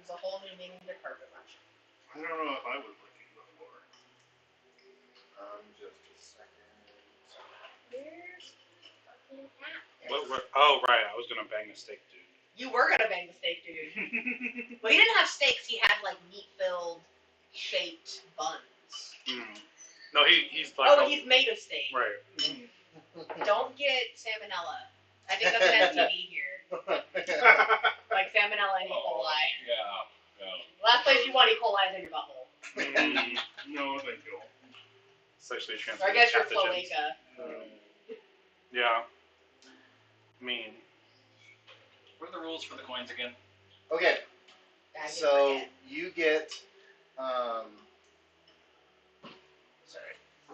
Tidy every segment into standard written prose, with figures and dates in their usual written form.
There's a whole new meaning to carpet munch. I don't know if I was looking before. Just a second. Where's fucking cat? Oh, right. I was going to bang the steak dude. You were going to bang the steak dude. Well, he didn't have steaks. He had, like, meat-filled, shaped buns. Mm. No, he's like... Oh, he's made of steak. Right. Don't get salmonella. I think that's an STD here. Like salmonella and E. coli. Yeah. Last place you want E. coli is in your butthole. No, thank you. Sexually Or I transmitted guess your pathogens. cloaca. Yeah. I mean... What are the rules for the coins again? Okay, so you get,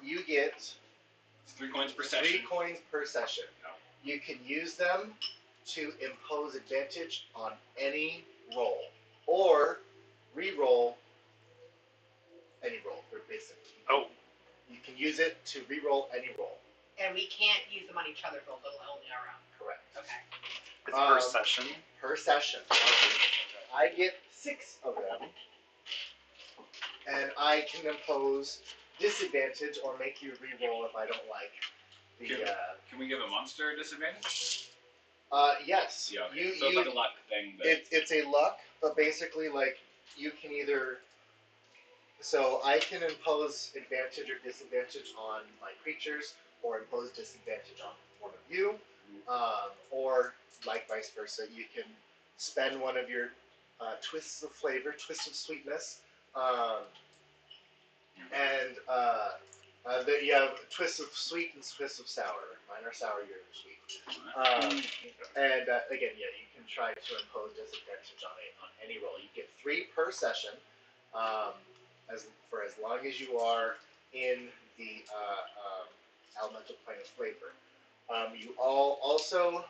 you get 3 coins per session. 3 coins per session. No. You can use them to impose advantage on any roll, or re-roll any roll. They're basic. Oh. You can use it to re-roll any roll. And we can't use them on each other for only our own. Correct. Okay. It's per session. Per session. I get 6 of them, and I can impose disadvantage or make you re-roll if I don't like the. Can we give a monster a disadvantage? Yes. Yeah. Okay. So it's like a luck thing. But... It's a luck, but basically, like, you can either. So I can impose advantage or disadvantage on my creatures, or impose disadvantage on one of you, or like vice versa. You can spend one of your twists of flavor, twists of sweetness, and you have twists of sweet and twists of sour. Mine are sour, yours are sweet. And again, yeah, you can try to impose disadvantage on any roll. You get 3 per session, for as long as you are in the elemental plane of flavor. You all also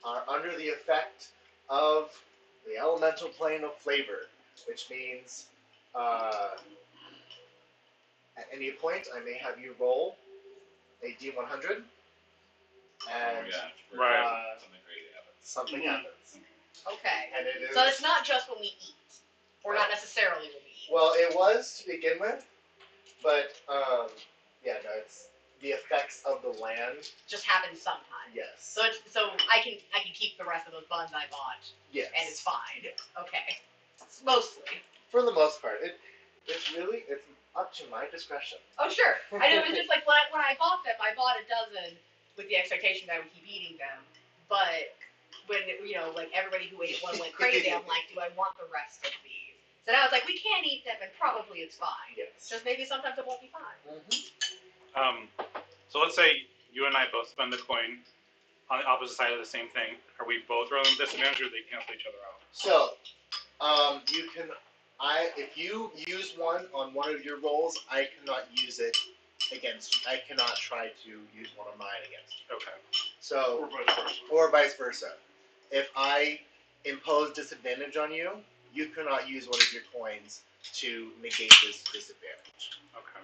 are under the effect of the elemental plane of flavor, which means at any point I may have you roll a D100, and something crazy happens. Something happens. Okay. And it is, so it's not just when we eat, or not necessarily when we eat. Well, it was to begin with, but it's the effects of the land. Just happens sometimes. Yes. So I can keep the rest of those buns I bought. Yes. And it's fine. Yes. Okay. Mostly. For the most part, it's up to my discretion. Oh sure. I know it was just like when I bought them, I bought a dozen with the expectation that I would keep eating them. But when like everybody who ate one went crazy, I'm like, do I want the rest of these? So now it's like we can't eat them, and probably it's fine. Yes. Just maybe sometimes it won't be fine. Mm-hmm. So let's say you and I both spend the coin on the opposite side of the same thing. Are we both rolling disadvantage, or do they cancel each other out? So, you can. If you use one on one of your rolls, I cannot use it against you. I cannot try to use one of mine against you. Okay. So, or vice versa. If I impose disadvantage on you, you cannot use one of your coins to negate this disadvantage. Okay.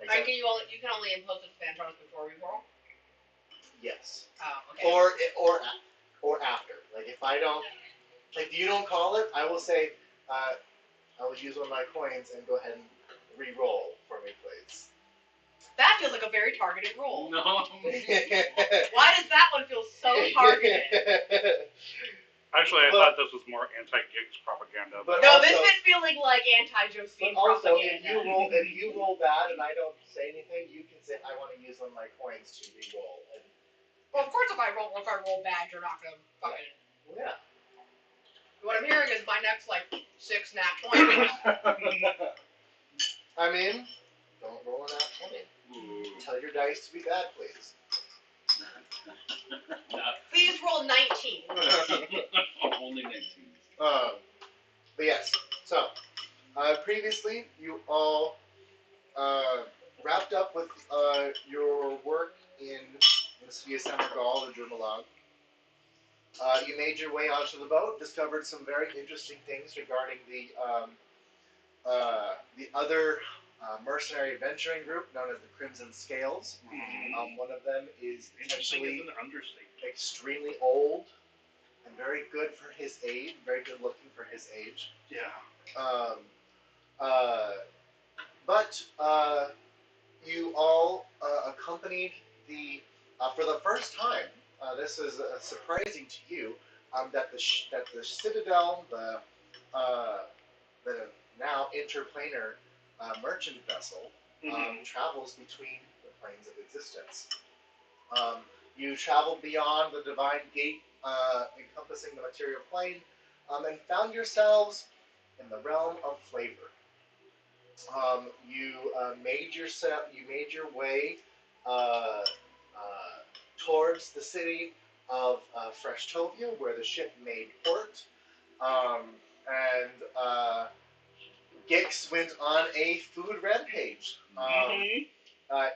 Like you can only impose disadvantage on us before we roll? Yes. Oh, okay. Or after. Like if you don't call it, I will say, I will use one of my coins and go ahead and re-roll for me, please. That feels like a very targeted roll. No. Why does that one feel so targeted? Actually, I thought this was more anti-gigs propaganda. But no, also, this is feeling like anti-Josine propaganda. If you roll bad and I don't say anything, you can say, I want to use one of my coins to re-roll. Well, of course if I roll bad, you're not going to fucking... Yeah. What I'm hearing is my next, 6 nat 20. I mean, don't roll a nat 20. Tell your dice to be bad, please. Please roll 19. Only 19. But yes, so, previously, you all wrapped up with your work in the city of Senegal, the Drumalog. You made your way onto the boat, discovered some very interesting things regarding the other mercenary adventuring group known as the Crimson Scales. One of them is potentially extremely old, and very good for his age, very good looking for his age. Yeah. But you all accompanied for the first time. This is surprising to you that the Citadel, the now interplanar merchant vessel, travels between the planes of existence. You travel beyond the divine gate, encompassing the material plane, and found yourselves in the realm of flavor. You made your way towards the city of Freshtovia, where the ship made port, and Gix went on a food rampage,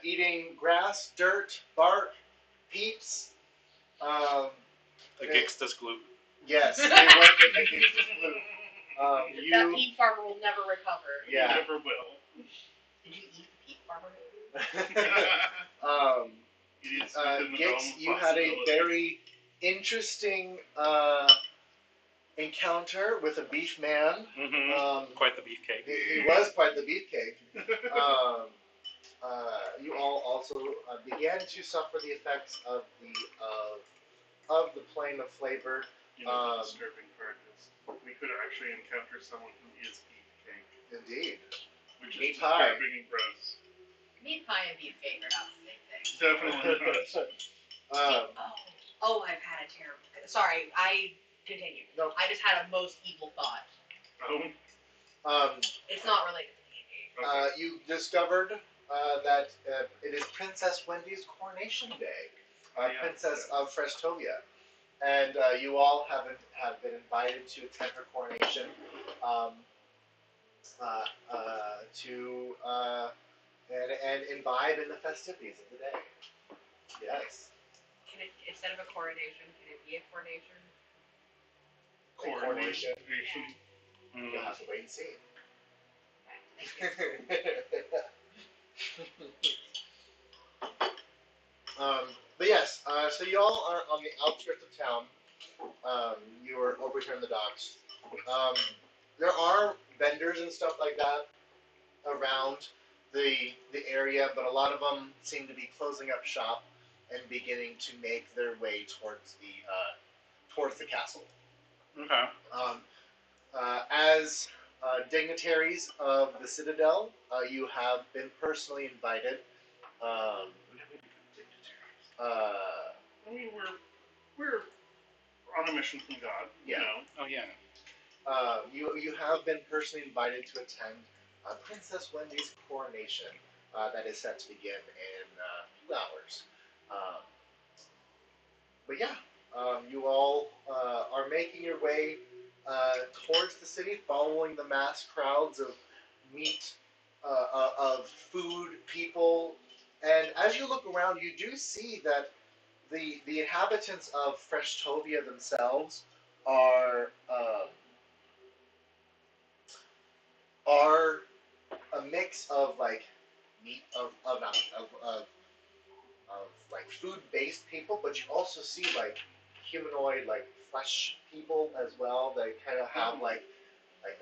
eating grass, dirt, bark, peeps. The Gix does glue. Yes, it was a Gix's glue. That peep farmer will never recover. Yeah. Never will. Did you eat the peep farmer? Gix, you had a very interesting encounter with a beef man. Quite the beefcake. He was quite the beefcake. You all also began to suffer the effects of the plane of flavor. The disturbing part is we could actually encounter someone who is beefcake. Indeed. Which Meat is pie. disturbing and gross. Meat pie and beefcake are not the same thing. Definitely not. Oh, I've had a terrible. Sorry, I continue. No. I just had a most evil thought. It's not related to D&D. You discovered that it is Princess Wendy's coronation day, Princess of Freshtovia, and you all have been invited to attend her coronation, and imbibe in the festivities of the day. Yes. Can it, instead of a coronation, can it be a coronation? Coronation. Yeah. You'll have to wait and see. Okay, thank you. But yes, so you all are on the outskirts of town. You are over here in the docks. There are vendors and stuff like that around the area, but a lot of them seem to be closing up shop and beginning to make their way towards the castle. Okay. As dignitaries of the Citadel, you have been personally invited. I mean, we're on a mission from God. Yeah. You know. Oh yeah. You have been personally invited to attend Princess Wendy's coronation that is set to begin in 2 hours. But yeah, you all are making your way towards the city, following the mass crowds of of food people. And as you look around, you do see that the inhabitants of Freshtovia themselves are a mix of like meat of like food-based people, but you also see like humanoid like flesh people as well. They kind of have like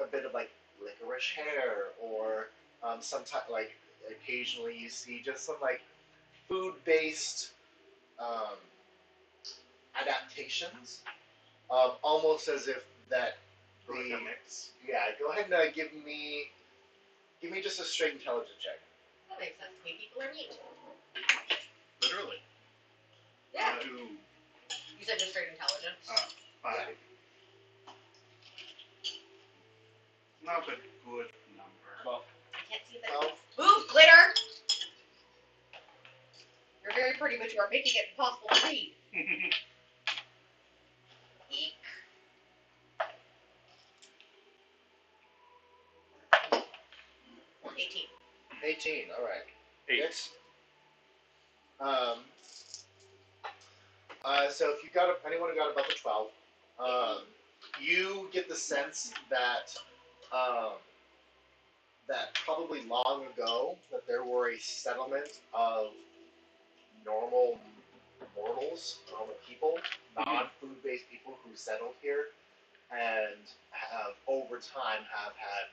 a bit of like licorice hair, or some type like occasionally you see just some like food-based adaptations, almost as if that the Like a mix. yeah. Go ahead and give me just a straight intelligence check. That makes sense. We people are meat. Literally. Yeah. Ooh. You said just straight intelligence. 5. Yeah. Not a good number. Well, I can't see that. Oh. Move, glitter! You're very pretty, but you are making it impossible to read. Eek. 18. All right. 8. Yes. So if you anyone who got above a 12, you get the sense that that probably long ago that there were a settlement of normal mortals, normal people, non-food-based people who settled here and have over time have had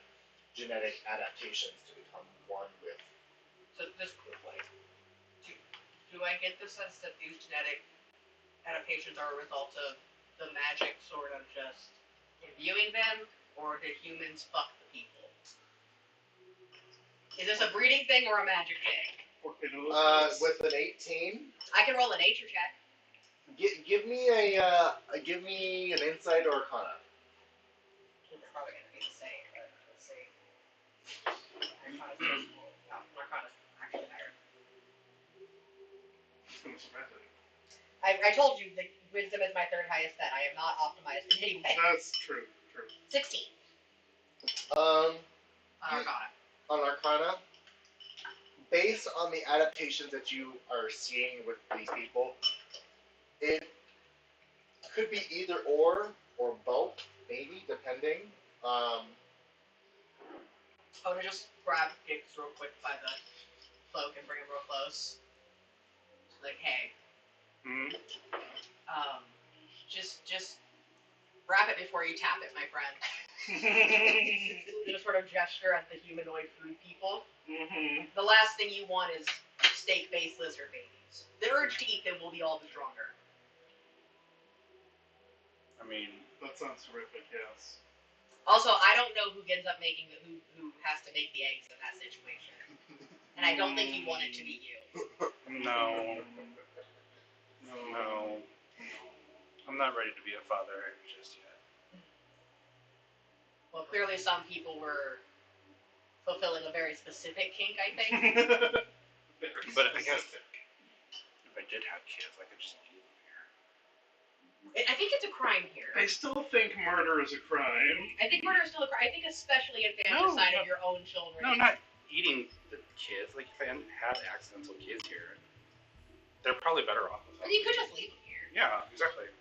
genetic adaptations to become one with. So this like, do I get the sense that these genetic adaptations are a result of the magic sort of just imbuing them, or did humans fuck the people? Is this a breeding thing or a magic thing? With an 18, I can roll a nature check. give me an insight or arcana. It's probably gonna be the same, but let's see. Arcana's cool. No, Arcana's actually higher. I told you that wisdom is my third highest stat. I am not optimized in any way. That's true. 16 Um, on Arcana. on arcana, based on the adaptations that you are seeing with these people, it could be either or both, maybe, depending. I want to just grab Gix real quick by the cloak and bring him real close. Like, hey, just wrap it before you tap it, my friend. Just sort of gesture at the humanoid food people. The last thing you want is steak-based lizard babies. The urge to eat them will be all the stronger. I mean, That sounds horrific, yes. Also, I don't know who ends up making who has to make the eggs in that situation, and I don't think you want it to be you. no. I'm not ready to be a father just yet. Well, clearly some people were fulfilling a very specific kink, I think. But I guess if I did have kids, I could just leave them here. I think it's a crime here. I still think murder is a crime. I think murder is still a crime. I think especially infanticide of your own children. No, not eating the kids. Like, if I had accidental kids here, they're probably better off with But them. you could just leave them here. Yeah, exactly.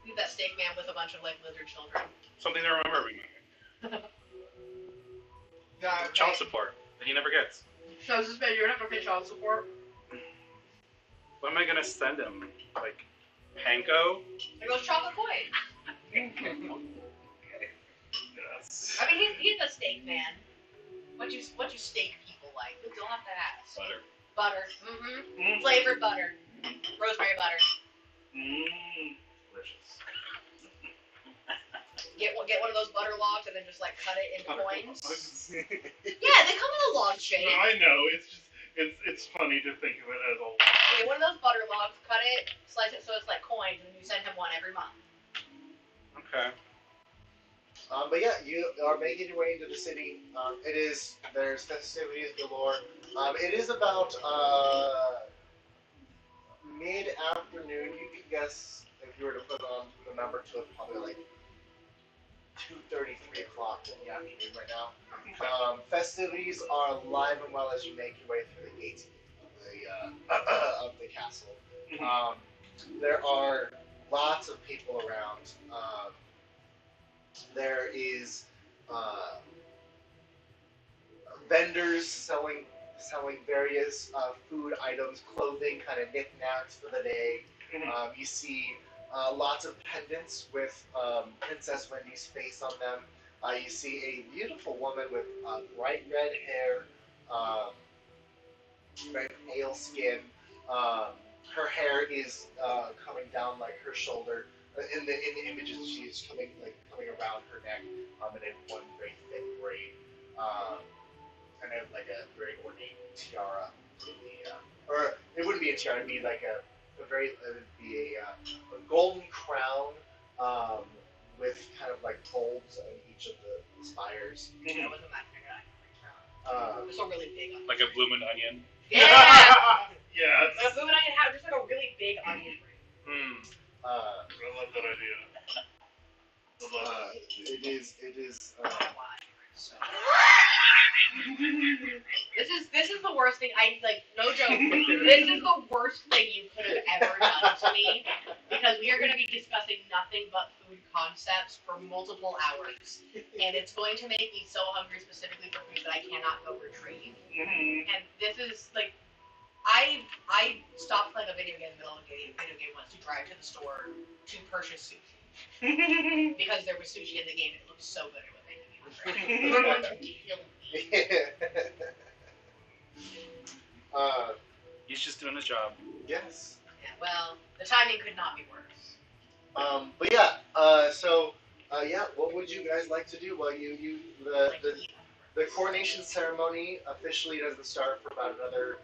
Leave that steak man with a bunch of like lizard children. Something to remember every night. Child support that he never gets. So is this man, you're gonna have to pay child support? What am I gonna send him? Like, panko? There goes chocolate coin. Yes. I mean, he's a steak man. What you steak people like? You'll have to ask. Butter. Butter. Flavored butter. Rosemary butter. Delicious. Get one of those butter logs and then just like cut it into coins. No, Yeah, they come in a log shape. I know. It's just it's funny to think of it as a. Get one of those butter logs, cut it, slice it so it's like coins, and you send him one every month. Okay. But yeah, you are making your way into the city. There's festivities galore. It is about mid-afternoon. You could guess, if you were to put on the number to it, probably like 2:30, 3 o'clock in the afternoon right now. Festivities are alive and well as you make your way through the gates of the castle. There are lots of people around. There is vendors selling various food items, clothing, kind of knickknacks for the day. You see lots of pendants with Princess Wendy's face on them. You see a beautiful woman with bright red hair, very pale skin. Her hair is coming down like her shoulder. In the images, she's coming around her neck in a one very thick braid, and then like a very ornate tiara. Or it wouldn't be a tiara; it'd be like a golden crown with kind of like bulbs on each of the spires. I was imagining that. Just a really big one. Like a bloomin' onion. Yeah! Yeah. Like a bloomin' onion hat, just like a really big onion ring. I love that idea. It is. This is the worst thing. No joke. This is the worst thing you could have ever done to me, because we are going to be discussing nothing but food concepts for multiple hours, and it's going to make me so hungry specifically for food that I cannot go retrieve. And this is like I stopped playing a video game in the middle of a video game once to drive to the store to purchase sushi. Because there was sushi in the game and it looked so good it was making me hungry. You were going to kill me. He's just doing his job. Yes. Yeah, well, the timing could not be worse. But yeah, yeah, what would you guys like to do? Well, the coronation ceremony officially doesn't start for about another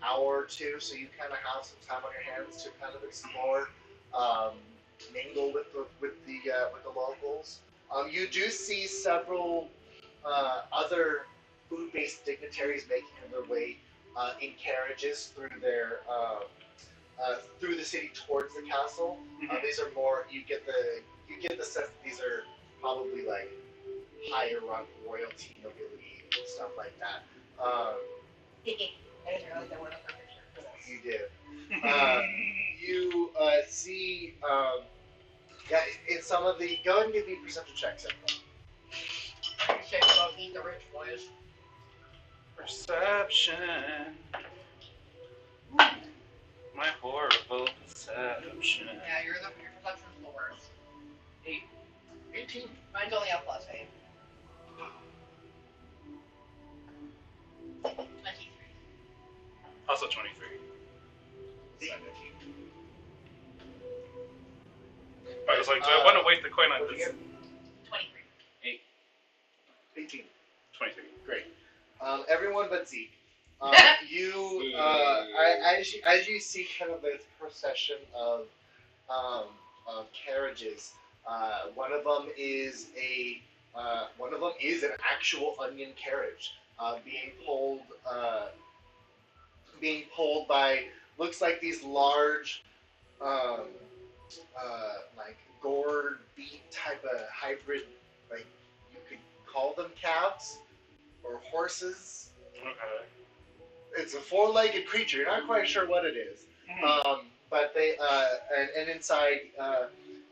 hour or two, so you kind of have some time on your hands to kind of explore, mingle with the locals. You do see several other food-based dignitaries making their way in carriages through the city towards the castle. These are more you get the sense that these are probably like higher rung royalty, nobility, stuff like that. I didn't realize there were a picture for this. You did. You see, yeah, in some of the. Go ahead and give me perception checks. Shit, don't eat the rich boys. Perception. My horrible perception. Yeah, your perception's the worst. 18. Mine's only a +8. 23. Also 23. I was like, do I want to waste the coin on What'd you this? get? 23. 18. 23. Great. Everyone but Zeke. As you see kind of this procession of carriages, one of them is an actual onion carriage, being pulled by looks like these large like gourd beet type of hybrid, like you could call them calves or horses. Okay. It's a four-legged creature. You're not quite sure what it is. But they and inside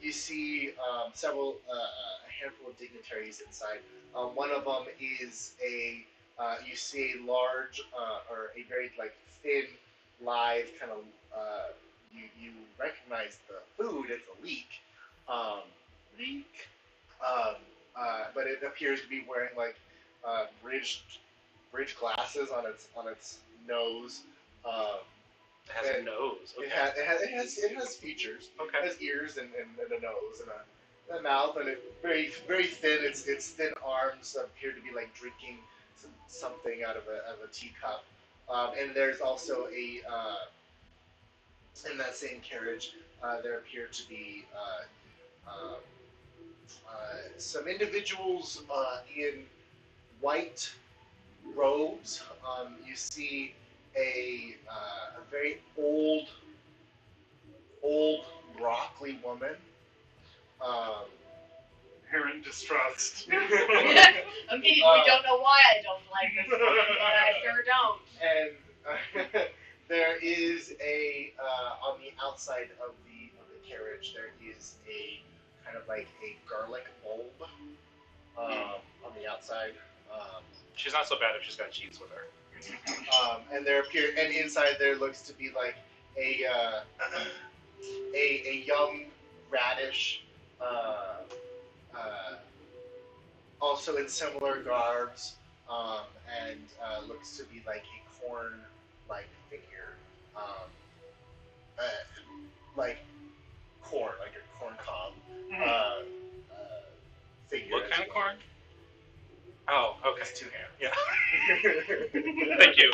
you see several a handful of dignitaries inside. One of them is you see a large or a very like thin, live kind of you recognize the food. It's a leek. But it appears to be wearing like bridge glasses on its nose. It has a nose. Okay. It has features. Okay. It has ears and a nose and a mouth, and it's very very thin. Its thin arms appear to be like drinking something out of a teacup. And there's also in that same carriage there appear to be some individuals in white robes. You see a very old broccoli woman. Inherent distrust. Immediately don't know why I don't like this one, but I sure don't. And there is on the outside of the carriage there is a kind of like a garlic bulb on the outside. She's not so bad if she's got cheese with her. And inside there looks to be like a young radish, also in similar garbs, and looks to be like a corn-like figure, like corn, like a corn cob figure. What kind of corn? Oh, okay. It's two hands. Yeah. Thank you.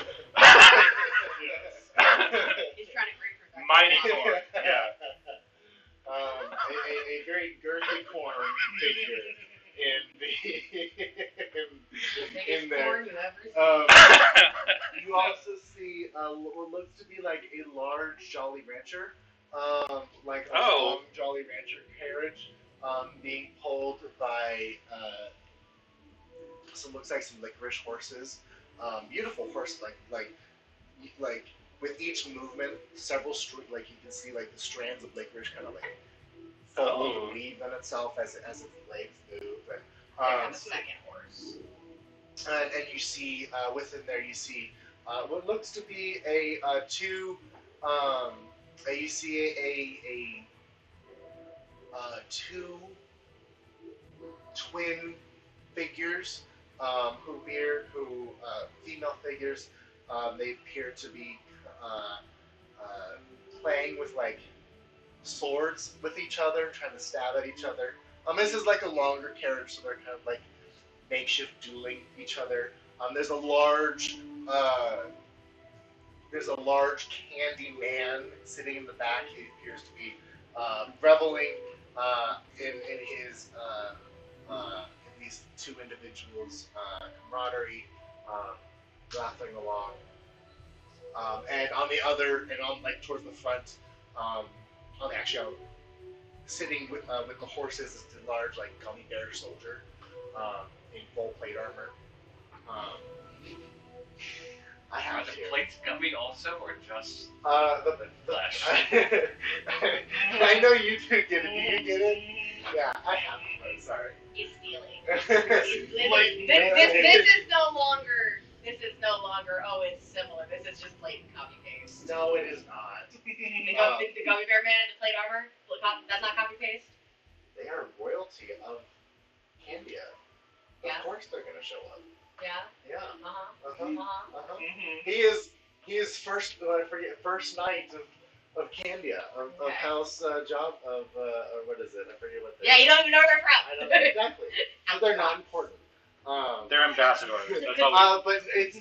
He's trying to grapefruit that. Mighty corn. Yeah. A very girthy corn figure in Biggest there. corn you've ever seen. You also see what looks to be like a large Jolly Rancher, like a long Jolly Rancher carriage, being pulled by looks like some licorice horses, beautiful horses, like with each movement, several like you can see like the strands of licorice kind of like fold and weave on itself as its legs move. And I'm a second horse. and you see within there you see what looks to be you see two twin figures female figures. They appear to be playing with like swords with each other, trying to stab at each other. This is like a longer carriage, so they're kind of like makeshift dueling each other. There's a large candy man sitting in the back. He appears to be reveling in these two individuals' camaraderie, laughing along. And on the other, and on like towards the front, sitting with the horses is the large like gummy bear soldier in full plate armor. I Are have the here. plates gummy also, or just The flesh? I know you two get it. Do you get it? Yeah, I have one. Sorry. He's stealing. Blatant. This is no longer. Oh, it's similar. This is just blatant copy paste. No, it is not. The gummy bear man in the plate armor. That's not copy paste. They are royalty of Candia. Yeah. Of course they're gonna show up. Yeah. Yeah. Uh-huh. He is first knight of Candia of Okay. House Job of or what is it? I forget what. Yeah, you don't even know where they're from. I don't know exactly. So they're not important. They're ambassadors. That's all But it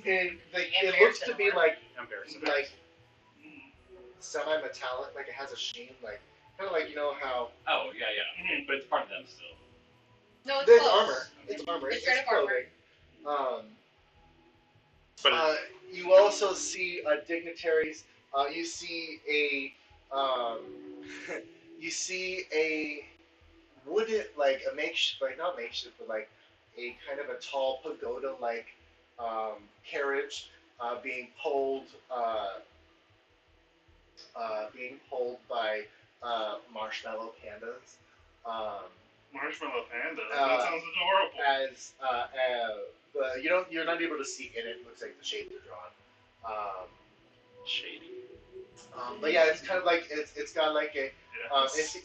looks to be like ambassadors. semi-metallic, like it has a sheen, like kind of like you know how Oh, yeah. But it's part of them still. No, it's there's close. armor. It's armor. It's It's straight up armor. clothing. But You also see dignitaries. You see a wooden, like a makeshift, like not makeshift, but like a kind of a tall pagoda-like carriage being pulled by marshmallow pandas. Marshmallow panda. That sounds adorable. You're not able to see in it. It looks like the shades are drawn. shady. But yeah, it's kind of like it's got like a Yes.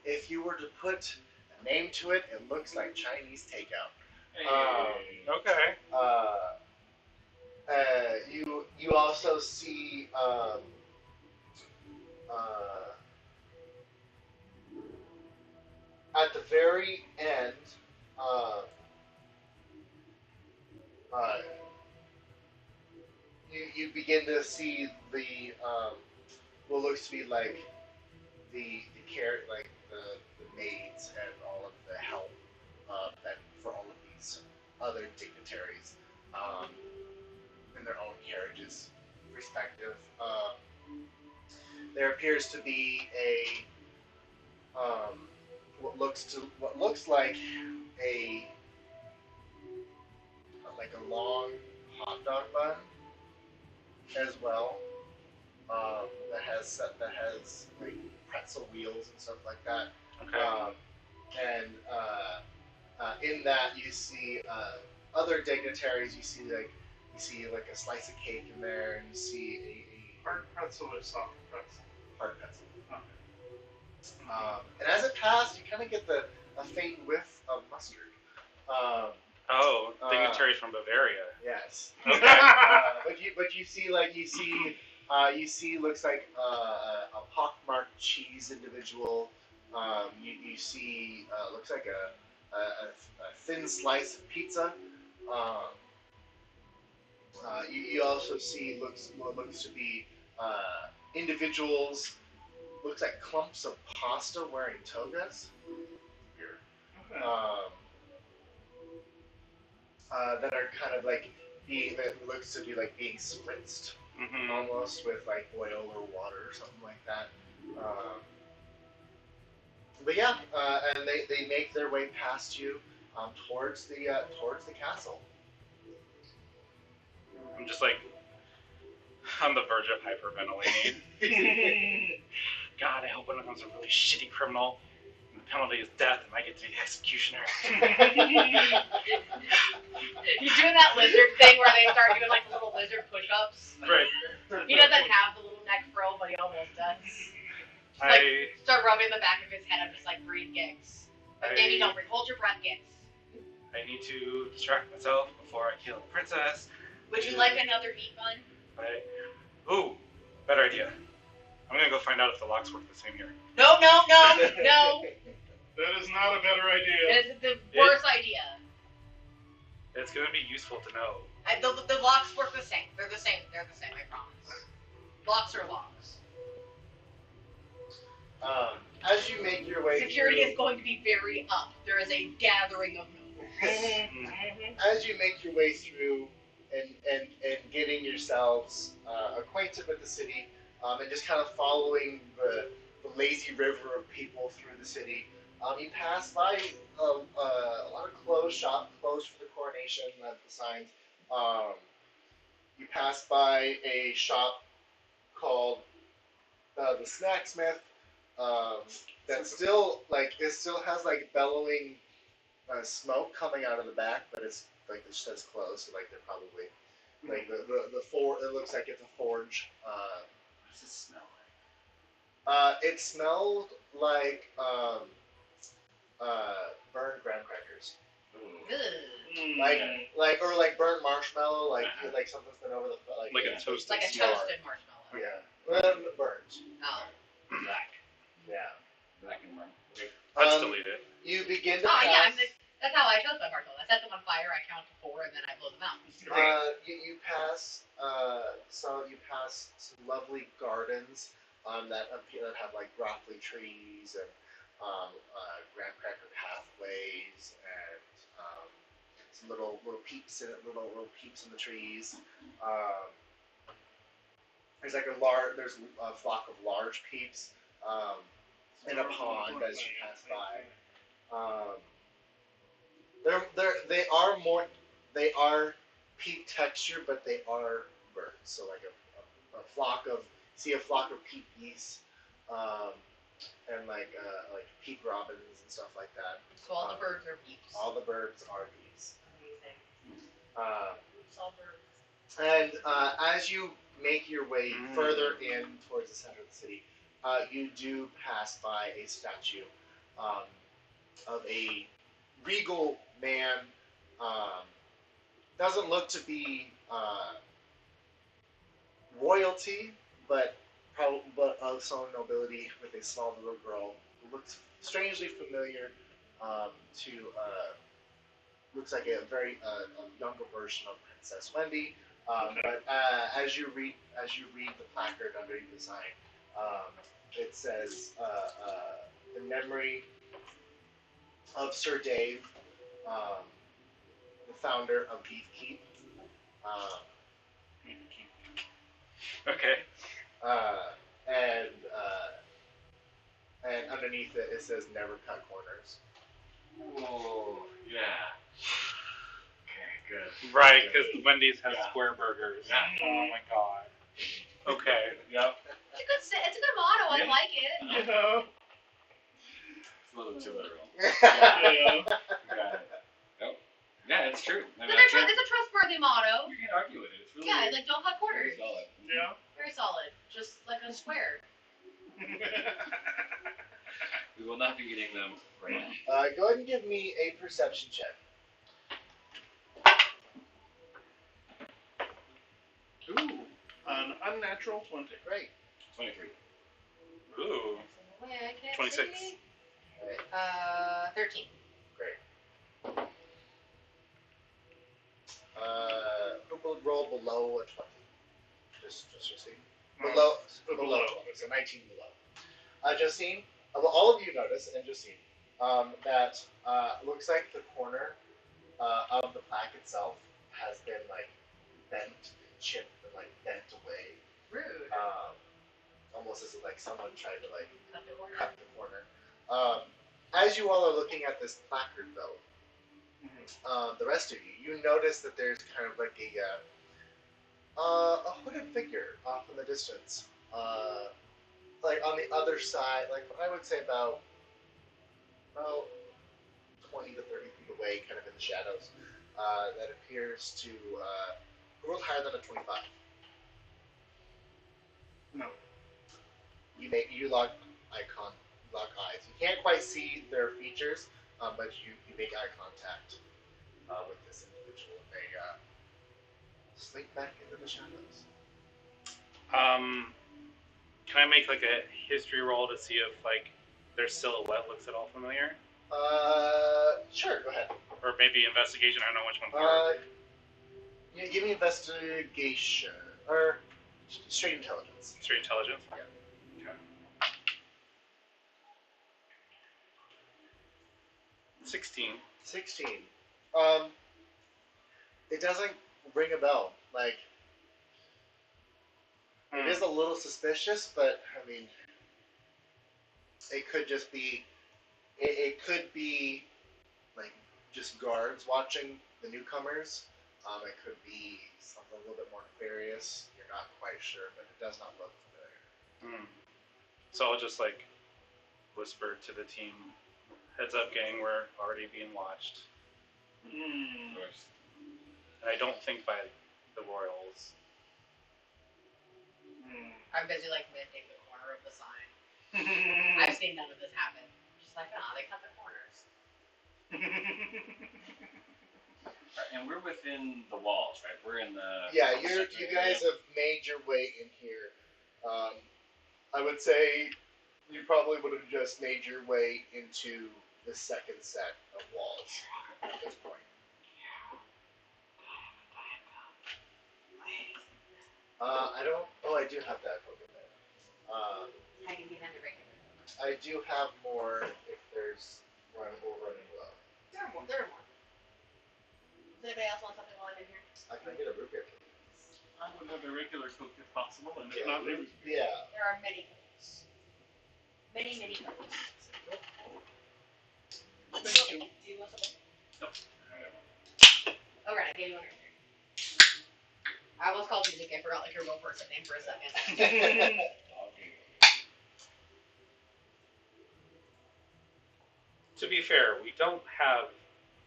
if you were to put a name to it, it looks like Chinese takeout. Okay. You also see at the very end you begin to see the what looks to be like the maids and all of the help that for all of these other dignitaries in their own carriages, respective. There appears to be a what looks like a long hot dog bun as well. That has like pretzel wheels and stuff like that. Okay. In that you see other dignitaries. You see like a slice of cake in there, and you see a Hard pretzel or soft pretzel? hard pretzel. Okay. And as it passed, you kind of get a faint whiff of mustard. Dignitaries from Bavaria. Yes. Okay. But you see looks like a pockmarked cheese individual. You see looks like a thin slice of pizza. You also see what looks to be individuals. Looks like clumps of pasta wearing togas. Here. Okay. That are kind of like that looks to be like being spritzed almost with like oil or water or something like that. But yeah, and they make their way past you towards the castle. I'm just like on the verge of hyperventilating. God, I hope one of them's a really shitty criminal. And the penalty is death, and I get to be the executioner. He's doing that lizard thing where they start doing like little lizard push-ups. Right. He doesn't have the little neck frill, but he almost does. Just, like, start rubbing the back of his head. I'm just like, breathe, Gix. But Danny, don't breathe. Hold your breath, Gix. I need to distract myself before I kill the princess. Would you like another meat bun? Ooh, better idea. I'm gonna go find out if the locks work the same here. No. That is not a better idea. It is the worst idea. It's gonna be useful to know. The locks work the same. They're the same, I promise. Locks are locks. As you make your way Security through, is going to be very up. There is a gathering of nobles. as you make your way through and getting yourselves acquainted with the city, and just kind of following the lazy river of people through the city, you pass by a lot of closed for the coronation, the signs. You pass by a shop called the Snacksmith. That still has like bellowing smoke coming out of the back, but it's like it says closed, so like they're probably like it looks like it's a forge. What does it smell like? It smelled like burned graham crackers, Ugh. like burnt marshmallow, like something's been over the Like a toasted Like a s'more. toasted marshmallow. yeah, burnt. Oh. Black. Yeah. Black and brown. Let's delete it. You begin to Oh pass. yeah, that's how I toast my marshmallow. I set them on fire, I count to 4, and then I blow them out. You pass some lovely gardens that have like broccoli trees and graham cracker pathways and some little peeps in the trees. There's a flock of large peeps in a pond as you pass by. They are peep texture, but they are birds. So like a flock of peep geese, and like peep robins and stuff like that. So all the birds are peeps. All the birds are geese. Amazing. It's all birds. And as you make your way further in towards the center of the city, you do pass by a statue of a regal man. Doesn't look to be royalty, but of some nobility, with a small little girl who looks strangely familiar to looks like a very younger version of Princess Wendy. But as you read the placard underneath the sign, it says in memory of Sir Dave, the founder of Beef Keep. Okay. And underneath it says never cut corners. Oh, yeah. Okay, good. Right, because Wendy's has Yeah. square burgers. Yeah. Oh my god. Okay. Yep. It's a good motto. I Yeah. like it. Yeah. It's a little too literal. Yeah. Got it. Nope. Yeah, it's true. I mean, It's a trustworthy motto. you can't argue with it. It's really Yeah, like don't cut very corners. solid. Yeah. Very solid. Just like a square. We will not be getting them right now. Go ahead and give me a perception check. Ooh. An unnatural 20. Great. 23. Ooh. Wait, I can't 26. see. Great. 13. Who will roll below a 20? Just see. Below 20. So 19 below. Justine, all of you notice, and Justine, that looks like the corner of the plaque itself has been like bent, chipped, and like bent away. Rude. Almost as if like someone tried to like Cut the corner. cut the corner. As you all are looking at this placard, though, the rest of you notice that there's kind of like a hooded figure off in the distance, like on the other side, like I would say about 20 to 30 feet away, kind of in the shadows. that appears to roll higher than a 25. No. You lock eyes. You can't quite see their features, but you make eye contact with this individual. They slink back into the shadows. Can I make like a history roll to see if like their silhouette looks at all familiar? Sure, go ahead. Or maybe investigation. I don't know which one's more. Yeah, give me investigation or straight intelligence. Straight intelligence. Yeah. Okay. 16. 16. It doesn't ring a bell. Like, it is a little suspicious, but I mean, it could just be. It could be like just guards watching the newcomers. It could be something a little bit more nefarious. You're not quite sure, but it does not look familiar. So I'll just like whisper to the team, "Heads up, gang! We're already being watched." And I don't think by the royals. I'm busy like mending the corner of the sign. I've seen none of this happen. Just like, they cut the corners. And we're within the walls, right? We're in the. Yeah, you guys have made your way in here. I would say you probably would have just made your way into the second set of walls at this point. I don't. Oh, I do have that book in there. I can get under regular. I do have more if there's running low. There are more. Does anybody else want something while I'm in here? I can get a root beer. I would have a regular Coke if possible, and if Yeah. not, maybe. Yeah. There are many Cokes. Many Cokes. Thank you. Do you want something? No. Alright, I gave you one right there. I almost called you Nick. I forgot like your real person name for a second. To be fair, we don't have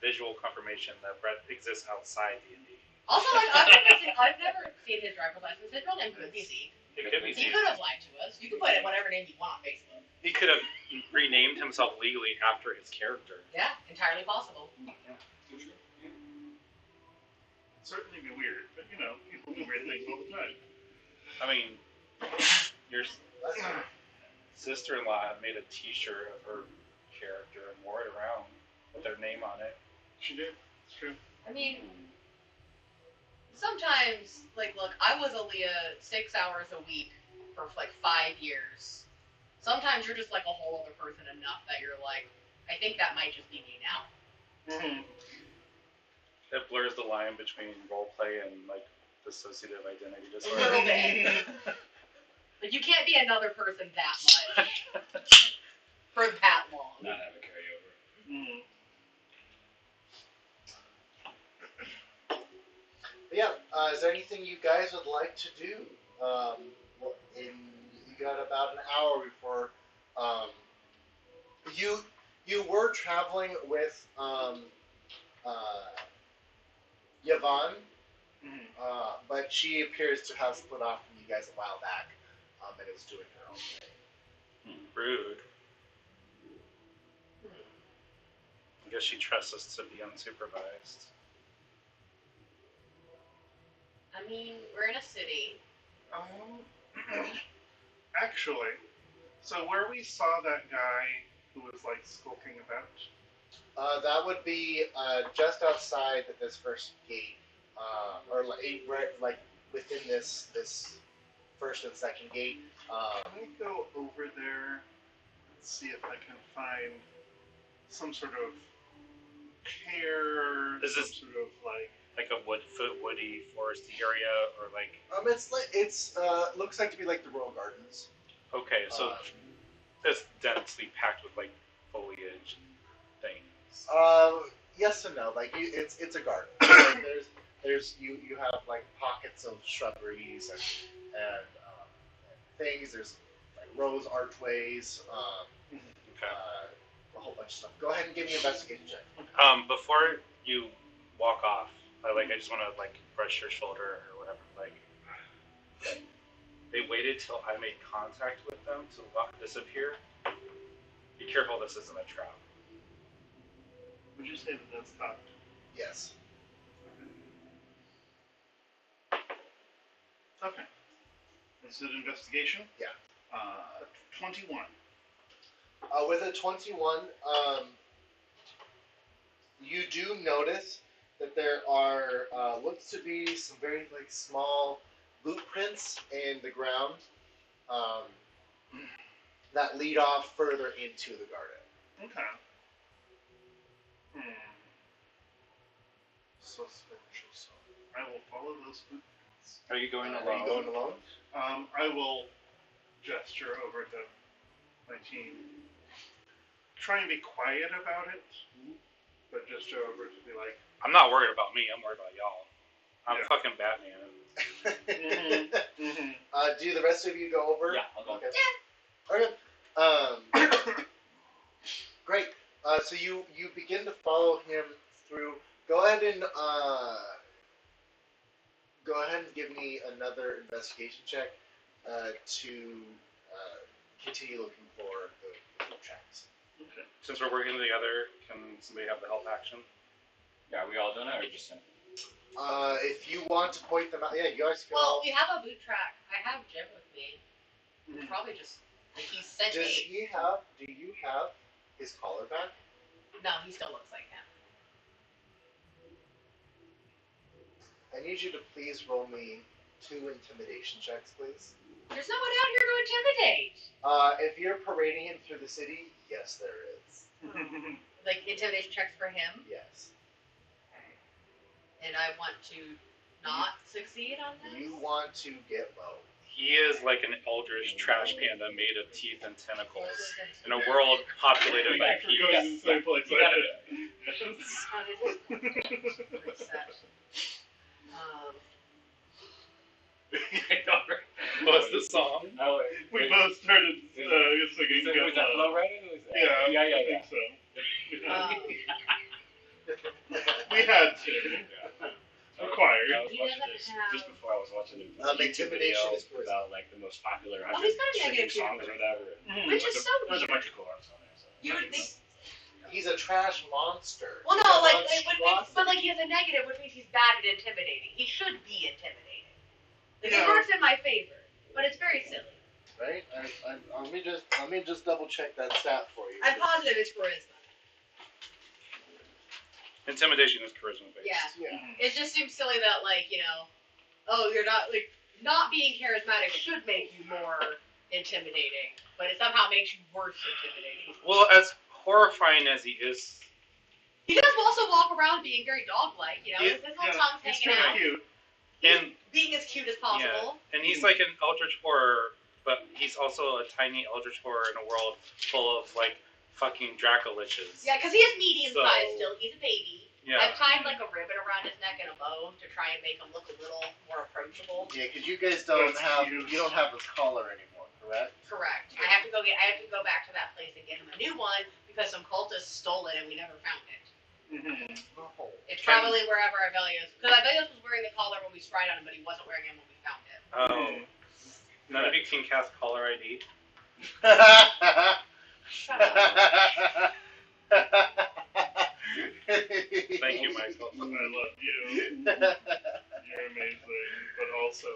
visual confirmation that Brett exists outside D&D. Also, like, I've never seen his driver's license. His real name could be Z. It could be He Z. could have lied to us. You could put whatever name you want on Facebook. He could have renamed himself legally after his character. Yeah, entirely possible. Certainly be weird, but you know, people do weird things all the time. I mean, your sister-in-law made a T-shirt of her character and wore it around with their name on it. She did. It's true. I mean, sometimes, like, look, I was Aaliyah 6 hours a week for like 5 years. Sometimes you're just like a whole other person enough that you're like, I think that might just be me now. It blurs the line between roleplay and like dissociative identity A disorder. little bit. Like, you can't be another person that much for that long. Not have a carryover. Yeah. Is there anything you guys would like to do? You got about an hour before. You were traveling with Yvonne, but she appears to have split off from you guys a while back, and is doing her own thing. Rude. I guess she trusts us to be unsupervised. I mean, we're in a city. Actually, so where we saw that guy who was like skulking about. That would be just outside this first gate, or like within this first and second gate. Can we go over there and see if I can find some sort of care, Is some this- sort of like a woody foresty area, or like It's looks like to be like the Royal Gardens. okay, so it's densely packed with like foliage and things. Yes and no. Like it's a garden. Like, there's you have like pockets of shrubberies and things. There's like rose archways. Okay. A whole bunch of stuff. Go ahead and give me an investigation check. Before you walk off. I just want to like brush your shoulder or whatever. Like they waited till I made contact with them to disappear. Be careful, this isn't a trap. Would you say that that's cocked? Yes. Okay. Is it investigation? Yeah. 21. With a 21, you do notice that there are looks to be some very like small boot prints in the ground that lead off further into the garden. Okay. Suspicious. I will follow those footprints. Are you going Are alone? you going alone? I will gesture over to my team. Try and be quiet about it, but gesture over to be like, I'm not worried about me. I'm worried about y'all. I'm Yeah. fucking Batman. Do the rest of you go over? Yeah, I'll go. Okay. Great. So you begin to follow him through. Go ahead and give me another investigation check to continue looking for the tracks. okay. Since we're working together, can somebody have the help action? Yeah, are we all doing it or just him? If you want to point them out, yeah, you guys can. Well, we have a boot track. I have Jim with me. Mhm. Probably just like he sent Do me. you have his collar back? No, he still looks like him. I need you to please roll me 2 intimidation checks, please. There's no one out here to intimidate. If you're parading him through the city, yes, there is. Like intimidation checks for him. Yes. And I want to not succeed on this. You want to get low. He is like an eldritch trash panda made of teeth and tentacles in a world populated by We're going to the people. same place. You gotta do What's the song? No, We both started singing. Was that Flow Rider? Who was that? Yeah, yeah. I think so. Um, We had to. Required. I was He watching doesn't this have- just before I was watching the YouTube intimidation video is charisma. about like the most popular Oh, 100 he's got a singing negative songs or whatever. Which is so There's a weird. bunch of cool artists on there. So. You would think. He's a trash monster. Well, He's no, a like, monstrosity. but like he has a negative, which means he's bad at intimidating. He should be intimidating. Like it Yeah. works in my favor, but it's very silly. Right? Let me just double check that stat for you. I'm positive it's charisma. Intimidation is charisma based. Yeah. Yeah. It just seems silly that oh, you're not not being charismatic should make you more intimidating, but it somehow makes you worse intimidating. Well, as horrifying as he is, He does also walk around being very dog-like, Yeah, his little tongue's He's hanging kind out. of cute. and Being as cute as possible. and he's like an eldritch horror, but he's also a tiny eldritch horror in a world full of like fucking Dracoliches. Yeah, because he is medium So- sized still. He's a baby. Yeah. I've tied like a ribbon around his neck and a bow to try and make him look a little more approachable. Yeah, because you guys don't That's have cute. you don't have his collar anymore, correct? Correct. I have to go back to that place and get him a new one because some cultists stole it and we never found it. Mm-hmm. Oh. It's probably wherever Ivelios, because Ivelios was wearing the collar when we spied on him, but he wasn't wearing it when we found it. Oh. None of you can cast caller ID. Shut up. Thank you, Michael. I love you. You're amazing, but also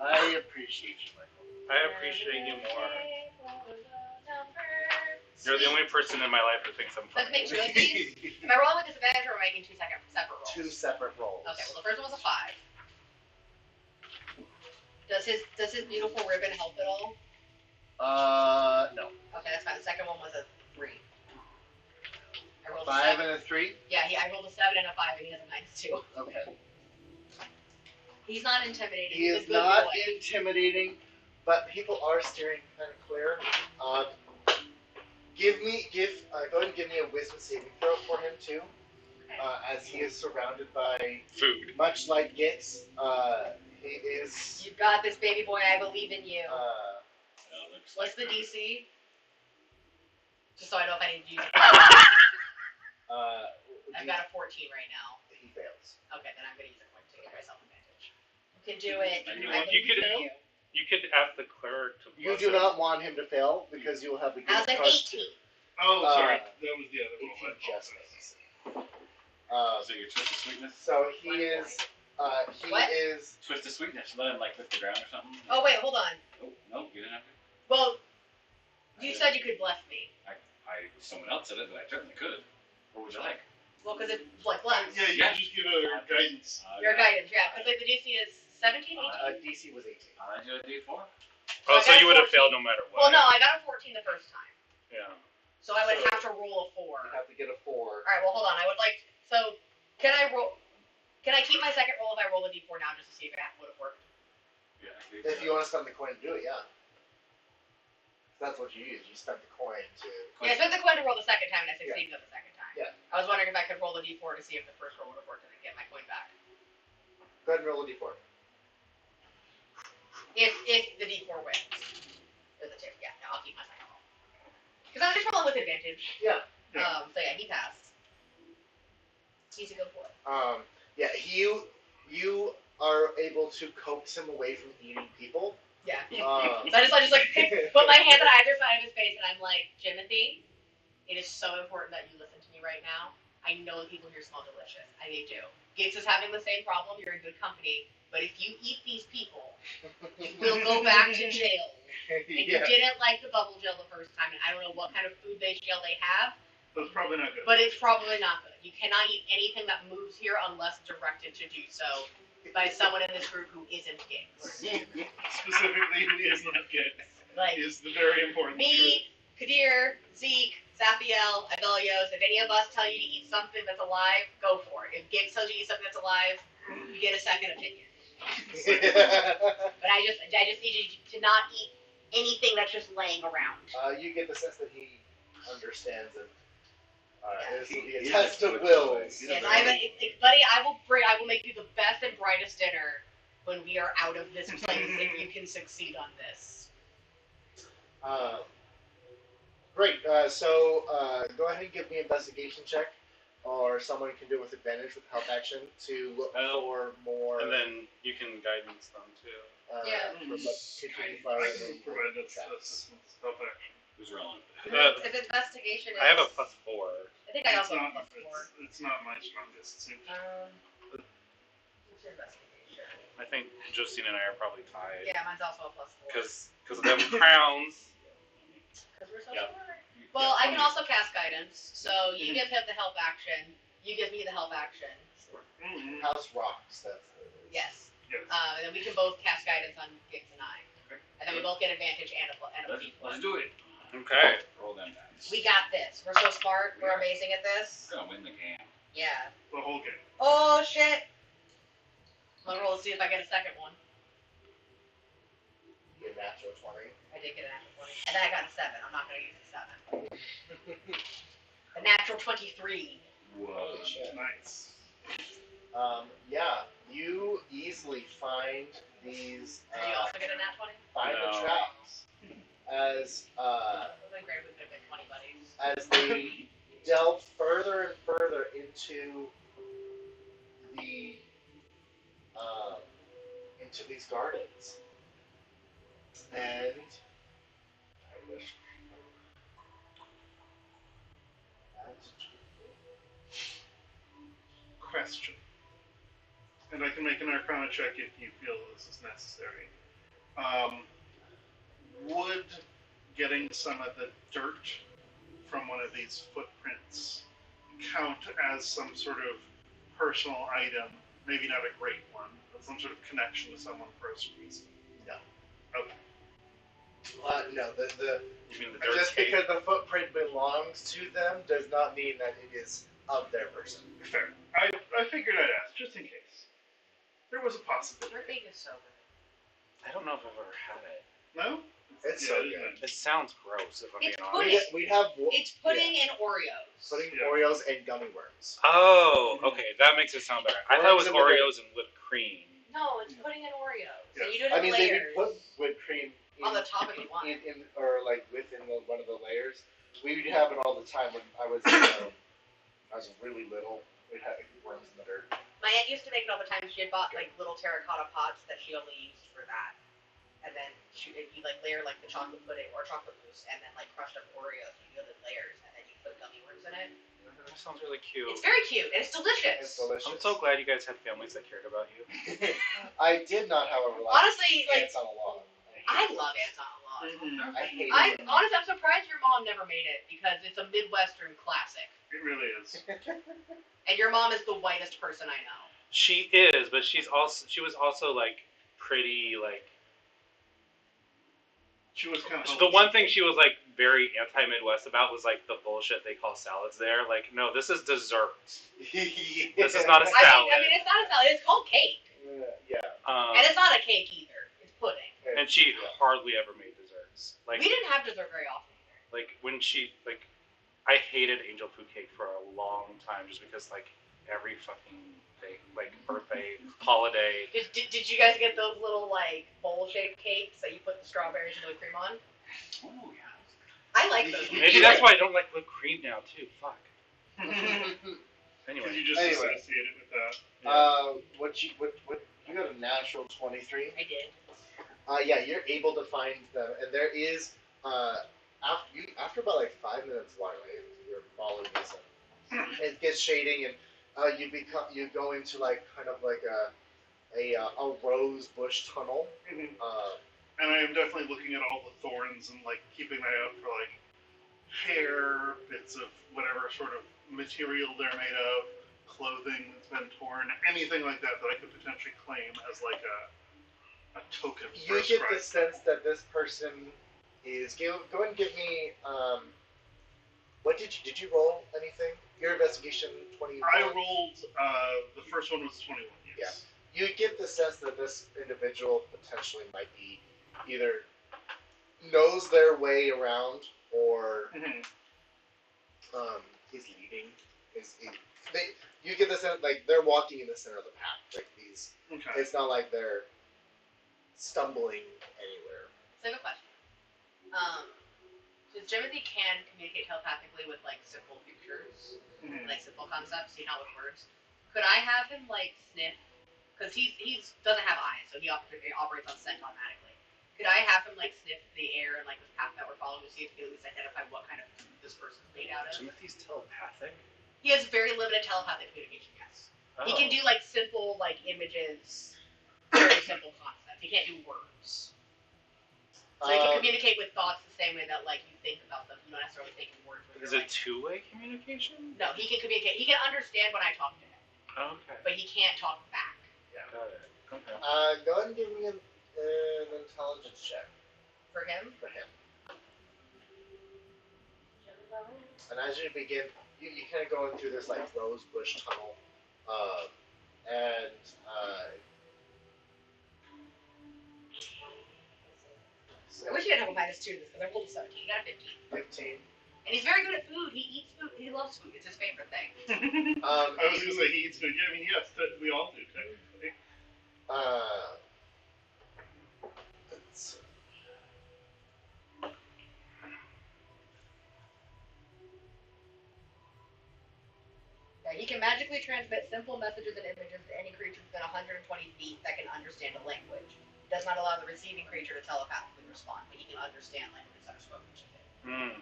I appreciate you, Michael. I appreciate you more. You're the only person in my life who thinks I'm Let's funny. make two of these. Am I rolling with disadvantage or am I making separate rolls? 2 separate rolls. Okay, well the first one was a 5. Does his beautiful ribbon help at all? No. Okay, that's fine. The second one was a 3. I rolled a 5 7. and a 3. Yeah, I rolled a 7 and a 5, and he has a -2. Okay. He's not intimidating. He He's is a good not boy. intimidating, but people are steering kind of clear. Go ahead and give me a wisdom saving throw for him too, as he is surrounded by Food. much like Gitz. He is. You've got this, baby boy. I believe in you. Looks What's like the DC? Just so I know if I need to use it. I've got a 14 right now. He fails. Okay, then I'm gonna use a point to give myself advantage. You can do it. You I you believe could- in you. You could ask the cleric to. You bless do him. not want him to fail because you will have the As an cost 18. Oh, sorry, Uh, that was the other roll. 18 I just apologize. makes. So your twist of sweetness? So he is. What? Is. Twist of sweetness. Let him like lift the ground or something. Oh wait, hold on. Oh, no, you didn't have to. Well, you said you could bless me. Someone else said it, but I certainly could. What would you like? Well, because it's like bless. Yeah, you Yeah. just give a guidance. Your guidance, yeah. Because like the DC is 17, 18. DC was 18. I do a D4. Oh, I so got you would have 14. failed no matter what. Well, no, I got a 14 the first time. Yeah. So I would So- have to roll a 4. You have to get a 4. Alright, well, hold on. I would like. So, can I roll. Can I keep my second roll if I roll a d4 now just to see if it would have worked? Yeah. If you want to spend the coin to do it, yeah. That's what you use. You spent the coin to. Yeah, I spent the coin to roll the second time and I succeeded the second time. Yeah. I was wondering if I could roll the d4 to see if the first roll would have worked and then get my coin back. Go ahead and roll a d4. If the d4 wins. There's a tip. Yeah, no, I'll keep my second roll. Because I'm just rolling with advantage. Yeah. Yeah. So yeah, he passed. He's a good boy. Yeah. You are able to coax him away from eating people. Yeah. Um, So I just like put my hand on either side of his face and I'm like, Timothy, it is so important that you listen to me right now. I know the people here smell delicious. They do. Gix is having the same problem. You're in good company. But if you eat these people, you will go back to jail. And you yeah. didn't like the bubble jail the first time, and I don't know what kind of food-based jail they have, That's probably not good. but it's probably not good. You cannot eat anything that moves here unless directed to do so by someone in this group who isn't Gix. Specifically, who is not good Like, is the very important me, Kadir, Zeke, Zaphiel, Abelios, if any of us tell you to eat something that's alive, go for it. If Gix tells you to eat something that's alive, you get a second opinion. But I just need you to not eat anything that's just laying around. You get the sense that he understands it. This will be a He test is of good wills. boy. Yes, buddy, I will make you the best and brightest dinner when we are out of this place if you can succeed on this. Great. So go ahead and give me an investigation check, or someone can do it with advantage with help action to look for more. And then you can guidance them too. Yeah. Continue I firing can and provide that traps. assistance, help action. Who's rolling? If investigation is... I have a +4. I think I also have a +4. It's not my strongest suit. What's your investigation? I think Justine and I are probably tied. Yeah, mine's also a +4. Because of them crowns. Because we're so Yeah. smart. Well, I can also cast guidance. So you give him the help action. You give me the help action. Mm-hmm. House rocks. That's Yes. Yes. And then we can both cast guidance on Gix and I. And then we both get advantage and a Let's do it. Okay. Roll them dice. We got this. We're so smart. We're amazing at this. We're gonna win the game. Yeah. The whole game. Oh shit. I'm gonna roll to see if I get a second one. your natural 20. I did get a natural 20. And then I got a 7. I'm not gonna use the 7. A natural 23. Whoa. Nice. Yeah, you easily find these. Did you also get a nat 20? Find the No. traps as It would have been great if we could have been 20 buddies. as they delve further and further into the into these gardens, and I wish. Question. And I can make an Arcana check if you feel this is necessary. Would getting some of the dirt from one of these footprints count as some sort of personal item? Maybe not a great one, but some sort of connection to someone for a reason. No. Okay. No, the You mean the dirt just cake? because the footprint belongs to them does not mean that it is of their person. Fair. I figured I'd ask, just in case. There was a possibility. Your thing is so good. I don't know if I've ever had it. No? It's Yeah, so it is good. It sounds gross if I'm It's being pudding. honest. We have It's pudding and Oreos. pudding, Yeah. Oreos, and gummy worms. Oh, okay, that makes it sound better. I thought it was Oreos and whipped cream. No, it's pudding and Oreos. Yeah. And you do it I in mean, they layers. do put whipped cream On the top if you want. in or like within one of the layers. We would have it all the time when I was really little. We'd have worms in the dirt. My aunt used to make it all the time. She had bought like little terracotta pots that she only used for that. And then you like layer like the chocolate pudding or chocolate mousse, and then like crushed up Oreos. You do it in layers, and then you put gummy worms in it. That sounds really cute. It's very cute, and it's delicious. It's delicious. I'm so glad you guys had families that cared about you. I did not, however, like Honestly, like ants on a log. I love ants on a log. I hate it. Honestly, I'm surprised your mom never made it because it's a Midwestern classic. It really is. And your mom is the whitest person I know. She is, but she was also like pretty like. She was kind of. The one thing she was like very anti-Midwest about was like the bullshit they call salads there. Like, no, this is dessert. This is not a salad. I mean, it's not a salad. It's called cake. Yeah. And it's not a cake either. It's pudding. And she hardly ever made desserts. Like We didn't have dessert very often either. like when she like, I hated angel food cake for a long time just because like every fucking day, like birthday, holiday. Did you guys get those little like bowl-shaped cakes that you put the strawberries and whipped cream on? Ooh, yeah. I like those. Maybe that's why I don't like whipped cream now too. Fuck. Because Anyway. you just associate it with that. What you got a natural 23? I did. Yeah, you're able to find them, and there is after about like 5 minutes while you're following this, it gets shading, and you go into like kind of like a rose bush tunnel. And I am definitely looking at all the thorns and like keeping my eye out for like hair, bits of whatever sort of material they're made of, clothing that's been torn, anything like that I could potentially claim as like a token. You get the sense that this person is. Go ahead and give me. What did you roll anything? Your investigation 21. I rolled. The first one was 21. Yes. You get the sense that this individual potentially might be either knows their way around or is leading. You get the sense like they're walking in the center of the path. Like these. Okay. It's not like they're stumbling anywhere. So I have a question. Since Timothy can communicate telepathically with like simple pictures, like simple concepts, not with words, could I have him like sniff? Because he doesn't have eyes, so he operates on scent automatically. Could I have him like sniff the air and like the path that we're following to see if he can at least identify what kind of food this person's made out of? Timothy's telepathic. He has very limited telepathic communication. Yes, he can do like simple like images, very simple concepts. He can't do words. So he can communicate with thoughts the same way that like you think about them. You don't necessarily think in words. Is it two-way communication? No, he can communicate. He can understand when I talk to him. Okay. But he can't talk back. Got it. Okay. Go ahead and give me an intelligence check For him? for him. And as you begin, you kind of going through this like rose bush tunnel, and I wish you had a -2 this because I rolled a 17. He got a 15. 15. And he's very good at food. He eats food. He loves food. It's his favorite thing. I was going to say he eats food. Yeah, I mean, yes, we all do technically. Let's see. Yeah, he can magically transmit simple messages and images to any creature within 120 feet that can understand a language. It does not allow the receiving creature to telepathically respond, but he can understand languages that are spoken to him.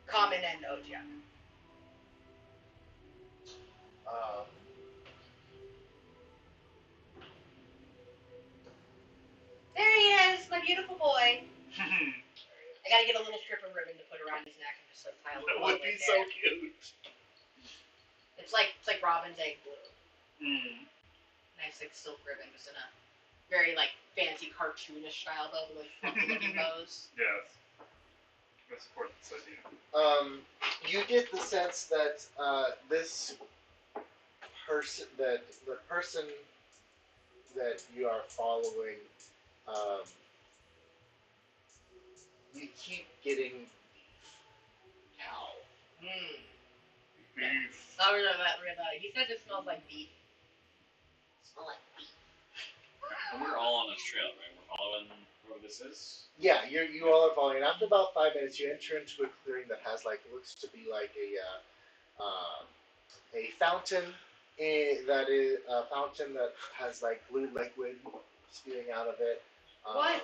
Common and Ojek. There he is, my beautiful boy. I gotta get a little strip of ribbon to put around his neck and just like tie a That little would bow be right so there. cute. It's like Robin's egg blue. Nice like silk ribbon, just in a very like fancy cartoonish style though, with like funky looking bows. Yes. I support this idea. You get the sense that this person, that the person that you are following, you keep getting cow. Beef. I'll read about it. He says it smells like beef. And we're all on this trail, right? where this is? Yeah, you all are following. After about 5 minutes, you enter into a clearing that has looks to be like a fountain. That is a fountain that has blue liquid spewing out of it. What?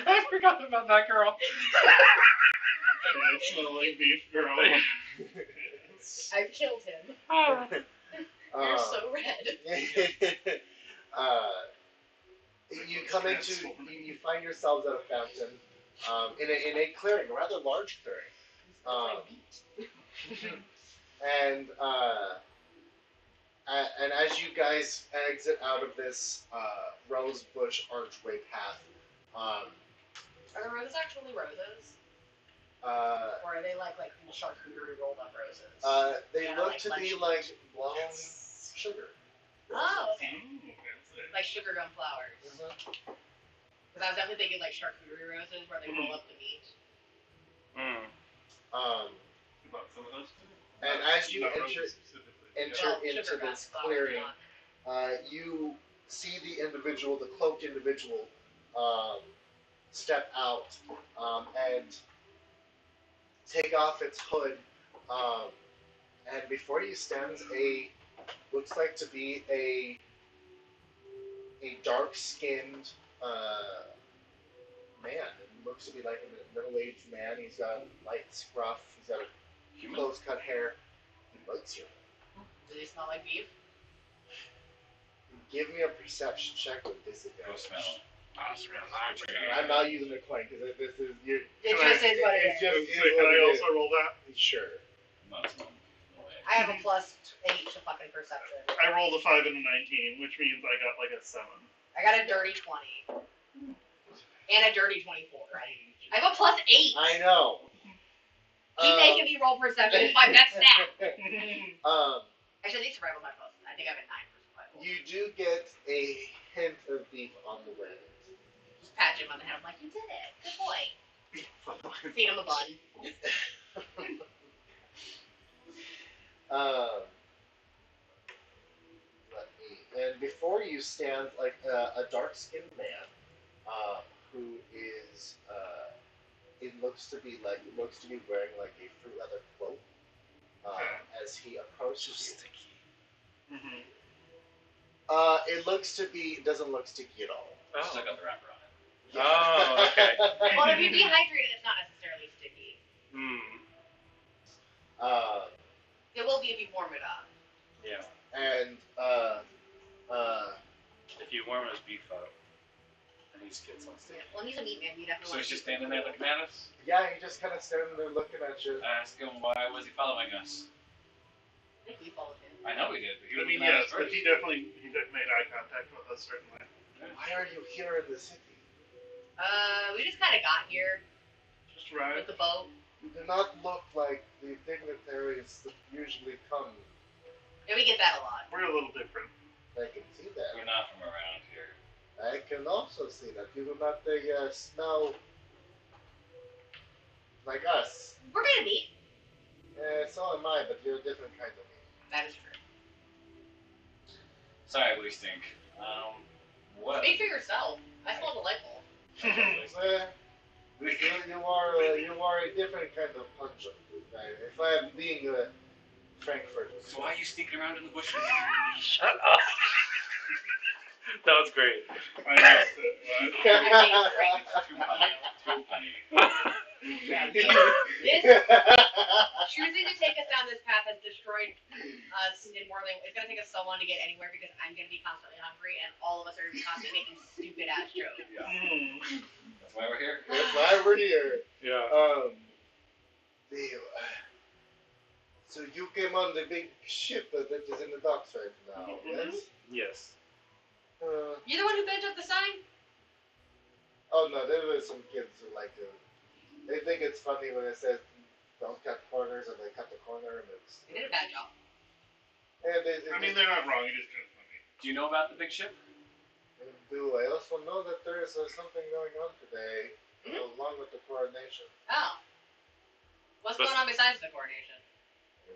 I forgot about that girl. Yeah, it's smelling beef, girl. I've killed him. You're so red. You come into you find yourselves at a fountain in a clearing, a rather large clearing. And as you guys exit out of this rose bush archway path, Are the roses actually roses? uh, Or are they like charcuterie rolled up roses? they Yeah, look like to be lunch. like blown sugar. Oh, okay. Fancy. Like sugar gum flowers. Because I was definitely thinking like charcuterie roses where they roll up the meat. You bought some of those too? And as you Not enter roses specifically. enter Well, into sugar gum this flowers, clearing, not- you see the individual, the cloaked individual, step out and take off its hood. And before you stands looks like to be a dark-skinned man. It looks to be like a middle-aged man. He's got light scruff. He's got a close-cut hair. He bites you. Do they smell like beef? Give me a perception check with Go disadvantage. smell. I'm not using a coin because this is you. It just is what it It's is. just So can I also roll that? Sure. I'm not smelling. No way. I have a +8 to fucking perception. I rolled a 5 and a 19, which means I got like a 7. I got a dirty 20. And a dirty 24. I have a +8. I know. Keep making me roll perception. It's my best stat. Actually, I think survival's my plus. I think I'm at 9 for survival. You do get a hint of beef on the way. Just pat him on the head. I'm like, you did it. Good boy. Feed him a bun. And before you stands like a dark-skinned man, who is it looks to be wearing like a fruit leather cloak. As he approaches you. Mm-hmm. It doesn't look sticky at all. Just got the wrapper on it. Oh, okay. Well, if you're dehydrated, it's not necessarily sticky. It will be if you warm it up. Yeah. And If you warm his beef up, and he gets on stage. Well, he's a meat man. You definitely So want he's to just standing there looking at us? yeah, he just kind of standing there looking at you. I asked him why was he following us? I think we followed him. I know he did, but he was I mean, looking at yes, us but first. he definitely made eye contact with us, certainly. Why are you here in the city? We just kind of got here Just right. with the boat. You do not look like the dignitaries that usually come. Yeah, we get that a lot. We're a little different. I can see that. We're not from around here. I can also see that. You do not smell like us. We're gonna meet. So am I, but you're a different kind of meat. That is true. Sorry, we stink. What? Speak for yourself. I smell delightful. You are a different kind of pungent. If I am being Frankfurt. So why are you sneaking around in the bushes? Shut up. That was great. I missed it. Too funny. Too funny. This choosing to take us down this path has destroyed us in more than it's gonna take us so long to get anywhere because I'm gonna be constantly hungry and all of us are gonna be constantly making stupid ass jokes. Yeah. Mm. That's why we're here. That's why we're here. Yeah. So you came on the big ship that is in the docks right now, yes? Yes. You're the one who bent up the sign? Oh no, there were some kids who like to. They think it's funny when it says don't cut corners, and they cut the corner, and it's. You did a bad job. And I mean, they're not wrong. It is kind of funny. Do you know about the big ship? I also know that there is something going on today, along with the coronation. Oh. What's going on besides the coronation?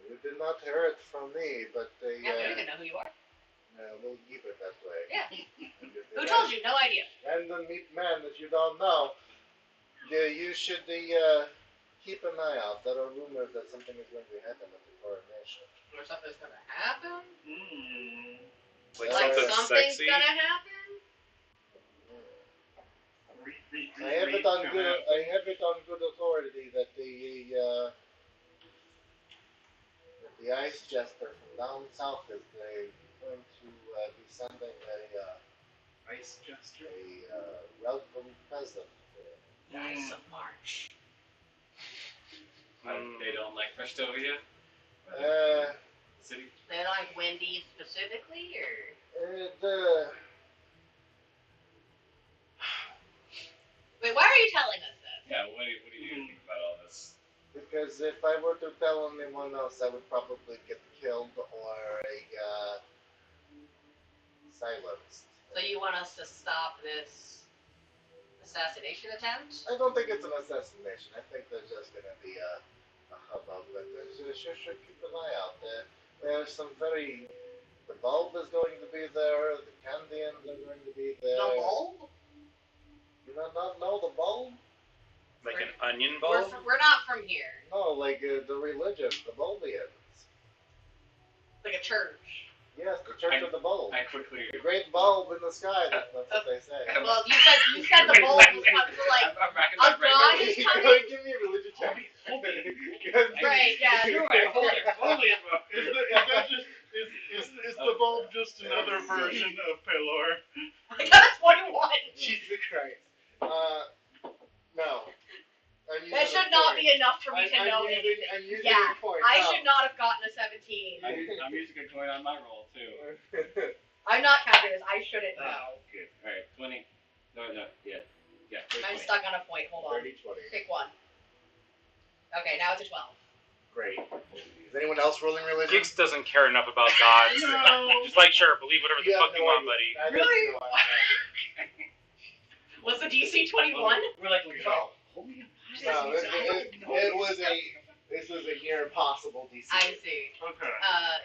You did not hear it from me, but they. Yeah, we don't even know who you are. We'll keep it that way. Yeah. Who told you? No idea. Random meet man that you don't know. You should keep an eye out. There are rumors that something is going to happen at the coronation. Or something's gonna happen? Like Like something something's sexy. gonna happen? I have it on good authority that the ice jester from down south is going to be sending Ice Jester. a welcome present. Ice of March. They don't like Festovia? City? They like Wendy specifically, or? Wait, why are you telling us this? Yeah, what do you think about all this? Because if I were to tell anyone else, I would probably get killed or silenced. So you want us to stop this assassination attempt? I don't think it's an assassination. I think there's just going to be a hubbub, but should keep an eye out there. There's some the bulb is going to be there, the Candians are going to be there. The bulb? You do not know the bulb? Like an onion We're, bulb? we're not from here. No, like the religion, the Bulbians. Like a church. Yes, the Church of the Bulb. I quickly... The great bulb in the sky, that's what they say. Well, you said the bulb was coming, so like, I'm racking a my brain. god is coming? Give me a religion check. Right, yeah. You're right, holy Is the bulb just another version of Pelor? I got a 21. Jesus Christ. No. That should not be enough for me to know it. I'm using Yeah, a point. I No. should not have gotten a 17. I'm using a coin on my roll, too. I'm not counting this. I shouldn't know. Good. Alright, 20. No, yeah. Yeah, I'm 20. stuck on a point. Hold on. 30, 20. Pick one. Okay, now it's a 12. Great. Is anyone else rolling religion? Geeks doesn't care enough about gods. No. Just like, sure, believe whatever the You fuck have you no want, idea. buddy. Really? Was the DC 21? We're like, No. holy No, this was a near impossible DC. I see. Okay.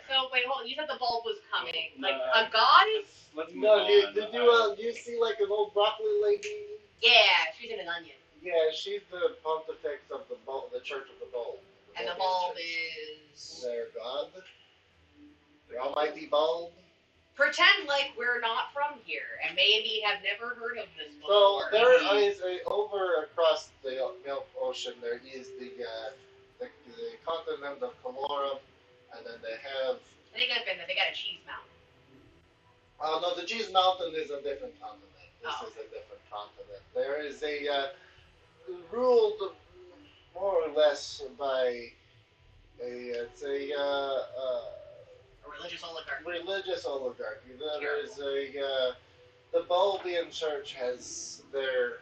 So wait, hold on. You said the bulb was coming. No, Like a god is? Let's move No, on. do you see like an old broccoli lady? Yeah, she's in an onion. Yeah, she's the pontifex of the Church of the Bulb. And the bulb is. Their god. The almighty bulb. Pretend like we're not from here and maybe have never heard of this So before. there is over across the Milk Ocean. There is the continent of Calorum, and then they have. I think I've been there. They got a cheese mountain. No, the Cheese Mountain is a different continent. This Oh. is a different continent. There is ruled more or less by it's a A religious oligarchy. religious oligarchy. There is the Bulbian Church has their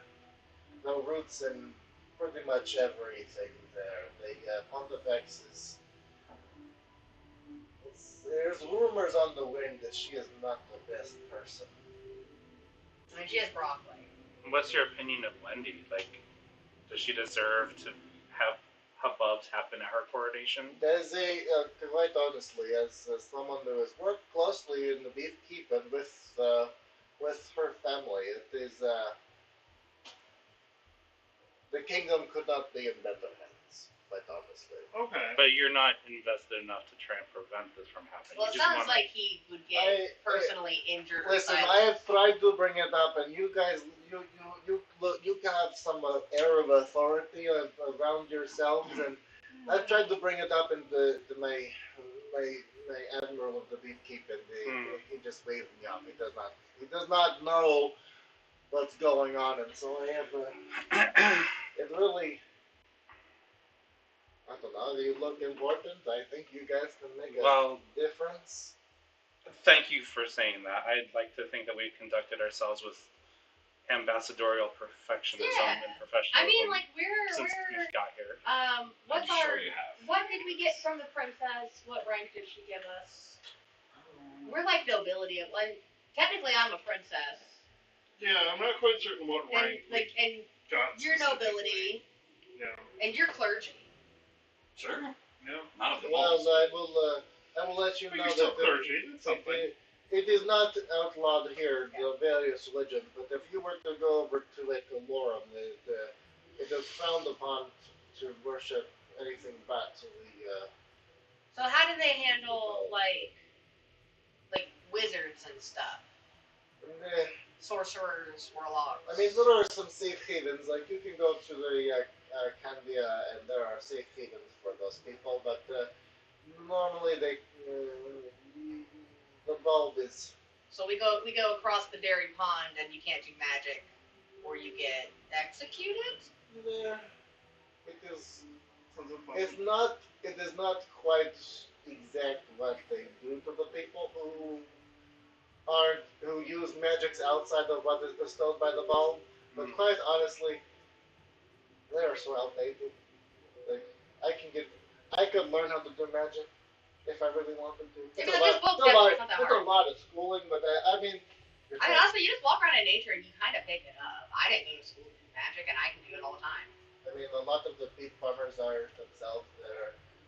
roots in pretty much everything there. The Pontifex is. There's rumors on the wind that she is not the best person. I mean, she has broccoli. What's your opinion of Wendy? Like, does she deserve to have hubbubs happen at her coronation? There's quite honestly, as someone who has worked closely in the beefkeeping with her family, it is the kingdom could not be in better hands. Quite honestly. Okay. But you're not invested enough to try and prevent this from happening. Well, You it just sounds wanna- like he would get personally injured. or Listen, silenced. I have tried to bring it up, and you guys, you have some air of authority around yourselves, and I've tried to bring it up into my admiral of the beefkeeping. He just waved me off. He does not know what's going on, and so I have it really. I don't know. You look important. I think you guys can make a difference. Thank you for saying that. I'd like to think that we've conducted ourselves with ambassadorial perfectionism Yeah. and professionalism I mean, like since we've got here. what's I'm our? sure you have. What did we get from the princess? What rank did she give us? We're like nobility of like. Technically, I'm a princess. Yeah, I'm not quite certain what And rank we like, and got. you're specifically. nobility, Yeah. and you're clergy. Sure. Yeah. Not of the Well, bulbs. I will let you But know you're still that clergy. That's something. it is not outlawed here, the various religions, but if you were to go over to like Lorum, it is frowned upon to worship anything but the. So how do they handle like wizards and stuff? Sorcerers, warlocks. I mean, there are some safe havens. Like you can go to the Candia, and there are safe havens for those people. But normally, the bulb is. So we go across the dairy pond, and you can't do magic, or you get executed. Yeah, it is. Sounds like fun. It's not. It is not quite exact what they do to the people who use magics outside of what is bestowed by the bulb. But quite honestly, they are so outdated. Like I could learn how to do magic if I really wanted to. Yeah, It's but a lot, there's books it's a lot, it's not that it's hard. a lot of schooling, but I mean, I mean, honestly, you just walk around in nature and you kind of pick it up. I didn't go to school to do magic, and I can do it all the time. I mean, a lot of the big farmers are themselves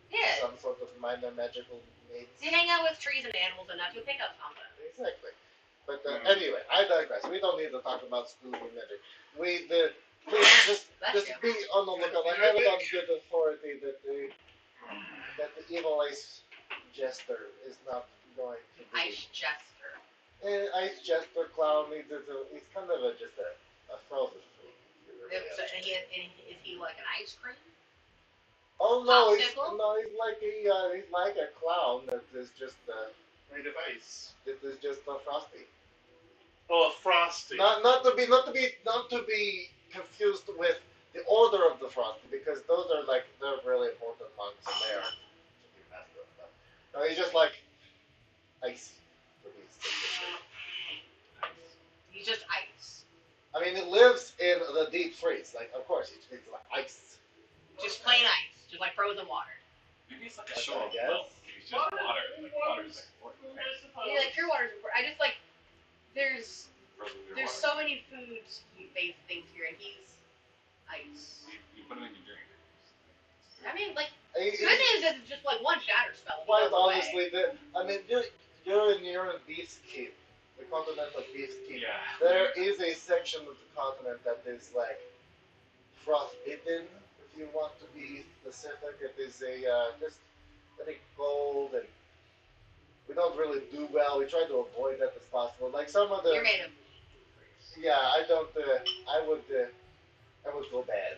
Yeah. some sort of minor magical maids. You hang out with trees and animals enough, you'll pick up something. Exactly. But anyway, I digress. We don't need to talk about schooling and magic. Please just be on the lookout. I have it on good authority that the evil ice jester is not going to be. Ice jester. Ice jester clown. He's kind of just a frozen freak. So, and is he like an ice cream? Oh no, he's Popsicle? he's like a clown that is just Made of ice. that is just a frosty. Oh, a frosty. Not to be confused with the order of the frosty, because those are they're really important monks and they are to be messed with. No, he's just like ice. He's just ice. I mean, it lives in the deep freeze. Like, of course, it's like ice. Just plain ice. Just like frozen water. Maybe it's like a That's show what I of guess. milk. It's just water. Like water's like important. Right? Yeah, like pure water's important. I just like there's Frozen pure there's water. so many food-based things here, and he's ice. You put them in your drink. I mean, like It- good news is it's just like one shatter spell. Quite He goes away. honestly, you're in Beef's Keep, the continent of Beef's Keep. Yeah. There is a section of the continent that is like frostbitten, if you want to be specific. It is just I think cold, and we don't really do well. We try to avoid that as possible. Like some of the You're made of. yeah, I don't. I would go bad.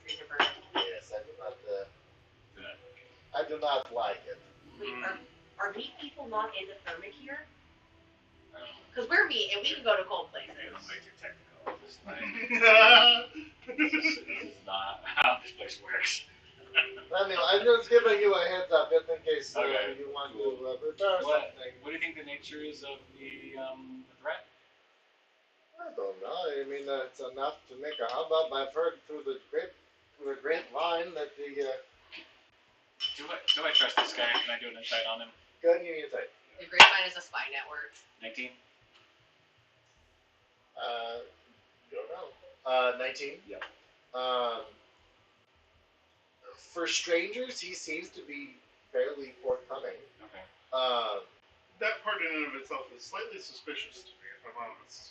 Freezer burn. Yes, I do not. I do not like it. Wait, are meat people not into thermic here? Because we're meat and we can go to cold places. Okay, don't make it technical. Just like, this is not how this place works. Anyway, I'm just giving you a heads up just in case Okay. you want to prepare What, something. what do you think the nature is of the threat? I don't know. I mean, it's enough to make a hubbub. I've heard through the grapevine that the Do I trust this guy? Can I do an insight on him? gun union type. The Grapevine is a spy network. 19? Don't know. 19. Yep. For strangers, he seems to be fairly forthcoming. Okay. That part in and of itself is slightly suspicious to me, if I'm honest.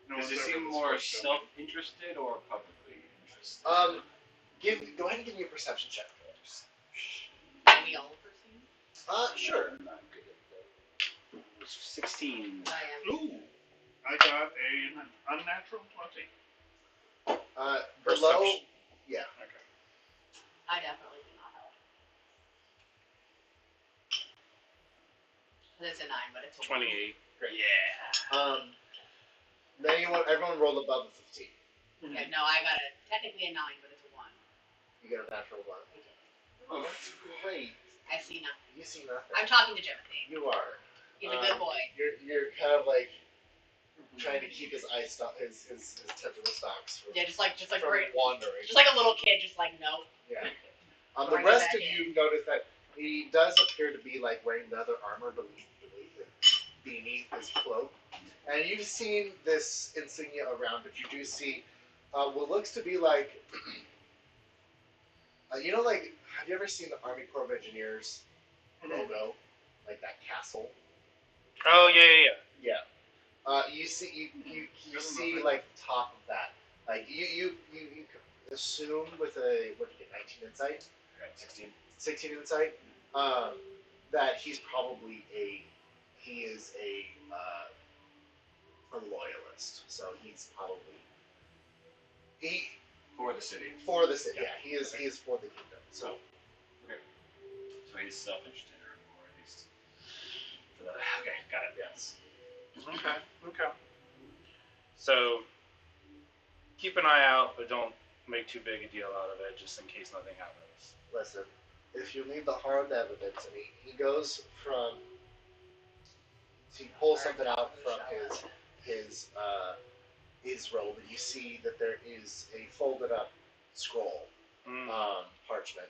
No Does one's it ever seem this more quick, self-interested or publicly interested? Go ahead and give me a perception check, please. Can we all perceive? Sure. I'm not good at that. 16. I am. Ooh, I got an unnatural 20. Below. Perception. Yeah. Okay. I definitely do not help. It's a 9, but it's a 1. 28. Yeah. Then everyone roll above a 15. Yeah, no, I got technically a 9, but it's a 1. You get a natural one. Oh, Great. I see nothing. You see nothing. I'm talking to Timothy. You are. He's a good boy. You're kind of like trying to keep his tentacle stalks from, Yeah, just like from great. wandering. Just like a little kid, just like no. Yeah. The Bring it rest back of you notice that he does appear to be like wearing leather armor beneath his cloak. And you've seen this insignia around, but you do see what looks to be like, have you ever seen the Army Corps of Engineers logo? like that castle. Oh yeah. You see like the top of that. Like you could assume with a what did you get 19 insight, Okay, 16. 16 insight, that he is a loyalist. So he's probably For the city. for the city. Yeah, he is for the kingdom. So So he's self-interested, or at least for the. Okay, got it. yes. Okay. So keep an eye out, but don't make too big a deal out of it, just in case nothing happens. Listen, if you need the hard evidence, and he goes from, he pulls something out from his robe, and you see that there is a folded up scroll, parchment.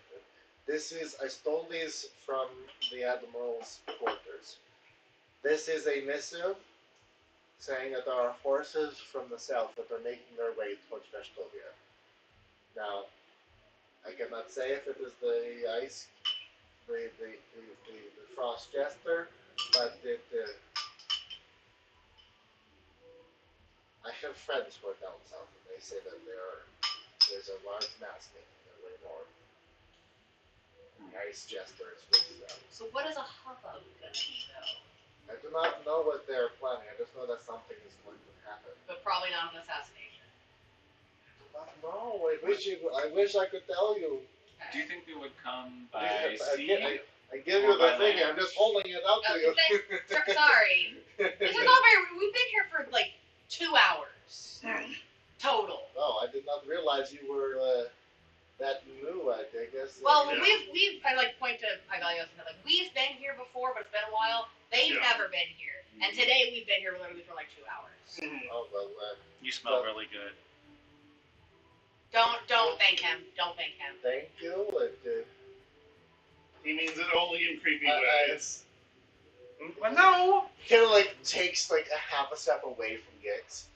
I stole these from the Admiral's quarters. This is a missive saying that there are forces from the south that are making their way towards Vestovia. Now, I cannot say if it is the ice, the frost jester, but I have friends who are down south, and they say that there's a large mass making their way north. The ice jester is with them. So what is a hubbub gonna be though? I do not know what they're planning. I just know that something is going to happen. But probably not an assassination. I don't know. I wish I could tell you. Do you think they would come by sea? I give you the thing. I'm just holding it out to you. Sorry. This is not very. We've been here for like 2 hours total. No, I did not realize you were that new. I guess. Well, we've I like point to Pygalios and like we've been here before, but it's been a while. They've never been here, and today we've been here literally for like 2 hours. Oh well. You smell really good. Don't thank him. Don't thank him. Thank you. He means it only in creepy ways. Well, no. He kind of like takes like a half a step away from Gix.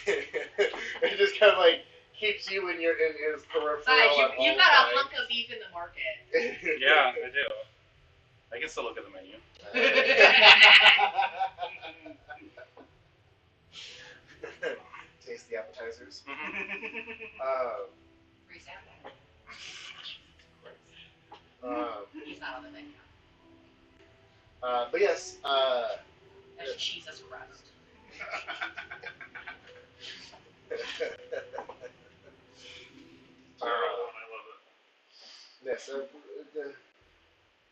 It just kind of like keeps you in his peripheral. Besides, you got a hunk of beef in the market. Yeah, I do. I can still look at the menu. Taste the appetizers. Free sample. He's not on the menu. But yes. There's Jesus Christ. I love it. Yes.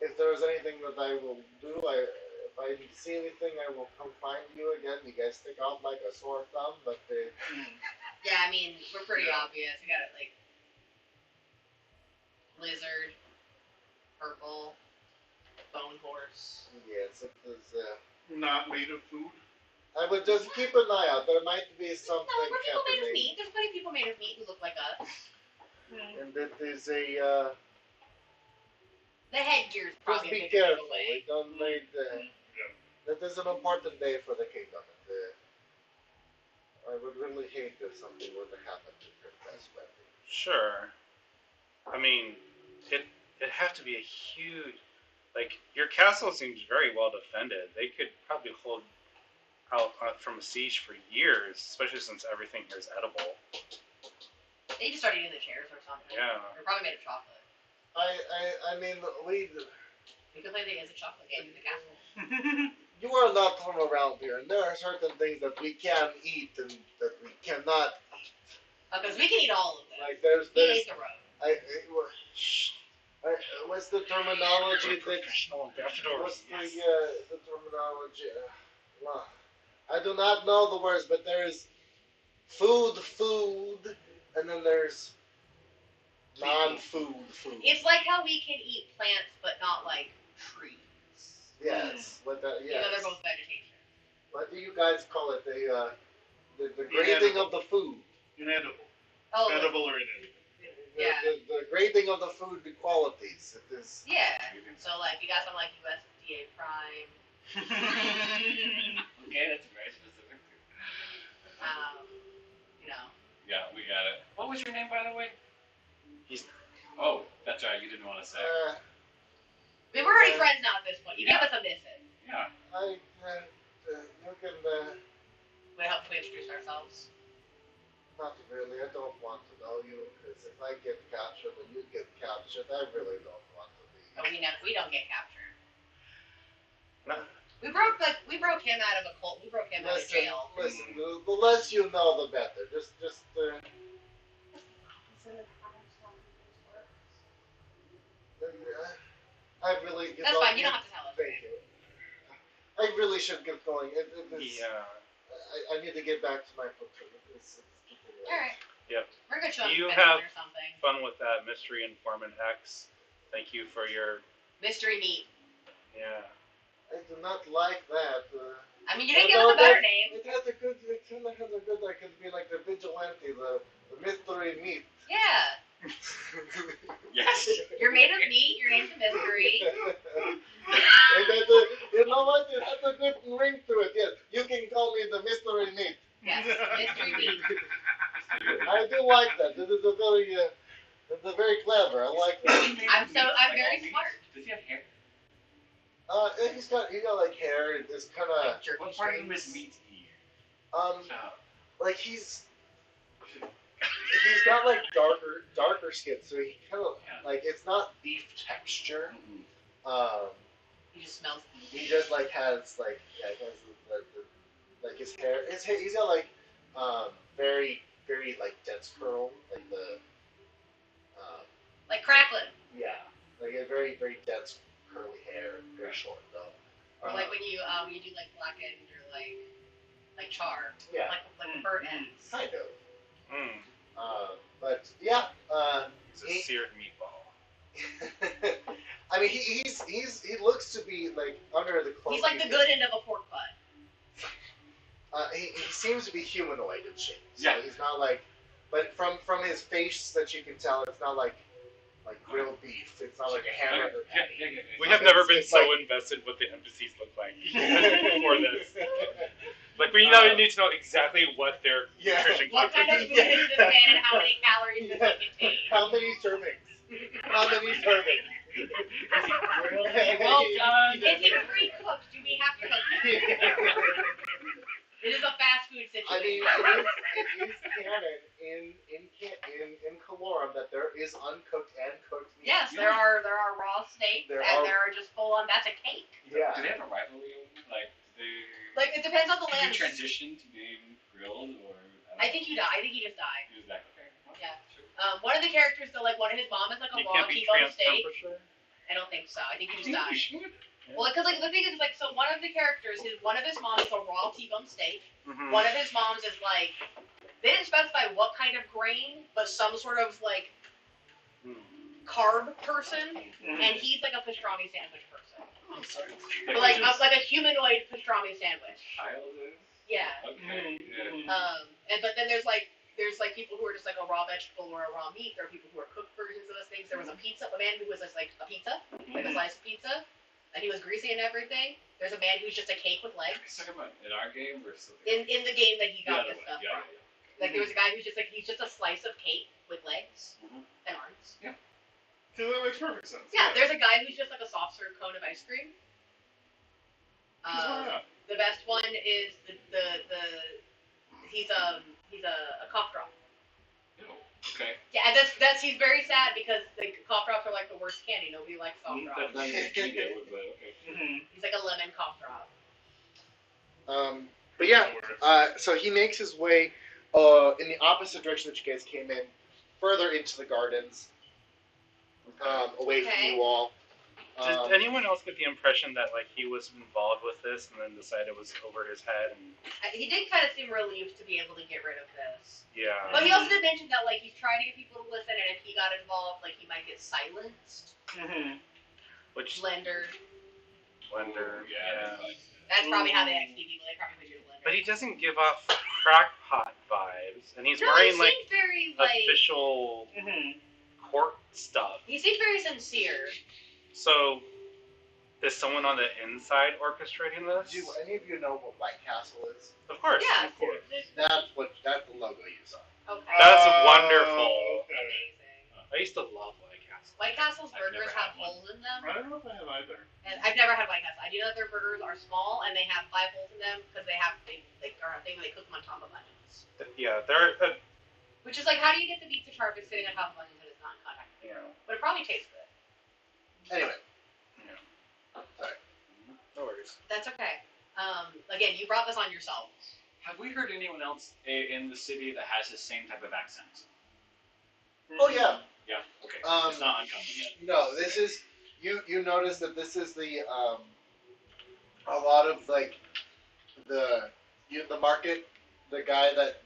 If there is anything that I will do, if I see anything, I will come find you again. You guys stick out like a sore thumb, but Yeah, I mean, we're pretty obvious. We got it like lizard, purple, bone horse. yes, it is. Not made of food. I would just keep an eye out. There might be something No, we're people made of happening. meat. There's plenty of people made of meat who look like us. And that is a. The headgear's Just probably be a big careful. giveaway. We don't need. That is an important day for the kingdom. And, I would really hate if something were to happen to Princess Wendy. Sure. I mean, it'd have to be a huge. Like, your castle seems very well defended. They could probably hold out from a siege for years, especially since everything here is edible. They just started eating the chairs or something. Yeah. They're probably made of chocolate. I mean, You could play the is a chocolate game in the castle. you are not from around here, and there are certain things that we can eat and that we cannot eat. Because we can eat all of them. Like there's He ate the road. what's the terminology that? What's What's the terminology? Well, I do not know the words, but there is food, and then there's non-food. It's like how we can eat plants, but not like trees. Yes, but yes. Even though they're both vegetation. What do you guys call it? The grading of the food. Inedible. Oh, Edible or inedible. Yeah. The grading of the food qualities. It is. yeah. So like you got some like USDA Prime. Okay, that's very specific. You know. Yeah, we got it. What was your name, by the way? He's. Oh, that's right. You didn't want to say. I mean, we're already friends now at this point. You gave us a missive. Yeah. You can, We help we introduce ourselves. not really, I don't want to know you, because if I get captured and you get captured, I really don't want to be. But we don't get captured. No. We broke him out of a cult. We broke him out of jail. Listen, the less you know, the better. Just, I really. That's fine. You don't have to tell us. Thank you. I really should get going. Yeah. I need to get back to my platoon. All right. Yep. We're gonna show him You a have or something. fun with that mystery informant X. Thank you for your. Mystery meat. Yeah. I do not like that. I mean, you didn't give us a better name. It has a good. It kind of has a good. I could be like the vigilante, the mystery meat. Yeah. Yes. You're made of meat. Your name's a mystery. You know what? It has a good ring to it. Yes, you can call me the mystery meat. Yes, mystery meat. I do like that. This is it's a very clever. I like that. I'm very smart. Does he have hair? He's got like hair. It's kind of What part of him is meat eat? like he's got like darker skin, so he kind of like it's not beef texture. He just smells meat. He just like has like he has like his hair. He's got like very like dense curl, like the Like Cracklin. like a very dense curly hair, very short though. Or like when you do like black end or like char. Yeah. Like the bird ends. Kind of. Mm. But yeah. It's a seared meatball. I mean, he looks to be like under the cloak. He's like the good end of a pork butt. He seems to be humanoid in shape. So Yeah. he's not like, but from his face that you can tell, it's not like grilled beef. It's not like a hamburger patty. We have never been It's so like- invested what the NPCs look like before this. Like we now need to know exactly what their Yeah. nutrition What kind of content food is. is this man and how many calories does it contain? How many servings? How many servings? Well done. Is it pre-cooked? Do we have to cook it? It is a fast food I mean, situation. it is canon in Calorum that there is uncooked and cooked meat. Yes, there are raw steaks There and are- there are just full on. That's a cake. Yeah. Do they have a rivalry? Like, do they? Like it depends on the Did land. he transition to being grilled or? I think he died. I think he just died. He was like, okay. Yeah. One of the characters, so like one of his mom is like a You raw can't be T-bone steak. trans-temperature. I don't think so. I think he I just think we died. should. Well, because like the thing is like so one of the characters, one of his moms is a raw T-bone steak. Mm-hmm. One of his moms is like they didn't specify what kind of grain, but some sort of like carb person, and he's like a pastrami sandwich person. I'm sorry. But like a humanoid pastrami sandwich. Child is? Yeah. Okay. Yeah. But then there's people who are just like a raw vegetable or a raw meat. There are people who are cooked versions of those things. There was a man who was just like a pizza, like a slice of pizza, and he was greasy and everything. There's a man who's just a cake with legs. Talking about in our game or something? In the game that he got this stuff Yeah. from. Like there was a guy who's just a slice of cake with legs and arms. So that makes perfect sense. Yeah, there's a guy who's just like a soft serve cone of ice cream. The best one is he's a cough drop. Okay. Yeah, and that's he's very sad because the cough drops are like the worst candy. Nobody likes cough drops. That's not even true, but okay. He's like a lemon cough drop. But yeah, so he makes his way in the opposite direction that you guys came in, further into the gardens, away from you all. Did anyone else get the impression that like he was involved with this and then decided it was over his head? And He did kind of seem relieved to be able to get rid of this. yeah. But he also did mention that like he's trying to get people to listen, and if he got involved, like he might get silenced. Which Blender. yeah. That's probably how they XP people. They probably do Blender. But he doesn't give off crackpot vibes, and he's no, wearing he like seems very like official court stuff. he seems very sincere. So, is someone on the inside orchestrating this? Do any of you know what White Castle is? Of course. Yeah, Of course. That's the logo you saw. Okay. That's wonderful. Okay. Amazing. I used to love White Castle. White Castle's I've burgers never have had one. holes in them, I don't know if I have either. and I've never had White Castle. I do know that their burgers are small and they have 5 holes in them because they are a thing where they cook them on top of onions. Yeah, they're Which is like, how do you get the beef to char if it's sitting on top of onions and it's not in contact? you know. But it probably tastes good. Anyway, No worries. That's okay. Again, you brought this on yourself. Have we heard anyone else in the city that has the same type of accent? oh yeah. Yeah. Okay. Um, it's not uncommon yet. No, this is you notice that this is the a lot of like the market, the guy that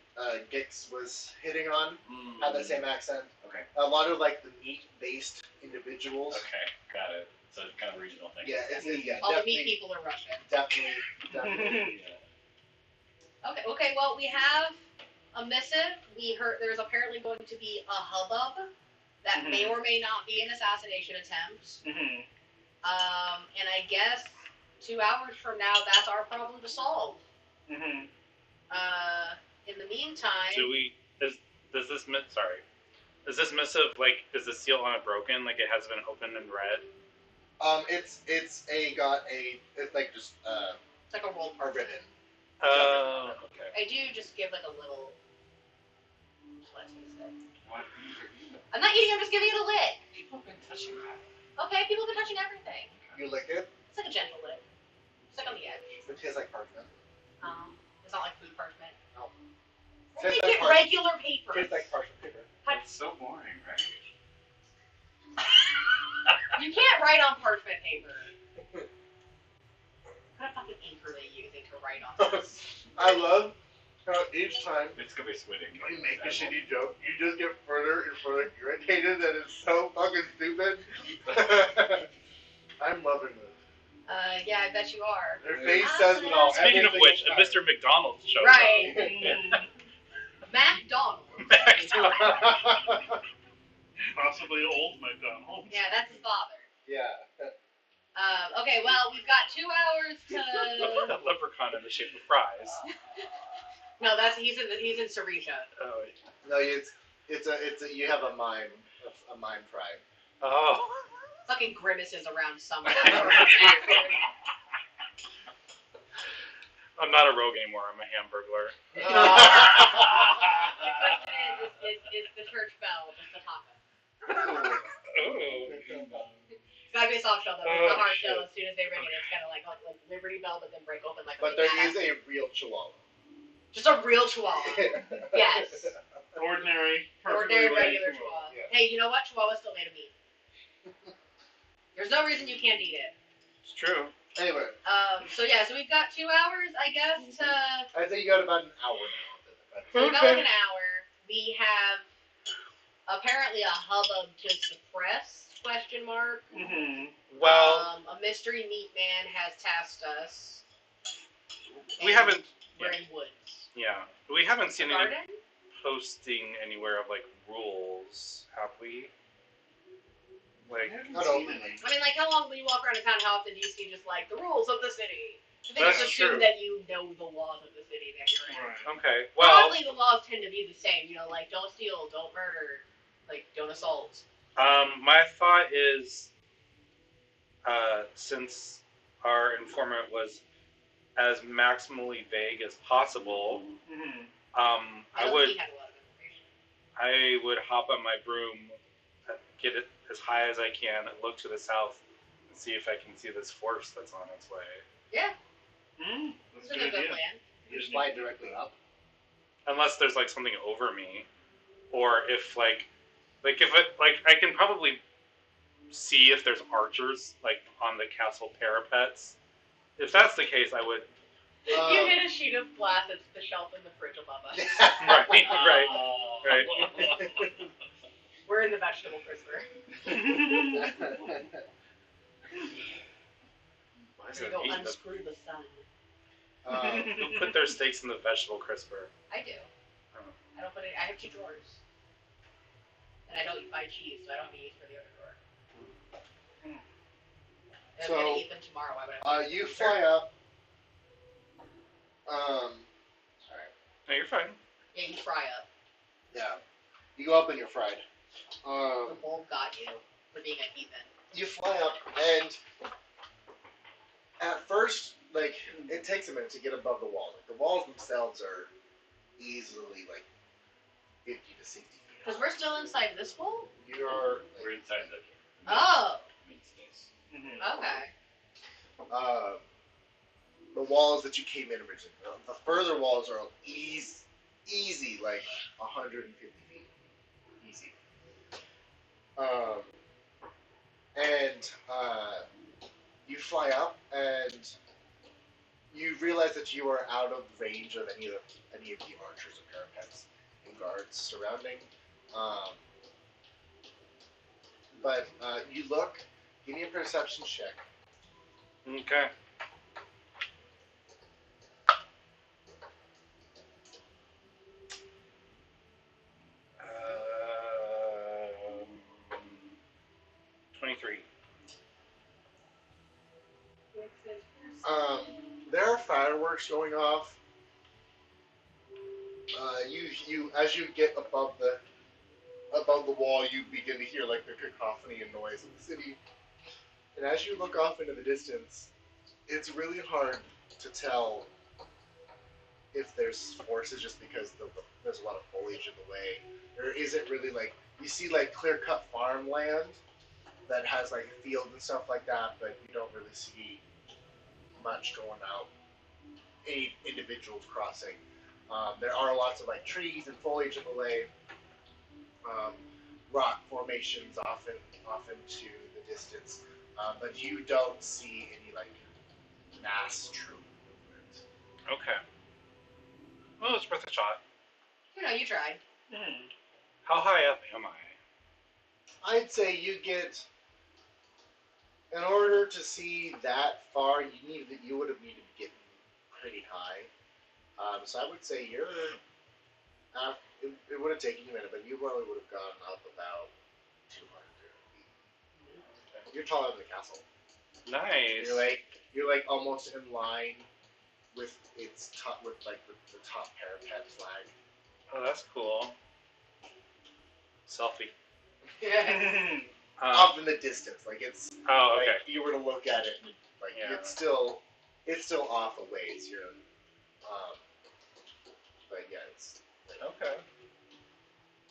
Gix was hitting on had the same accent. Okay. A lot of like the meat based individuals. Okay. Got it. So it's kind of a regional thing. Yeah, it's yeah, All the definitely, meat people are Russian. definitely. Yeah. Okay, well, we have a missive. We heard there's apparently going to be a hubbub that may or may not be an assassination attempt. Mm-hmm. And I guess 2 hours from now, that's our problem to solve. Mm-hmm. In the meantime, Is this missive like, is the seal on it broken? Like it has been opened and read? It's like just it's like a roll a parchment. ribbon. Oh, okay. I do just give like a little. What is it? What? I'm not eating. I'm just giving it a lick. People have been touching that. Okay, people have been touching everything. You lick it. It's like a gentle lick. It's like on the edge. It tastes like parchment. It's not like food parchment. No. They Tastes make like it regular paper. Tastes like parchment paper. It's so boring, right? You can't write on parchment paper. What kind of fucking ink are they using to write on this? I love how each time It's gonna be sweating. you make a shitty joke, you just get further and further irritated that it's so fucking stupid. I'm loving this. Yeah, I bet you are. Their face says it all. Speaking of every which, single time. Mr. McDonald shows Right. Mm-hmm. McDonald. Possibly old McDonald's. Yeah, that's his father. Yeah. Okay, well, we've got 2 hours to. A leprechaun in the shape of fries. No, he's in Sarisha. Oh. No, it's a you have a mime fry. Oh. Fucking grimaces around somewhere. I'm not a rogue anymore. I'm a hamburglar. It's the church bell, just the taco. Oh. It's gotta be a soft shell though. It's a hard shell. As soon as they ring it, it's kind of like Liberty Bell, but then break open like. But there is a real chihuahua. Just a real chihuahua. Yes. Ordinary, Ordinary perfectly regular legal. chihuahua. Yeah. Hey, you know what? Chihuahua's still made of meat. There's no reason you can't eat it. It's true. Anyway, So we've got 2 hours, I guess, to. I think you got about an hour now. So we've got like an hour. We have apparently a hubbub to suppress? Question mark. Mm-hmm. Well, a mystery meat man has tasked us. we and haven't. We're in woods. Yeah, we haven't seen any Garden? posting anywhere of like rules, have we? Like, Not openly. I mean, like, how long when you walk around a town, how often do you see just like the rules of the city? I think That's it's assumed true. that you know the laws of the city that you're in. Right. okay, well, Probably the laws tend to be the same. You know, like don't steal, don't murder, like don't assault. my thought is, since our informant was as maximally vague as possible, Mm-hmm. I don't I think he had a lot of information. would hop on my broom, get it as high as I can, and look to the south and see if I can see this force that's on its way. Yeah, Mm, that's it's a a good good idea. plan. You just fly directly up. Unless there's like something over me, or if like if it like I can probably see if there's archers like on the castle parapets. If that's the case, I would. You hit a sheet of glass. It's the shelf in the fridge above us. Right. We're in the vegetable crisper. Why is We're it gonna go eating the, unscrew the sun. who put their steaks in the vegetable crisper? I do. Oh. I don't put it. I have 2 drawers, and I don't buy cheese, so I don't have any use for the other drawer. And So, I'm gonna eat them tomorrow. Why would I? You fly up. Sorry. No, you're fine. Yeah, you fry up. Yeah. You go up and you're fried. The bulb got you. for being a heathen. You fly up, and at first, like, it takes a minute to get above the walls. Like, the walls themselves are easily, like, 50 to 60 feet high. Because we're still inside this wall? You're, We're like, inside the Oh, main space. okay. the walls that you came in originally. The further walls are easy, like 150 feet. Easy. You fly up, and you realize that you are out of range of any of the archers or parapets and guards surrounding. But you look. Give me a perception check. Okay. 23. There are fireworks going off. You as you get above the wall, you begin to hear like the cacophony and noise of the city. And as you look off into the distance, it's really hard to tell if there's forces just because there's a lot of foliage in the way. There isn't really like you see like clear-cut farmland that has like a field and stuff like that, but you don't really see much going out. Any individuals crossing. There are lots of like trees and foliage in the way. Rock formations often to the distance, but you don't see any like mass troop movement. Okay. Well, it's worth a shot. You know, you tried. How high up am I? I'd say you get, in order to see that far, you would have needed to get pretty high. So I would say you're. It would have taken you a minute, but you probably would have gone up about 200 feet. You're taller than the castle. Nice. You're like almost in line with its top with like the top parapet flag. Oh, that's cool. Selfie. Off in the distance, like it's. Oh, okay. Like you were to look at it, and like Yeah. it's still off a ways. But yeah, it's. Like, Okay.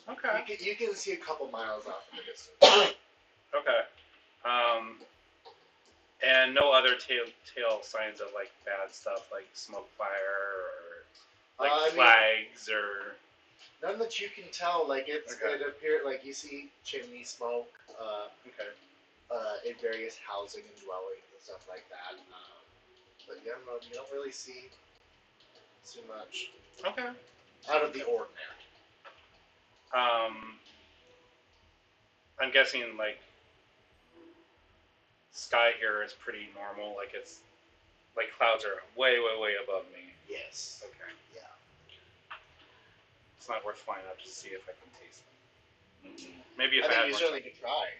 Okay. You can see a couple miles off in the distance. Okay. And no other tail signs of like bad stuff like smoke fire or like flags or. None that you can tell. Like it appeared like you see chimney smoke. Okay. In various housing and dwellings and stuff like that. But yeah, no, you don't really see too much. Okay. Out of the ordinary. I'm guessing like sky here is pretty normal. Like it's like clouds are way above me. Yes. Okay. Yeah. It's not worth flying up to see if I can taste them. Maybe if I I think had you more certainly could try.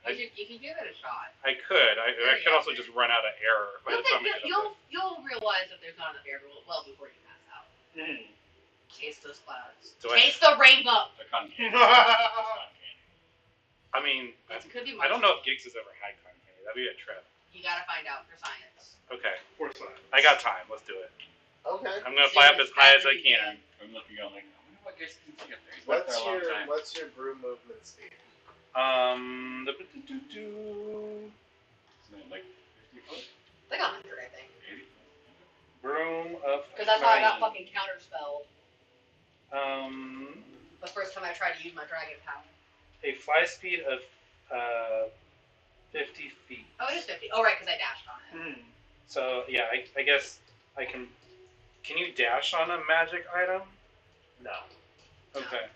You can give it a shot. I could. I could also just run out of air by the time I get up You'll realize that there's not enough air well before you pass out. Taste those clouds. Taste the rainbow. The concave. I mean, It could be. I don't know if Gigs has ever had cotton candy. That'd be a trip. You gotta find out for science. Okay. For science. I got time. Let's do it. Okay. I'm gonna fly up as high as I can. I'm looking out like, I wonder what guys can see up there. He's been there a long time. What's your broom movement speed? Like 50 foot? Like 100, I think. 80? Broom of. Because that's how I got fucking counterspelled. Um. The first time I tried to use my dragon power. A fly speed of 50 feet. Oh, it is 50. Oh, right, because I dashed on it. So yeah, I guess I can. Can you dash on a magic item? No. Okay.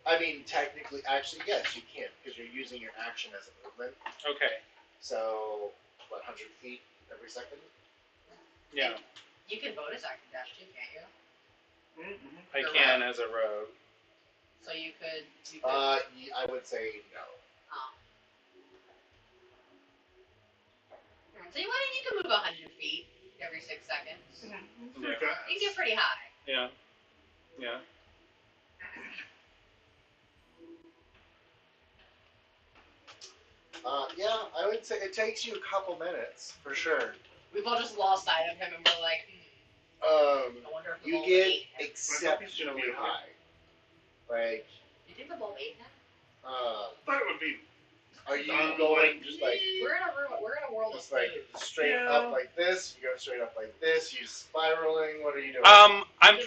I mean, technically, actually, yes, you can, because you're using your action as a movement. Okay. So, 100 feet every second? Yeah. You can bonus action dash too, can't you? I can as a rogue. So you could. I would say no. So you can move 100 feet every 6 seconds. Pretty fast. You can get pretty high. Yeah. Yeah. Yeah, I would say it takes you a couple minutes for sure. We've all just lost sight of him, and we're like, I wonder if the You bulb get ate him. exceptionally high. Like, You think the bulb ate him? That would be. are you going just like We're in a room. We're in a world just of like food. straight up like this? You go straight up like this? You spiraling? What are you doing? I'm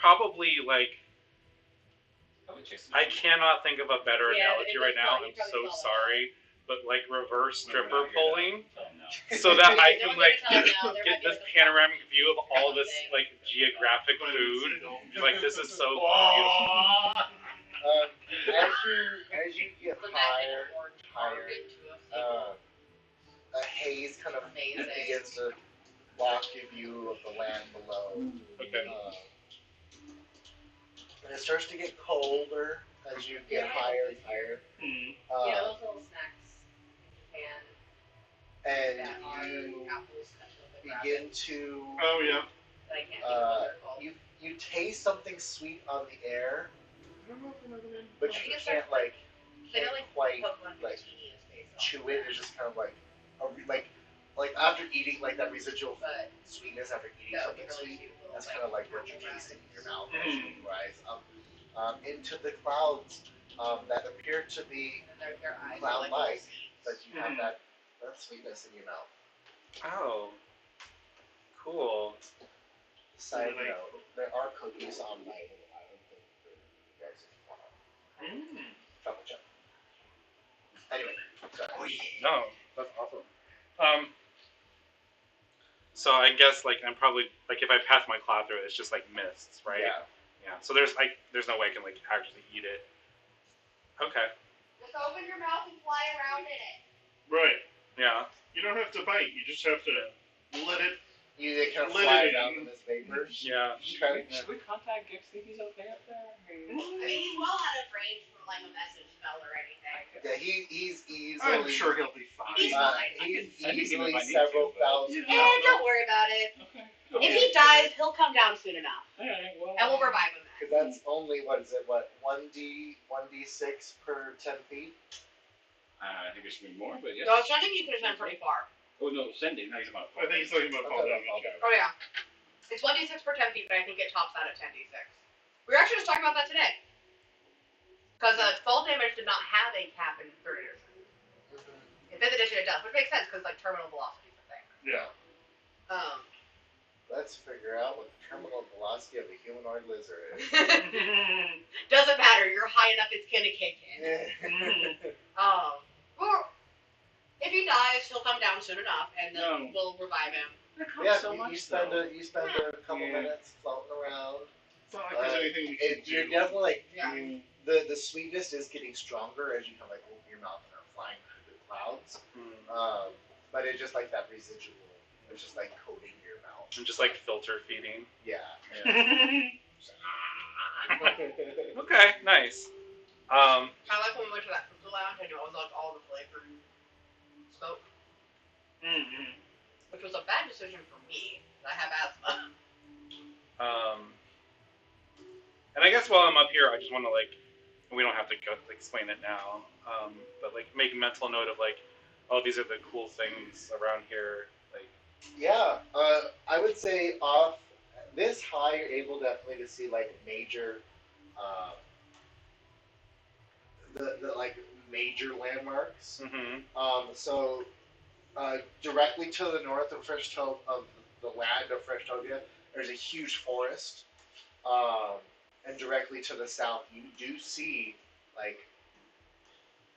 probably like, I would chase I cannot think of a better Yeah, analogy it right now. probably I'm so fell out. sorry, but like reverse No, we're stripper not here to pulling, tell them no. so that I No can one's like gonna tell him now. There get might be this a panoramic view of all this something. like geographic food. Like this is so beautiful. As you get Look higher, at orange higher, into a a haze kind of amazing. begins to block your view of the land below. Okay. And it starts to get colder as you get higher and higher. Yeah, those little snacks And that are you apples that look like begin rabbits, to Oh yeah. that I can't think of what they're called. you taste something sweet on the air, but I you think it's can't like They don't like quite poke one like bikini in his face. chew it. It's just kind of like like after eating like that residual But sweetness after eating that would be something really sweet. cute. That's kind of like what you're tasting in your mouth as you rise up into the clouds that appear to be And their eyes are cloud-like, like little but you have that sweetness in your mouth. Oh, cool. Side note: there are cookies on my little island thing for you guys if you want. Double check. Anyway, sorry. No, that's awesome. So I guess like I'm probably like if I pass my cloud through it, it's just like mists, right? Yeah. Yeah. So there's no way I can like actually eat it. Okay. Just open your mouth and fly around in it. Right. Yeah. You don't have to bite. You just have to let it. They kind of Let fly it down in. in this vapor. Yeah. Okay. Should we contact Gibbs? Think he's okay up there? I mean, he's well out of range from like a message spell or anything. Yeah, he's easily. I'm sure he'll be fine. He's He's I can send easily him if I need several to, but- thousand. Yeah, don't worry about it. Okay. If he dies, he'll come down soon enough, Alright, well. and we'll revive him then. Because that's only what is it? What 1d6 per 10 feet? I think it should be more, but So yeah. I was wondering if you could send pretty far. Oh no, sending. Not about. I think he's talking about fall damage. Oh yeah. It's 1d6 per 10 feet, but I think it tops out at 10d6. We were actually just talking about that today. Because fall damage did not have a cap in 3rd edition. In 5th edition it does, which makes sense because like terminal velocity is a thing. Yeah. Let's figure out what the terminal velocity of a humanoid lizard is. Doesn't matter, you're high enough it's gonna kick in. Well, if he dies, he'll come down soon enough, and then we'll revive him. Yeah, so much, you spend a couple minutes floating around. It's not like there's anything you can You're do. definitely Yeah. the sweetness is getting stronger as you kind of like open your mouth and are flying through the clouds. But it's just like that residual. It's just like coating your mouth. And just like filter feeding. Yeah. Okay, nice. I like when we went to that crypto lounge and it was like all the flavored smoke, which was a bad decision for me. I have asthma. And I guess while I'm up here, I just want to like, we don't have to go explain it now, but like make mental note of like, oh, these are the cool things around here. Like, Yeah, I would say off this high, you're able definitely to see like major, the like major landmarks. So directly to the north of the land of Freshtopia, there's a huge forest, and directly to the south, you do see like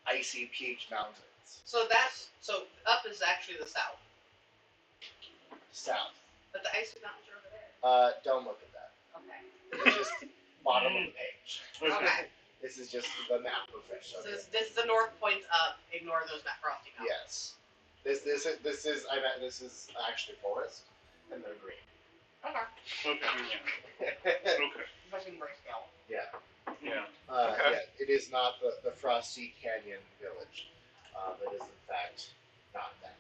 icy peak mountains. So up is actually the south, South. but the icy mountains are over there. Don't look at that. Okay. It's just bottom of the page. Okay. This is just the map of So Freshtopia. this is the north points up. Ignore those frosty mountains. Yes. This is actually forest, and they're green. Okay. Okay. Especially grayscale. Yeah. yeah. Yeah. It is not the Frosty Canyon Village. It is in fact not that.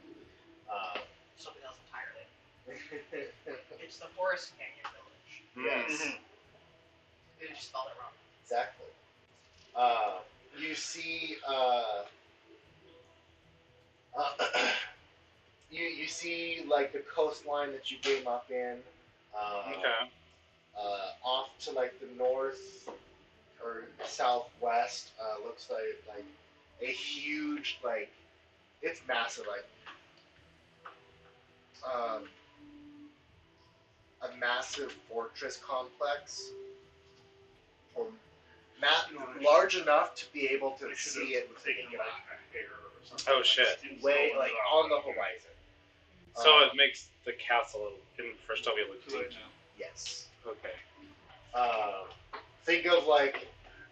Something else entirely. It's the Forest Canyon Village. Yes. They just spelled it wrong. Exactly. You see see like the coastline that you came up in. Okay. Off to like the north or southwest, looks like a huge it's massive a massive fortress complex, or large enough to be able to see it with the naked eye. Oh shit. Way on the horizon. So it makes the castle in Firstopia look huge. Yes. Okay. Think of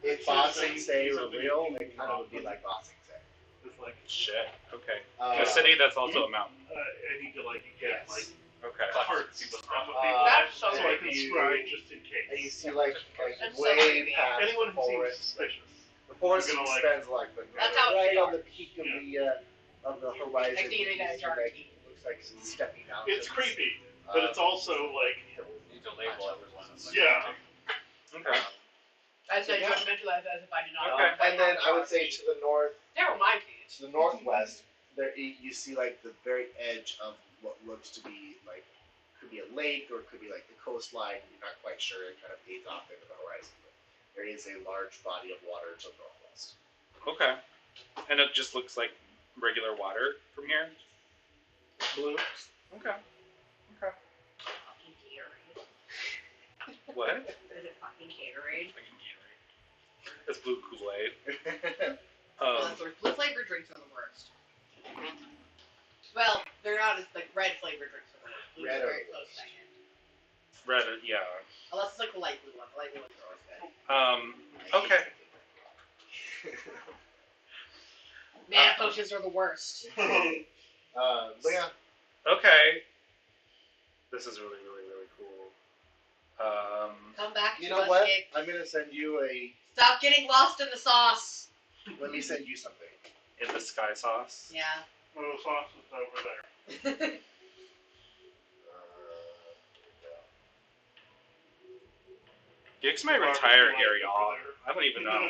if Bossing Say were real, it kind of would be like Bossing Say. It's like Shit. Okay. A city that's also a mountain. I need to get Yes. Okay. parts and stuff of people. That's so so I creepy. can scribe just in case. And you see That's so way creepy. past Anyone the who seems forest. suspicious. The forest You're gonna, extends but That's how it right should on the peak of the horizon. Next thing you know, you got a see, jar of tea. looks like some stepping out. It's creepy, but it's also You need to label everyone. yeah. Okay. I said judgmental as if I did not. Okay. And then I would say to the north, Never mind, please. to the northwest, there you see the very edge of what looks to be could be a lake or it could be the coastline. You're not quite sure. It kind of fades off into the horizon. But there is a large body of water to the northwest. Okay. And it just looks like regular water from here? Blue? Okay. Okay. Fucking Gatorade. What? Is it fucking Gatorade? It's blue Kool-Aid. Well, that's the worst. Blue flavored drinks are the worst. Well, they're not as red flavored drinks are the worst. Blue is Red very are close worst. second. Red, yeah. Unless it's the light blue one. The light blue ones are always good. Okay. Mana potions are the worst. But yeah, Okay. This is really, really, really cool. Come back you to know us, what? Nick. I'm gonna send you Stop getting lost in the sauce. Let me send you something. in the sky sauce. Yeah. Little sauce is over there. Gix might retire here, y'all. I don't even know. I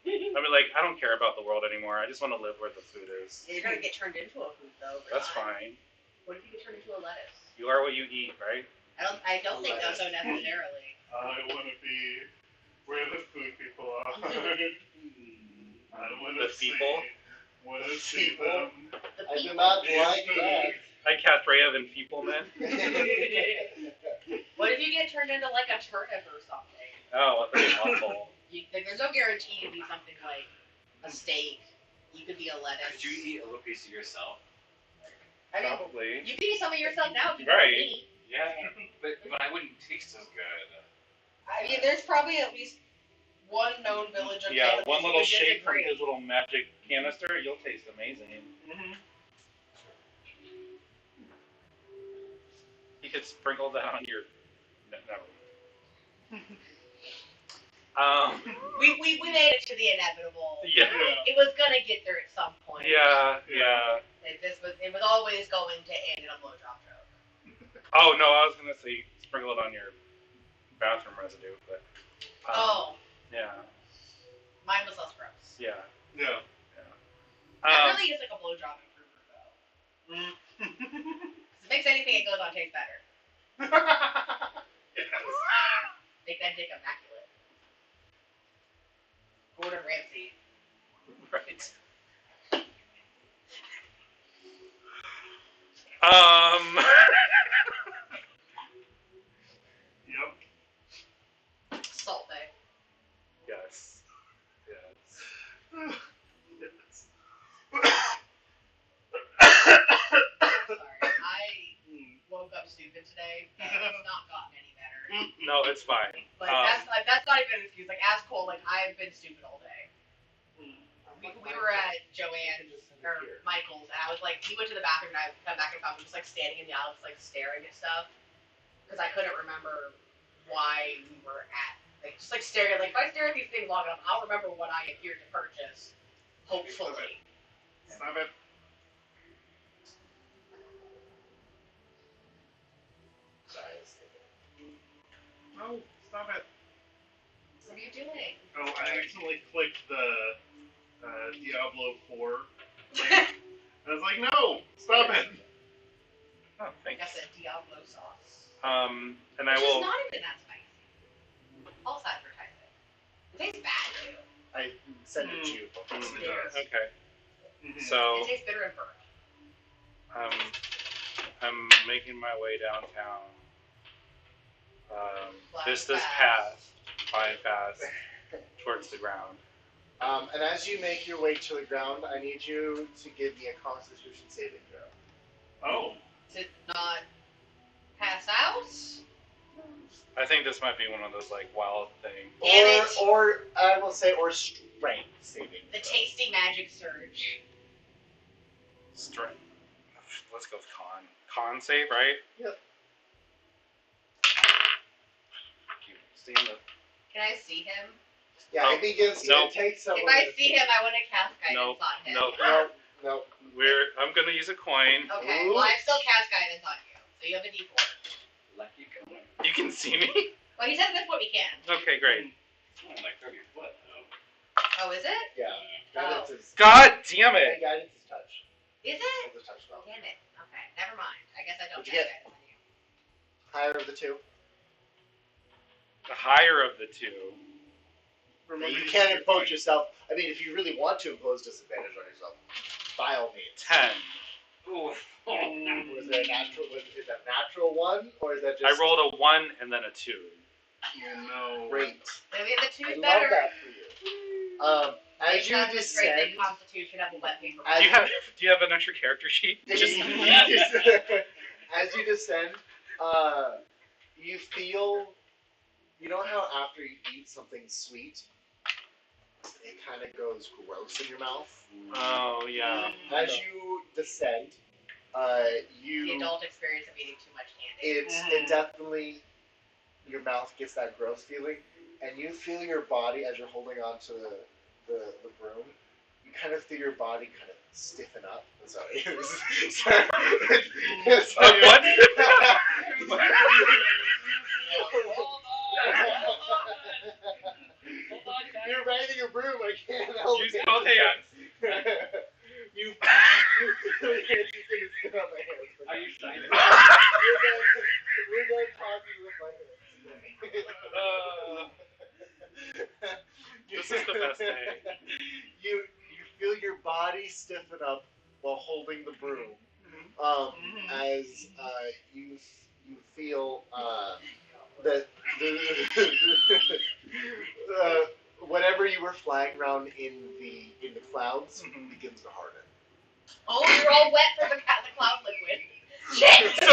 mean, I don't care about the world anymore. I just want to live where the food is. Yeah, you're gonna get turned into a food though. over That's time. fine. What if you get turned into a lettuce? You are what you eat, right? I don't think that's so necessarily. I want to be where the food people are. I want The to see. people? Want to see them. The I do people. not like that. I cast Freya and people, man. What if you get turned into a turnip or something? Oh, that's awful. There's no guarantee you'd be something like a steak. You could be a lettuce. Could you eat a little piece of yourself? I mean, Probably. you can eat some of yourself now if you Right. don't eat. Yeah, but I wouldn't taste as good. I mean, there's probably at least one known village of Yeah, cannibals one who little would shake from disagree. his little magic canister, you'll taste amazing. Mm-hmm. You could sprinkle that on your. Never We made it to the inevitable. Yeah. It was gonna get there at some point. Yeah. It was always going to end in a blowjob joke. Oh no, I was gonna say sprinkle it on your bathroom residue, but. Yeah. Mine was less gross. Yeah. Yeah. That really is like a blowjob improver though. Mm. 'Cause it makes anything it goes on taste better. Yes. Make that dick immaculate. Gordon Ramsay. Right. Yep. Salt Bay. Yes. Yes. Yes. Sorry. I woke up stupid today and it's not gotten any better. No, it's fine. That's not even an excuse. Ask Cole, I've been stupid all day. We were at Joanne or Michael's, and I was he went to the bathroom, and I come back and found him just standing in the aisle, just staring at stuff, because I couldn't remember why we were at, just staring. If I stare at these things long enough, I'll remember what I am here to purchase. Hopefully. Stop it. No, stop it. What are you doing? Oh, I accidentally clicked the Diablo 4 link. I was like, no, stop it. Oh, Like I thanks. said, Diablo sauce. And I Which will. is not even that spicy. False advertising. It tastes bad too. I sent it to you. It does. Okay. Mhm. So It tastes bitter and burnt. I'm making my way downtown. Flying Vistas fast. flying fast towards the ground. And as you make your way to the ground, I need you to give me a Constitution saving throw. Oh. To not pass out? I think this might be one of those like wild things. Damn it. Or I will say, or strength saving. The throw. tasty magic surge. Strength. Let's go with con. Con save, right? Yep. You see in the. Can I see him? Yeah, I think it takes If I see him, I want to cast guidance Nope. on him. No. I'm gonna use a coin. Okay, Ooh. well, I still cast guidance on you. So you have a d4. Lucky going. You can see me. Well, he said this what we can. Okay, great. It's only like 30 foot though. Oh, is it? Yeah. Guidance is. God damn it! Guidance is touch. Is it? It's a touch spell. Damn it. Okay, never mind. I guess I don't What'd you cast get? guidance on you. Higher of the two. The higher of the two. Remember You to can't use your impose point. yourself. I mean, if you really want to impose disadvantage on yourself, by all means. 10. Oof. Was there a natural? Is that natural one, or is that just? I rolled a 1 and then a 2. Yeah, no. Great. Maybe the I two's love better. that for you. As you Based on the strength descend, and constitution of a wet paper. As- Do you have an extra character sheet? Just as you descend, you feel. You know how after you eat something sweet, it kind of goes gross in your mouth. Oh yeah. As you descend, The you adult experience of eating too much candy. it definitely your mouth gets that gross feeling, and you feel your body as you're holding on to the broom. You kind of feel your body kind of stiffen up. I'm sorry. What? You're riding a broom. I can't help Use it. both hands. you really can't just get his skin on my hands. Are you signing? We're going talking with my hands. This is the best day. You feel your body stiffen up while holding the broom. As you feel that whatever you were flying around in the clouds begins to harden. Oh, you're all wet from the cloud liquid. Shit! So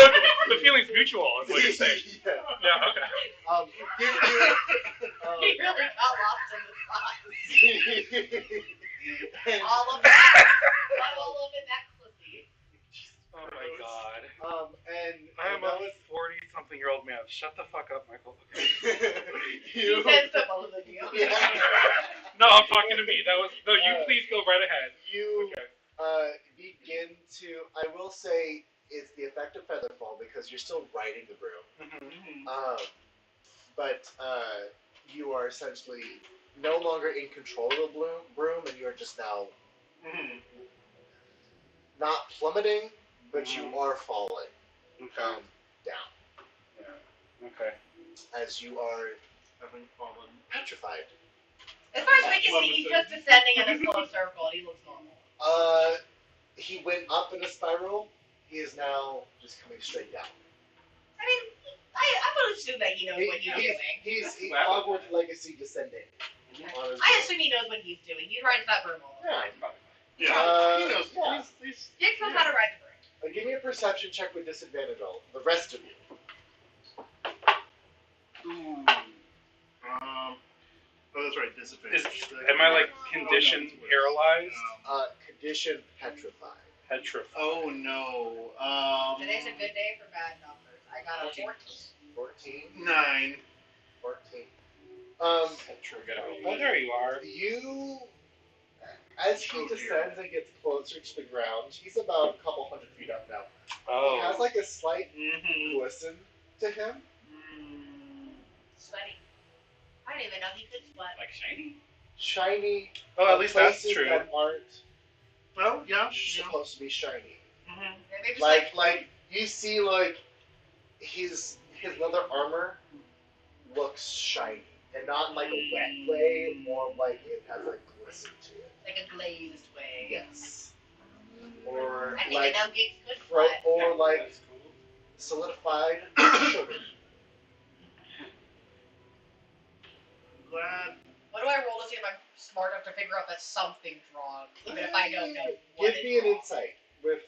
the feeling's mutual, is what you're saying. Yeah. Yeah, okay. He really got lost in the sauce. All of that. All of it, that pussy. Oh my god. And I am a 40-something-year-old man. Shut the fuck up, Michael. He says to both of you. Yeah. No, I'm talking to me. You please go right ahead. You Okay. begin to. I will say it's the effect of Featherfall because you're still riding the broom. But you are essentially no longer in control of the broom, and you are just now not plummeting, but you are falling down. Yeah. Okay. As you are Having fallen. petrified. As far as we can see, he's just descending in a slow circle and he looks normal. He went up in a spiral. He is now just coming straight down. I mean, I'm going to assume that he knows what he's doing. He's Hogwarts Legacy descending. I assume he knows what he's doing. He rides that broom all the time. Yeah, he knows. Yeah. Jake knows how to ride the broom. Give me a perception check with disadvantage, all the rest of you. Ooh. Oh, that's right. Disadvantage. Am I like conditioned paralyzed? Condition petrified. Petrified. Oh no. Today's a good day for bad numbers. I got a 14. 14. 9. 14. Oh, there you are. You, as he descends and gets closer to the ground, he's about a couple hundred feet up now. He has Oh. like a slight glisten to him. Sweaty. I didn't even know he could sweat. Like shiny? Shiny. Oh, at least that's places true. that aren't Well, yeah. supposed to be shiny. Maybe just Like You see, like, his leather armor looks shiny, and not in like a wet way, more like it has like glisten to it. Like a glazed way. Yes. Or I think like, a Nugget's good for right, it. or like That's cool. solidified sugar. Glad. What do I roll to see if I'm smart enough to figure out that something's wrong, even if I don't know what Give is me an wrong? insight with.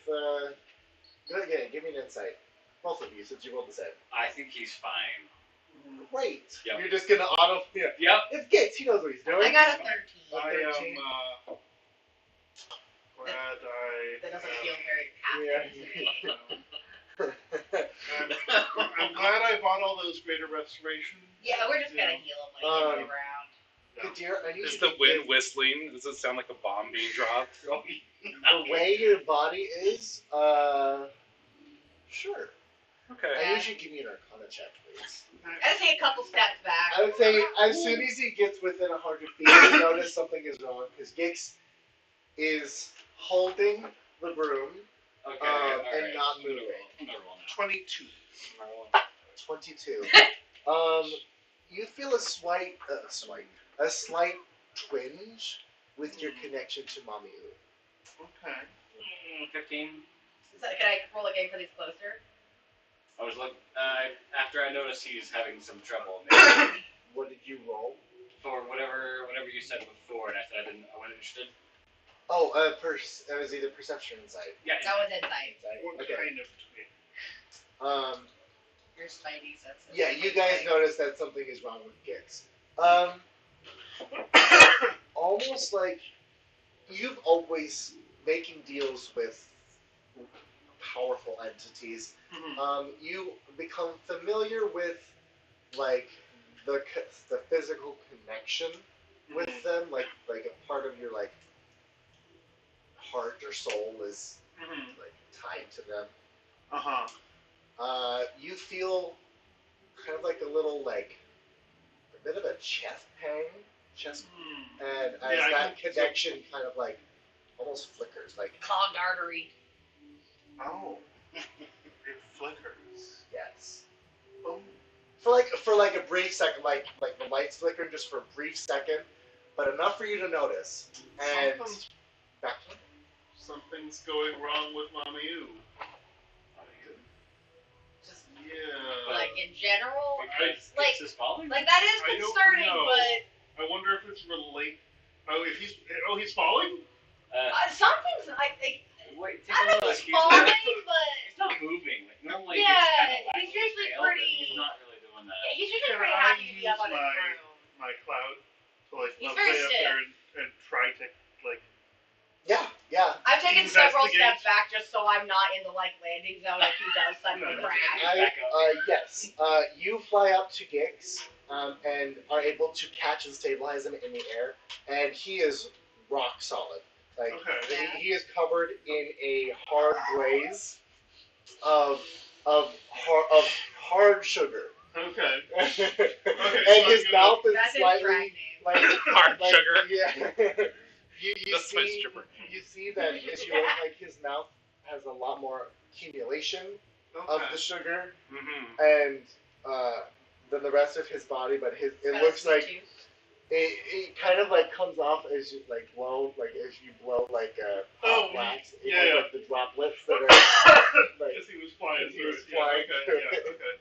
Give me an insight. Both of you, since you rolled the same. I think he's fine. Great. Yep. You're just gonna auto. Yeah. Yep. It's Gates. He knows what he's doing. I got a 13. I 13. am glad I. That doesn't feel very happy. I'm glad I bought all those greater restoration. Yeah, we're just gonna heal him like in the ground. Kadir, I need Is you the to wind give- whistling? Does it sound like a bomb being dropped? The way your body is, sure. Okay. I need you to give me an Arcana check, please. I gotta take a couple steps back. I would say as soon as he gets within 100 feet, you notice something is wrong because Gix is holding the broom Okay. and not I'm gonna moving. roll. I'm gonna roll now. 22. 22. You feel a slight twinge with your connection to Mamiu. Okay. 15. So, can I roll a game for these closer? I was looking. After I noticed he's having some trouble, maybe What did you roll? for whatever you said before, and I said I wasn't interested. Oh, it was either perception or insight. Yeah. That was insight. What Okay. kind of twin? Your spidey senses. Yeah, you guys notice that something is wrong with Gix. Almost like you've always making deals with powerful entities. You become familiar with like the physical connection with them, like a part of your like heart or soul is like tied to them. You feel kind of like a little like a bit of a chest pang, and as Yeah, that connection kind of like almost flickers, like Clogged artery. Oh. It flickers. yes. Oh. For like a brief second, like the lights flicker just for a brief second, but enough for you to notice. And back to Something's going wrong with Mamiu. Just Yeah. like in general. Because Like- Gix is falling. Like that is I don't concerning, know. but I wonder if it's related. Oh, he's falling? something's like Wait, take I a think look. he's falling, but He's not moving. Like normally, Yeah, he's kind of he's usually tail, pretty- but he's not really doing that. yeah, he's usually Can pretty I happy to be up use on his room. my cloud to like He's let's very stay up stiff. there and try to like yeah. I've taken several Investigate. steps back just so I'm not in the like landing zone if he does suddenly No. crash. Yes. You fly up to Gix and are able to catch and stabilize him in the air, and he is rock solid. Like okay. Yeah. he is covered in a hard glaze of hard sugar, Okay. and so his I'm mouth is That's his slightly drag name. like Hard like, sugar. Yeah. you That's my see stripper. you see that as you look, like his mouth has a lot more accumulation of the sugar and than the rest of his body, but it looks like it kind of like comes off as you like blow, like as you blow like hot wax. It yeah, has, like the droplets that are like Because he was flying He through was it. flying Yeah, through okay, it. yeah, okay.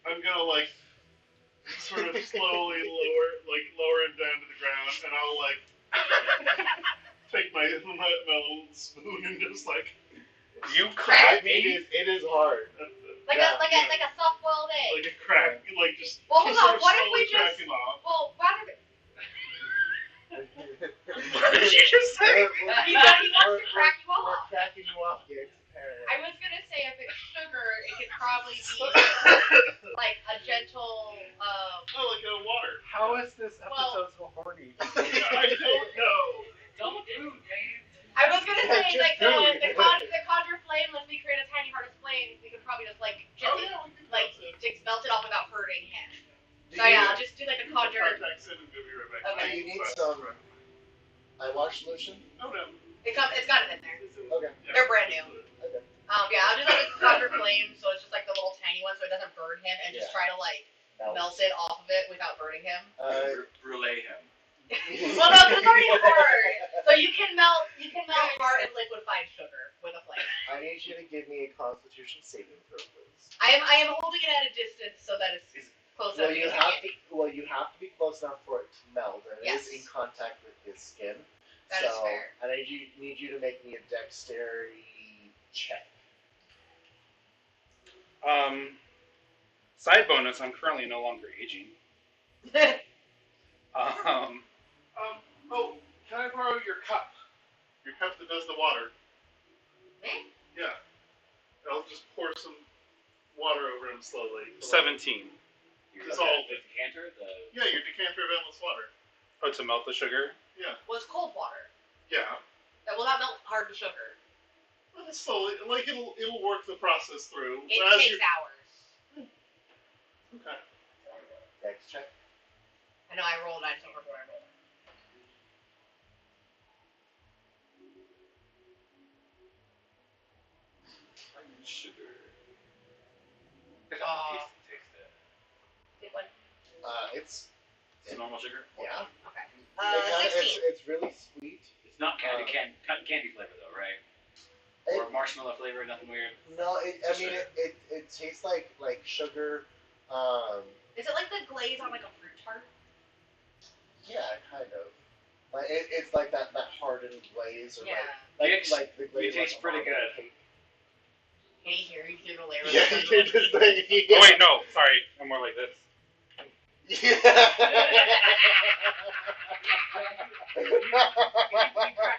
I'm gonna like sort of slowly lower him down to the ground, and I'll like take my little spoon and just like You I cracked mean, me. it is hard. Like a soft-boiled egg. like a crack, like just Well, hold sort on. of What if slowly we just? crack him off. Well, rather than What did you just say? he wants to crack you We're off. cracking you off, Gix, apparently. I was gonna say if it's sugar, it could probably be like a gentle. Oh, like water. How is this Well- episode so horny? I don't know. Don't do, James. I was gonna say Just like do the it. conjure flame. Let's we create a tiny heart of flame. We could probably just like gently we can like melt it. just melt it off without hurting him. Do So you- yeah, I'll just do like a conjure. Contact Sim and go be right back. Okay. Do you need some eyewash solution? Oh no. It's got it in there. Okay. They're brand new. Yeah, I'll just like a thunder flame, so it's just like the little tiny one, so it doesn't burn him, and just Yeah. try to like melt it off of it without burning him. Brûlée him. Well, no, 'cause it's already hard. So you can melt hard and liquefied sugar with a flame. I need you to give me a Constitution saving throw, please. I am holding it at a distance so that it's close enough. You have to be close enough for it to melt, and it is in contact with his skin. That is fair. And I need you to make me a dexterity check. Side bonus, I'm currently no longer aging. Oh, can I borrow your cup? Your cup that does the water. Me? Yeah. I'll just pour some water over him slowly. 17. Dissolve The it. decanter? Yeah, your decanter of endless water. Oh, to melt the sugar? Yeah. Well, it's cold water. Yeah. That will not melt hardened sugar. Well, slowly, like it'll work the process through. It As takes hours. Okay. Dex check. I know I rolled. I just don't remember what I rolled. Sugar. Taste it. It went. It's It's normal sugar? yeah. Okay. 16. It's really sweet. It's not candy flavor though, right? Or marshmallow flavor, nothing weird. No, it tastes like sugar. Is it like the glaze on like a fruit tart? Yeah, kind of. Like it's like that hardened glaze, or Yeah. like the glaze. It tastes on a pretty marble good. cake. Hey, here you do the layer. Yeah, you're just like. Oh, wait, no. Sorry. I'm more like this. You cracked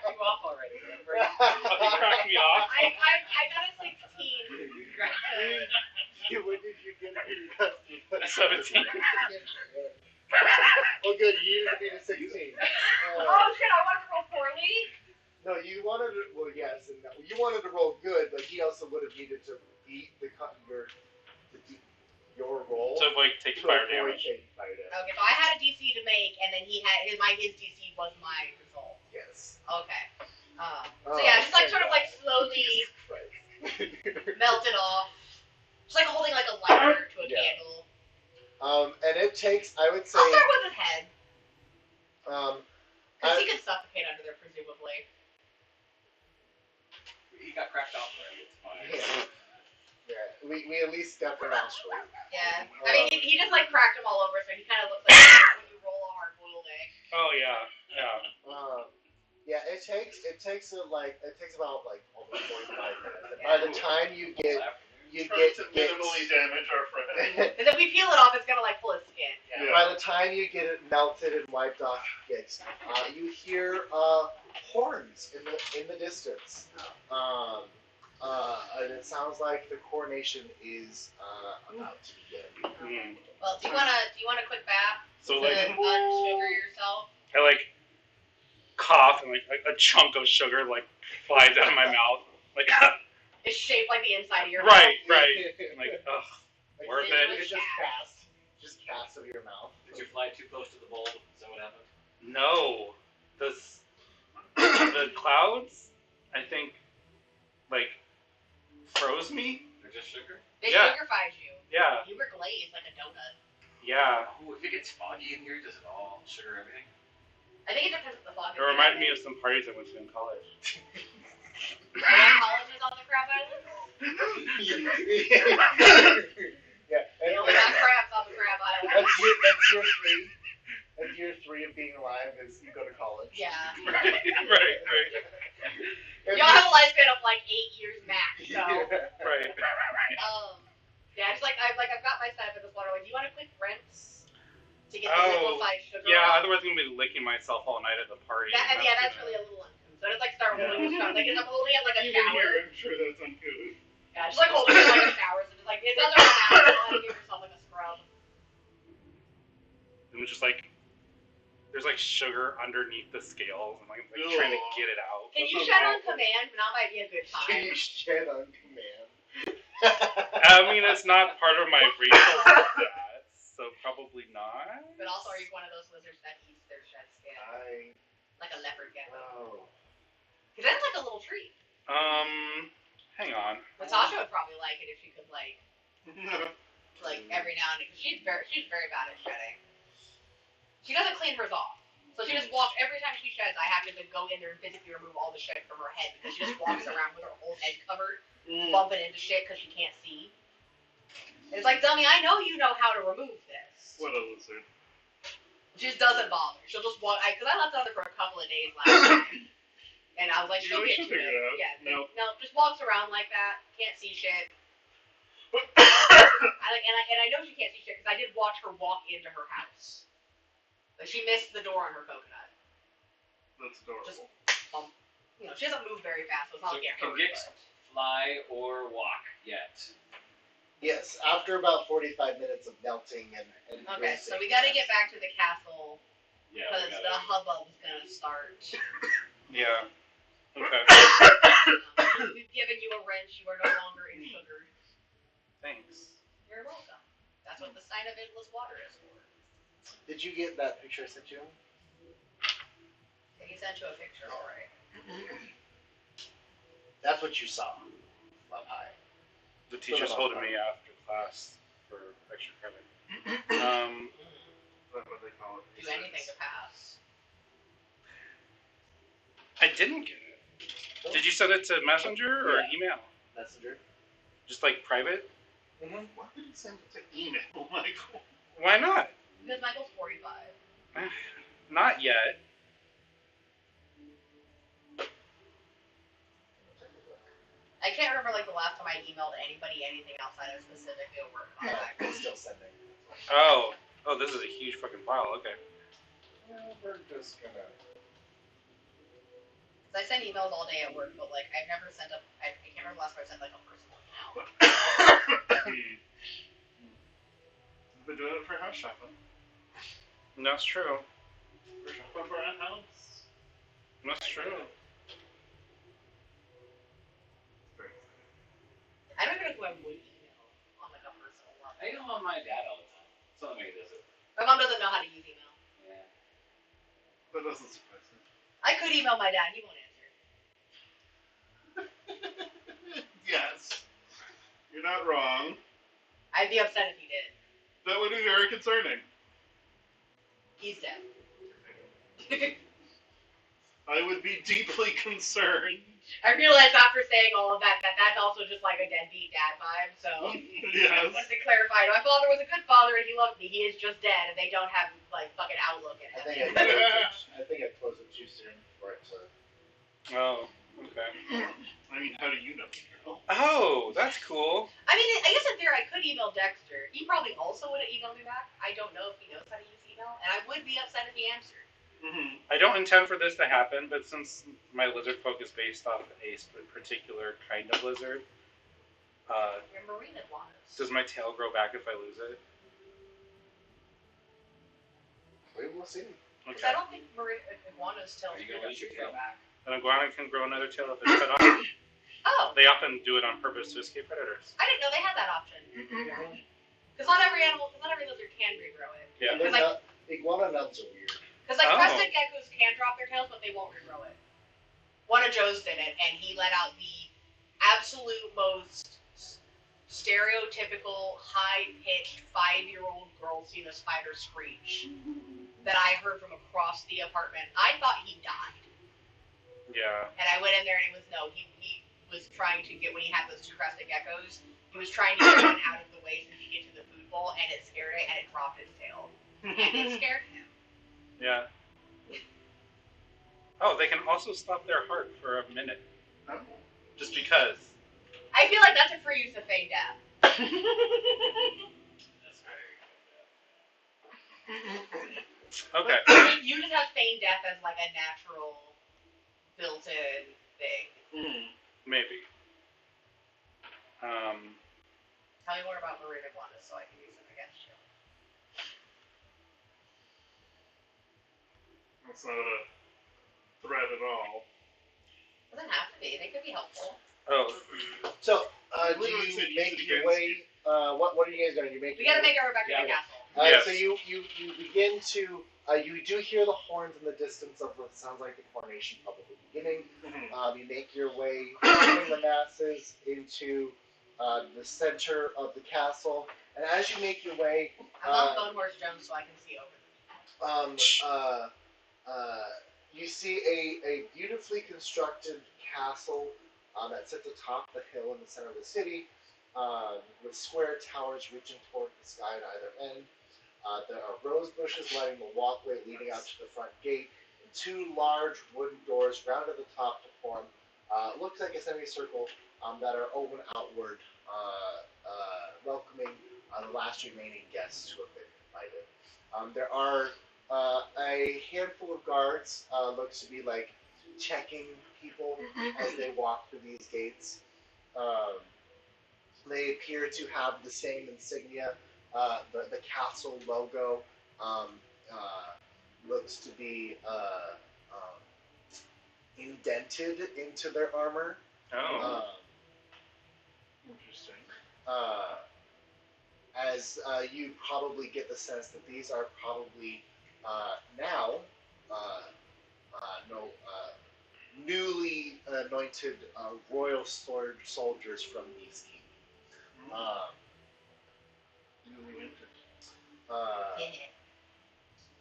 you off already. Remember? Oh, he cracked me off? I got a 16. When did you get it? 17. Oh, good. You beat a 16. Oh shit! I want to roll poorly. No, you wanted to. Well, yes, and no. You wanted to roll good, but he also would have needed to beat your roll To avoid taking to fire avoid damage. taking fire damage. Okay, so I had a DC to make, and then he had his DC was my result. Yes. Okay. So yeah, just like sort of like slowly melt it off. Just like holding like a lighter to a candle. And it takes, I would say. I'll start with his head. Because he could suffocate under there, presumably. He got cracked off already. It's fine. Yeah, we at least got the nostril. Yeah. I mean, he just like cracked him all over, so he kind of looks like when you roll a hard-boiled egg. Oh, yeah. Yeah, it takes about like almost 45 minutes. And by the time you get to minimally damage our friend. And if we peel it off, it's gonna like pull his skin. Yeah. by the time you get it melted and wiped off, you hear horns in the distance. And it sounds like the coronation is about to begin. Well, do you want a quick bath So, to like, unsugar yourself? I, like, cough, and, like, a chunk of sugar, like, flies out of my mouth. Like, It's shaped like the inside of your right. mouth. I'm like, ugh. Like, Worth it's it. just cast of your mouth. Did you fly too close to the bowl? Is that what happened? No. The clouds, I think, like, froze me. They're just sugar? They Yeah. sugarfied you. Yeah. You were glazed like a donut. Yeah. Oh, if it gets foggy in here, does it all sugar everything? I think it depends on the fog. It reminded me of some parties I went to in college. Colleges on the Crab Island? Yeah, They only got crabs on the Crab Island. that's year three. And year 3 of being alive is you go to college. Yeah. right. Y'all have a lifespan of like 8 years max, so. Right. Yeah, it's like I've got my side of this water. Like, do you want a quick rinse to get the Oh, liquefied sugar yeah, off? otherwise I'm going to be licking myself all night at the party. That's really a little uncouth. So I just like start holding the shot. Like I'm holding it like a Even shower. here, I'm sure that's uncouth. Yeah, just like holding it like a shower. So just like it doesn't run out. So give yourself like a scrub. And just like, there's like sugar underneath the scales. I'm like Ew. trying to get it out. Can you That's shed on awful. command? Now might be a good Can time. you shed on command? I mean, it's not part of my racial stats, so probably not. But also, are you one of those lizards that eats their shed skin? Like a leopard gecko. Oh. Because that's like a little treat. Hang on. With Sasha would probably like it if she could like every now and then. Cause she's very bad at shedding. She doesn't clean hers off. So she just walks, every time she sheds, I have to go in there and physically remove all the shit from her head because she just walks around with her whole head covered, bumping into shit because she can't see. It's like, dummy, I know you know how to remove this. What a lizard. She just doesn't bother. She'll just walk, because I left it on there for a couple of days last time. And I was like, she'll get to it. Yeah, no, just walks around like that, can't see shit. And I know she can't see shit because I did watch her walk into her house. Like, she missed the door on her coconut. That's adorable. Just, she doesn't move very fast, so it's not like Can Gix fly or walk yet? Yes, after about 45 minutes of melting and okay, so we gotta get back to the castle. Yeah. Because the hubbub's gonna start. Yeah. Okay. We've given you a wrench, you are no longer in sugar. Thanks. You're welcome. That's what the sign of endless water is for. Did you get that picture I sent you? Yeah, he sent you a picture, alright. That's what you saw. Up high. The teacher's holding me after class for extra credit. That's what they call it. Do anything to pass. I didn't get it. Did you send it to Messenger or email? Messenger. Just like private? Why did he send it to email, Michael? Why not? Because Michael's 45. Not yet. I can't remember the last time I emailed anybody anything outside of specifically a work contact. I'm still sending. Oh, this is a huge fucking file. Okay. Well, we're just gonna. Because I send emails all day at work, but I've never sent I can't remember the last time I sent a personal email. I've been doing it for house shopping. That's true. We're shopping for a house. That's true. I don't even know who I would email on a personal level. I email my dad all the time. Something he does it. My mom doesn't know how to use email. Yeah. That doesn't surprise me. I could email my dad, he won't answer. Yes. You're not wrong. I'd be upset if he did. That would be very concerning. He's dead. I would be deeply concerned. I realized after saying all of that that's also just like a deadbeat dad vibe, so Yes. I wanted to clarify. My father was a good father and he loved me. He is just dead and they don't have fucking outlook in I him. think I closed it too soon for it to. Oh, okay. I mean, how do you know? Oh, that's cool. I mean, I guess in theory I could email Dexter. He probably also would have emailed me back. I don't know if he knows how to use email, and I would be upset if he answered. Mm-hmm. I don't intend for this to happen, but since my lizard folk is based off a particular kind of lizard, Your marine iguanas. does my tail grow back if I lose it? We will see. Because I don't think marine iguanas tails Are you gonna lose your tail? back. An iguana can grow another tail if it's cut off. Oh, They often do it on purpose to escape predators. I didn't know they had that option. Because not every lizard can regrow it. Yeah. And they're not, iguana nubs are weird. Because Oh. crested geckos can drop their tails, but they won't regrow it. One of Joe's did it, and he let out the absolute most stereotypical, high-pitched 5-year-old girl seen a spider screech that I heard from across the apartment. I thought he died. Yeah. And I went in there, and it was he was trying to get, when he had those 2 crested geckos, he was trying to get one out of the way so he could get to the food bowl, and it scared it, and it dropped its tail. And it scared him. Yeah. Oh, they can also stop their heart for a minute. Oh. Just because. I feel like that's a free use of feign death. That's very Okay. You just have feign death as a natural built-in thing. Mm-hmm. Maybe. Tell me more about marine iguanas so I can use them against you. That's not a threat at all. Doesn't have to be. They could be helpful. Oh. So, do Literally you said use make it your against way? What are you guys gonna do? We gotta make our way back to the castle. Yes. So you begin to you do hear the horns in the distance of what sounds like the coronation probably beginning. You make your way from the masses into the center of the castle, and as you make your way, I'm on Bone Horse Jones so I can see over you see a beautifully constructed castle that sits atop the hill in the center of the city, with square towers reaching toward the sky at either end. There are rose bushes lighting the walkway leading out to the front gate, and two large wooden doors round at the top to form looks like a semicircle that are open outward, welcoming the last remaining guests who have been invited. There are a handful of guards, looks to be like checking people as they walk through these gates. Um, they appear to have the same insignia. The castle logo um, looks to be indented into their armor. Oh. Interesting. As you probably get the sense that these are probably now newly anointed royal soldiers from East King. Newly minted.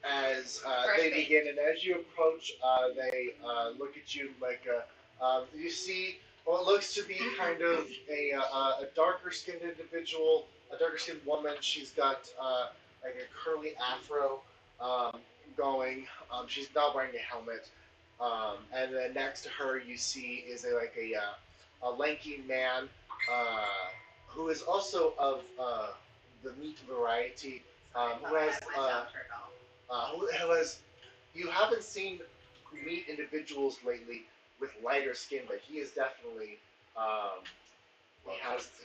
As First they base. begin, and as you approach, they look at you like you see what looks to be kind of a darker skinned individual, a darker skinned woman. She's got like a curly afro going. She's not wearing a helmet. And then next to her, you see is a lanky man who is also of the meat variety. Who has who has you haven't seen meat individuals lately with lighter skin, but he is definitely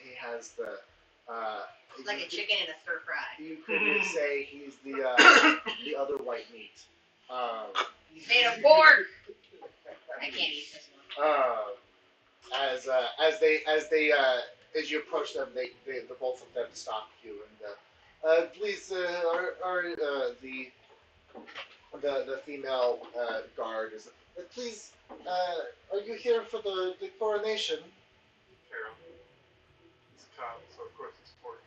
he has the like a chicken in a stir fry. you could say he's the other white meat. Made of pork. I can't eat this one. As you approach them, the both of them stop you and please the female guard is please are you here for the coronation? Pharaoh. He's a cop, so of course it's pork.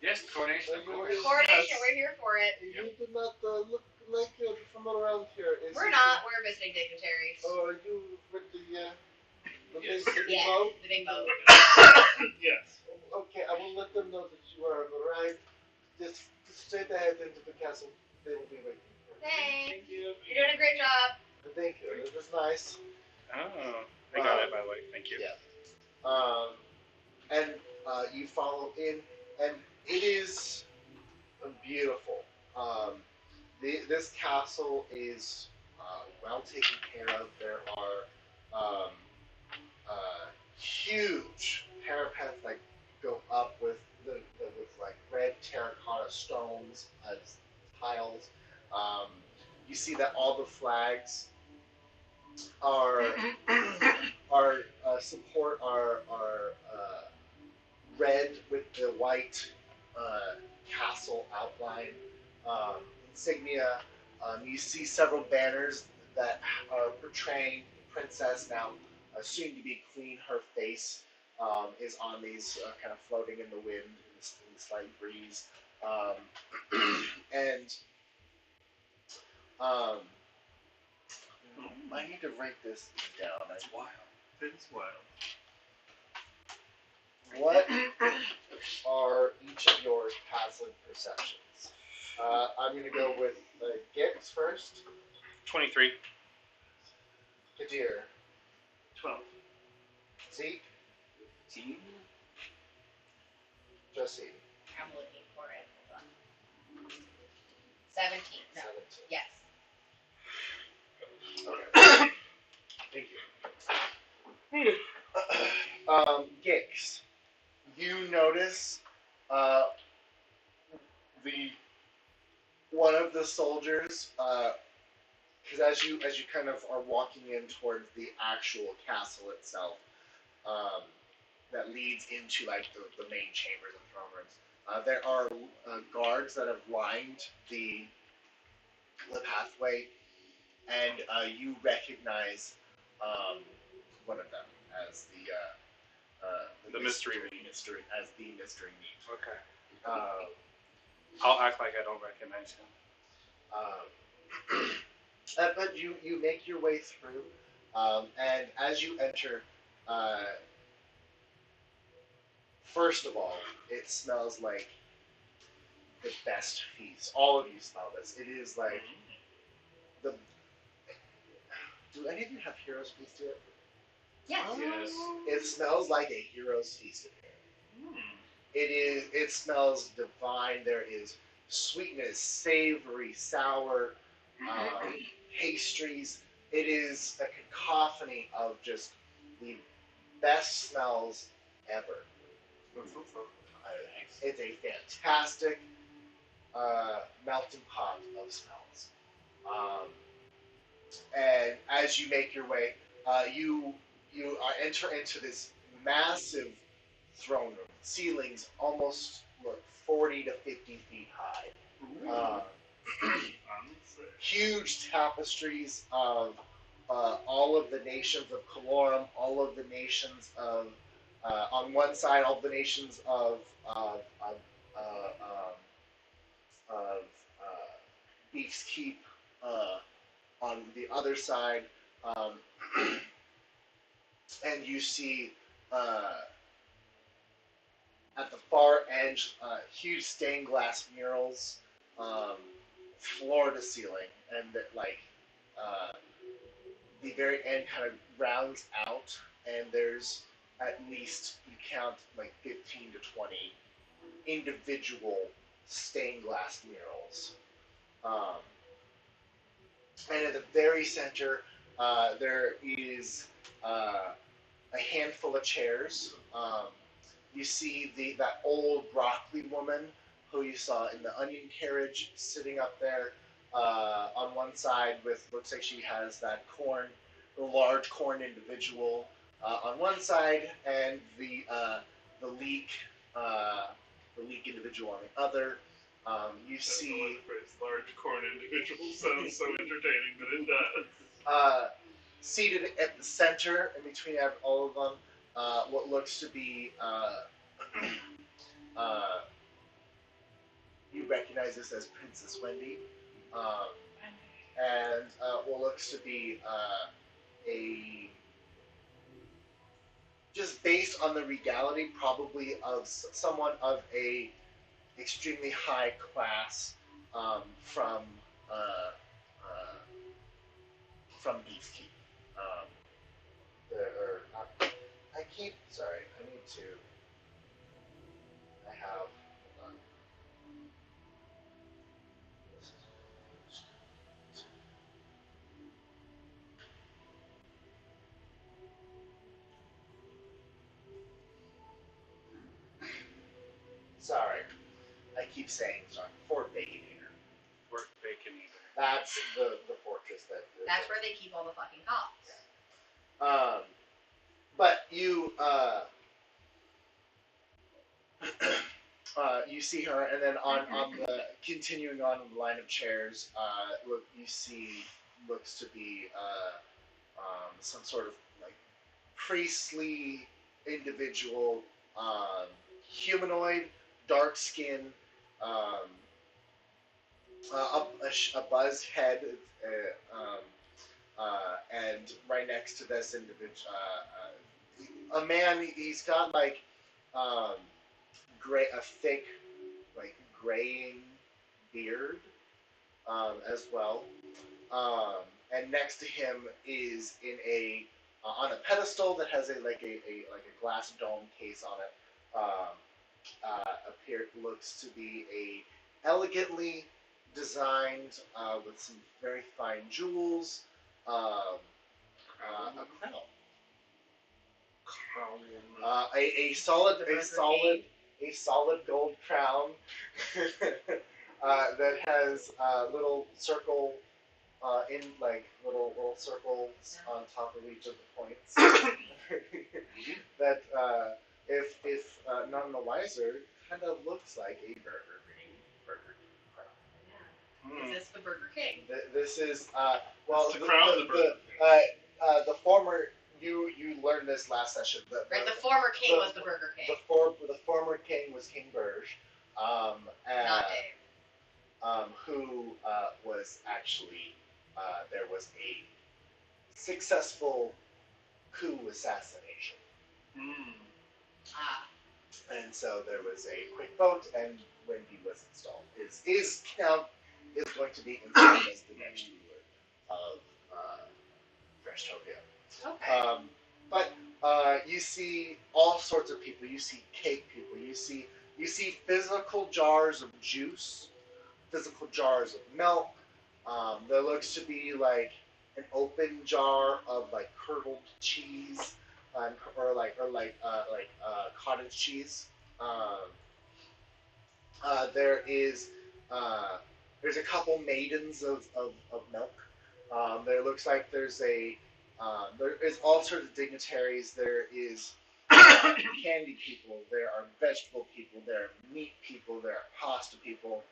Yes, coronation, of course. Coronation, we're here for it. You do not look like you're from around here. We're not. We're visiting dignitaries. Oh, are you with the Yes. big Yeah, boat? the big boat. Yes. Okay, I will let them know that you are arrived. Just straight ahead into the castle. They will be waiting. Thanks. Thank you. You're doing a great job. Thank you. It was nice. Oh. I got it, by the way. Thank you. Yeah. And you follow in, and it is beautiful. This castle is well taken care of. There are huge parapets that go up with like red terracotta stones as tiles. You see that all the flags are support are red with the white castle outline insignia. You see several banners that are portraying the princess, now soon to be queen. Her face is on these kind of floating in the wind in the slight breeze. And I need to write this down. It's wild. It's wild. What are each of your passive perceptions? I'm going to go with Gix first. 23. Kadir. 12. Zeke. Team? Josie. I'm looking for it. Hold on. 17. No. 17. Yes. Okay. Thank you. Gix. You notice the one of the soldiers, because as you kind of are walking in towards the actual castle itself, that leads into like the main chambers and throne rooms, there are guards that have lined the pathway, and you recognize one of them as The mystery meat. As the mystery meat. Okay. I'll act like I don't recognize him. But you make your way through, and as you enter, first of all, it smells like the best feast. All of you smell this. It is like the. Do any of you have Heroes Feast yet? Yes. Yes. It smells like a Heroes Feast in here. It smells divine. There is sweetness, savory, sour, pastries. It is a cacophony of just the best smells ever. It's a fantastic melting pot of smells. And as you make your way, you enter into this massive throne room. Ceilings almost 40 to 50 feet high. Huge tapestries of all of the nations of Calorum, all of the nations of on one side, all the nations of Beef's Keep on the other side, and you see at the far edge huge stained glass murals, floor to ceiling, and that the very end kind of rounds out, and there's at least, you count like 15 to 20 individual stained glass murals. And at the very center, there is a handful of chairs. You see that old broccoli woman who you saw in the onion carriage sitting up there on one side with, looks like she has that large corn individual on one side, and the leek individual on the other. You see large corn individual sounds so entertaining that it does. Seated at the center, in between all of them, what looks to be you recognize this as Princess Wendy, and what looks to be a, just based on the regality, probably of someone of a extremely high class from Beefkeep. I have, hold on. Sorry, I keep saying sorry. Fort Baconator. Fort Baconator. That's the fortress that. That's where they keep all the fucking cops. But you you see her, and then on the continuing on the line of chairs, you see looks to be some sort of like priestly individual, humanoid, dark skin, a buzzed head, and right next to this individual, a man. He's got like a thick, like graying beard, as well. And next to him is in on a pedestal that has a glass dome case on it. Looks to be a elegantly designed with some very fine jewels, a crown. A solid gold crown that has little circle in like little circles on top of each of the points. That if none the wiser, kind of looks like a Burger King crown. Is this the Burger King? This is It's the crown of the Burger the former you learned this last session. Right, the former king was the Burger King. The former king was King Burge, Not Dave. who was actually there was a successful coup assassination, Ah. and so there was a quick vote, and Wendy was installed. Is now is going to be installed as the next ruler of Freshtovia. Okay. But you see all sorts of people. You see cake people. You see physical jars of juice, physical jars of milk. There looks to be like an open jar of like curdled cheese, or cottage cheese. There is there's a couple maidens of milk. There looks like there's there is all sorts of dignitaries. There is candy people. There are vegetable people. There are meat people. There are pasta people.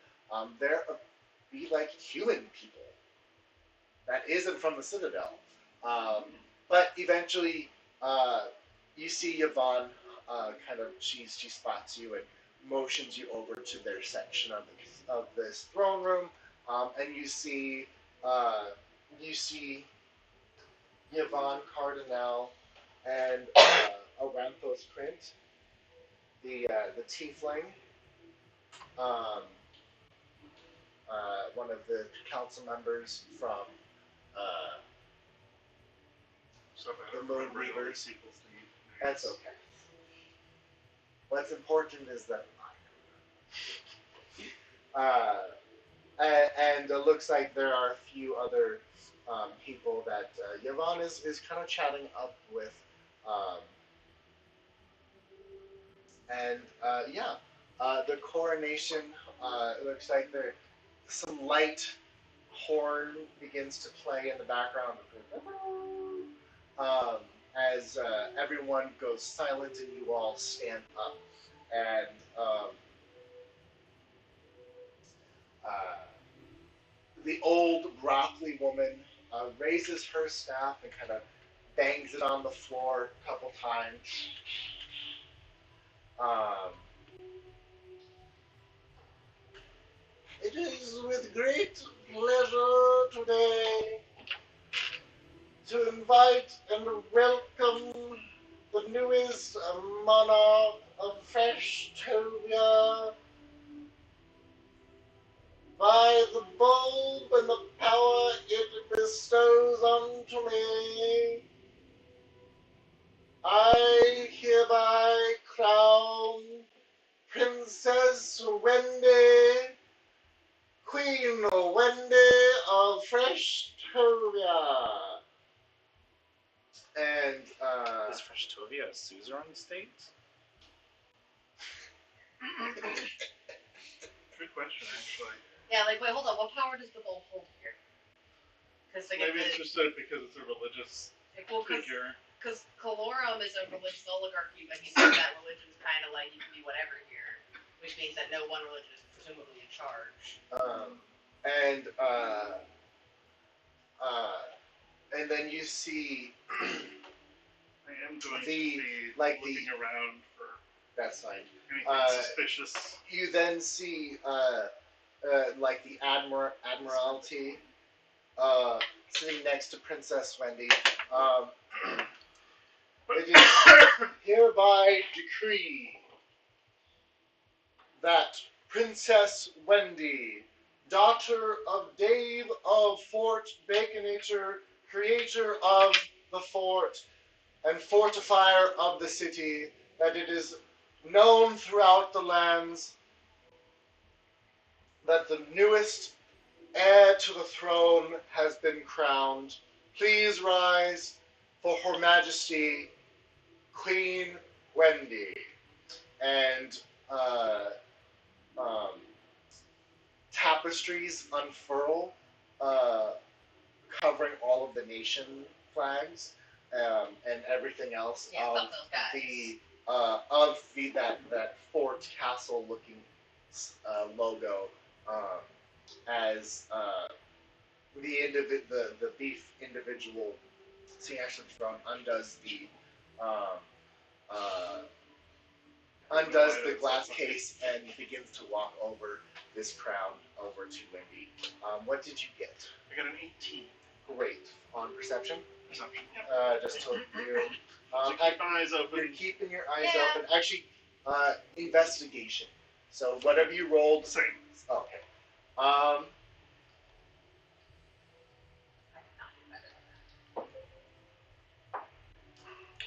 There are be like human people that isn't from the Citadel. But eventually, you see Yvonne. Kind of she spots you and motions you over to their section of this throne room, and you see Yvonne Cardinal and Aranthos Print, the tiefling, one of the council members from the Moon Weavers. That's okay. What's important is that and it looks like there are a few other people that Yvonne is kind of chatting up with. The coronation, it looks like there some light horn begins to play in the background as everyone goes silent and you all stand up. And the old broccoli woman raises her staff and kind of bangs it on the floor a couple times. It is with great pleasure today to invite and welcome the newest monarch of Freshtovia. By the bulb and the power it bestows unto me, I hereby crown Princess Wendy, Queen Wendy of Freshtovia. And Is Freshtovia a suzerain state? Good question, actually. Yeah, like, wait, hold on. What power does the bulb hold here? Because Maybe it's just because it's a religious figure. Because Colorum is a religious oligarchy, but he said that religion's kind of like, you can be whatever here, which means that no one religion is presumably in charge. And then you see I am going to be looking around for that's fine. anything suspicious. You then see like the Admiralty sitting next to Princess Wendy. It is hereby decreed that Princess Wendy, daughter of Dave of Fort Baconator, creator of the fort and fortifier of the city, that it is known throughout the lands that the newest heir to the throne has been crowned. Please rise for Her Majesty, Queen Wendy. And tapestries unfurl, covering all of the nation flags and everything else Yeah, of fuck those guys. that fort castle looking logo as the beef individual St. Ashley's throne um, uh, undoes the glass case and begins to walk over this crown over to Wendy. What did you get? I got an 18. Great. On perception? Perception. Yep. Just told you. So keep eyes open. You're keeping your eyes Yeah. open. Actually, investigation. So whatever you rolled. Same. Okay.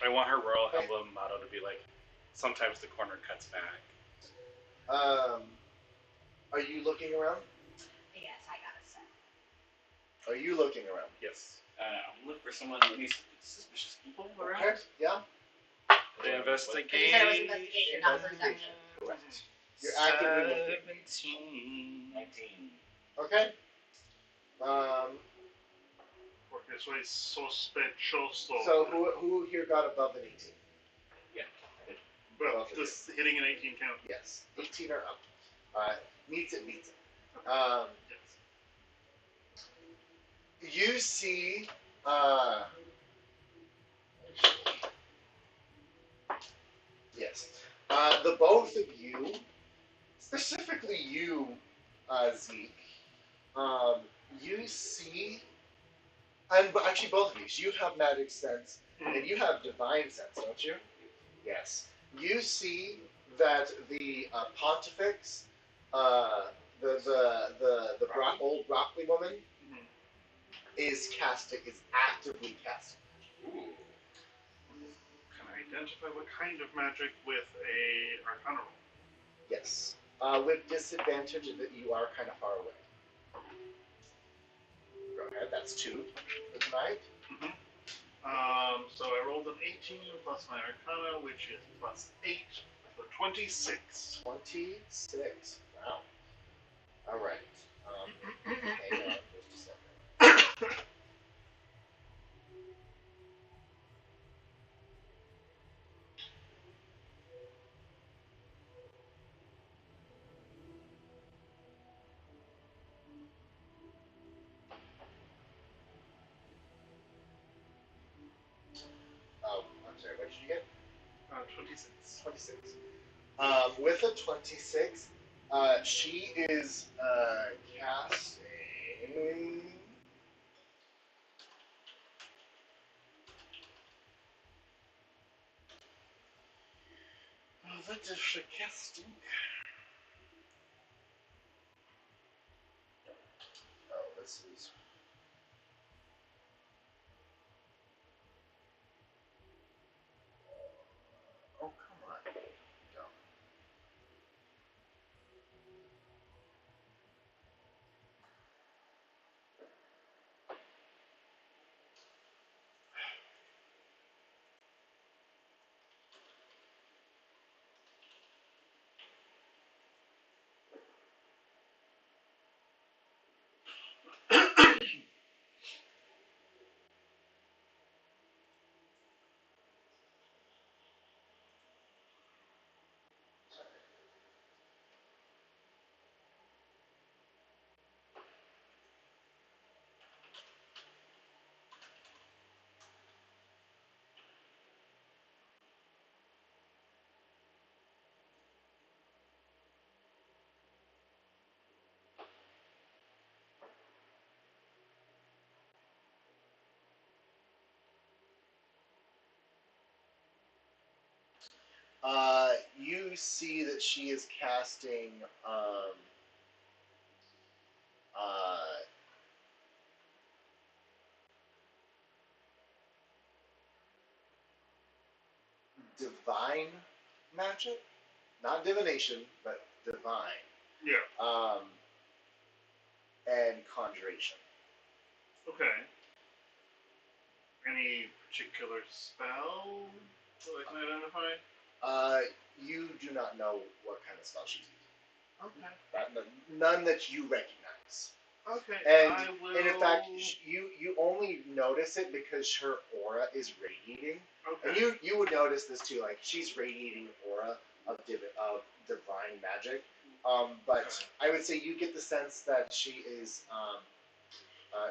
I want her royal emblem motto to be like, sometimes the corner cuts back. Are you looking around? Yes, I got a set. Are you looking around? Yes. Look for any suspicious people around. Okay. Yeah. The investigate. You said it was investigation, not perception. Correct. You're actively looking. 17. 19. Okay. Porque soy sospechoso. So who here got above an 18? Well, just hitting an 18 count. Yes. 18 or up. Meets it. Yes. You see, yes, the both of you, specifically you, Zeke, you see, but actually both of you, so you have magic sense, and you have divine sense, don't you? Yes. You see that the pontifex, old broccoli woman, is actively casting. Ooh. Can I identify what kind of magic with a Arcana roll? Yes. With disadvantage that you are kind of far away. Go ahead, that's 2 for tonight. So I rolled an 18 plus my Arcana, which is plus 8, so 26. 26. Wow. Alright. Hang on just a second. Oh, I'm sorry, what did you get? 26. 26. With a 26, she is casting. What is she casting? Oh, this is. Oh, come on. No. You see that she is casting divine magic, not divination, but divine, Yeah. and conjuration. Okay. Any particular spell that I can identify? You do not know what kind of spell she's using. Okay. None that you recognize. Okay. And I will. in fact, you only notice it because her aura is radiating. Okay. And you would notice this too, like she's radiating aura of divine magic. But I would say you get the sense that she is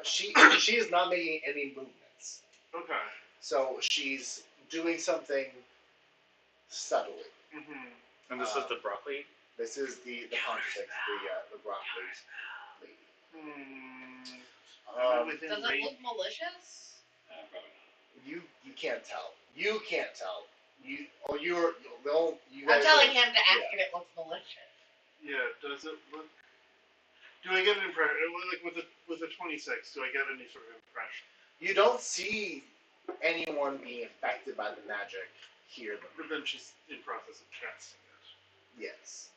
she is not making any movements. Okay. So she's doing something subtly. Mm-hmm. And this is the broccoli. This is the pontifex, the broccoli lady. Am I within Does it range? look malicious? Probably not. You can't tell. You can't tell. You guys I'm telling are, him to ask if it looks malicious. Yeah. Does it look? Do I get an impression? Like with a 26, do I get any sort of impression? You don't see anyone being affected by the magic here. But then she's in process of casting it. Yes.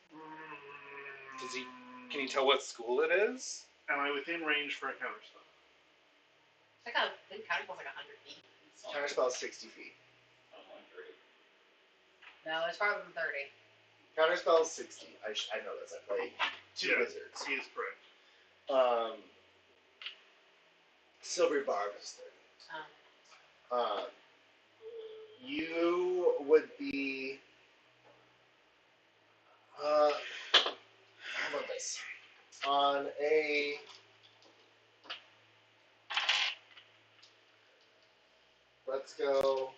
Does he? Can you tell what school it is? Am I within range for a counterspell? I think counterspell's like 100 feet. Counterspell is 60 feet. Oh, I'm pretty. No, it's farther than 30. Counterspell is 60. I know this. I play two Yeah. wizards. He is correct. Silvery Barb is 30. Oh. You would be. How about this? On a. Let's go.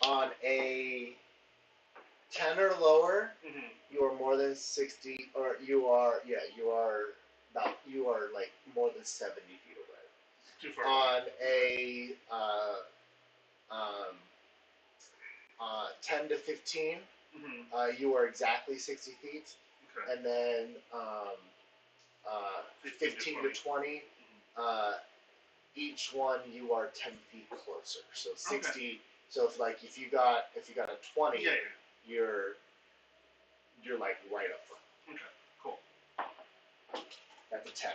On a 10 or lower, Mm-hmm. you are more than 60, or you are like more than 70 feet away. Too far. On a 10 to 15, Mm-hmm. you are exactly 60 feet, Okay. and then 15 to 20, each one you are 10 feet closer. So 60. Okay. So if you got a 20, Yeah. you're like right up front. Okay. Cool. That's a 10.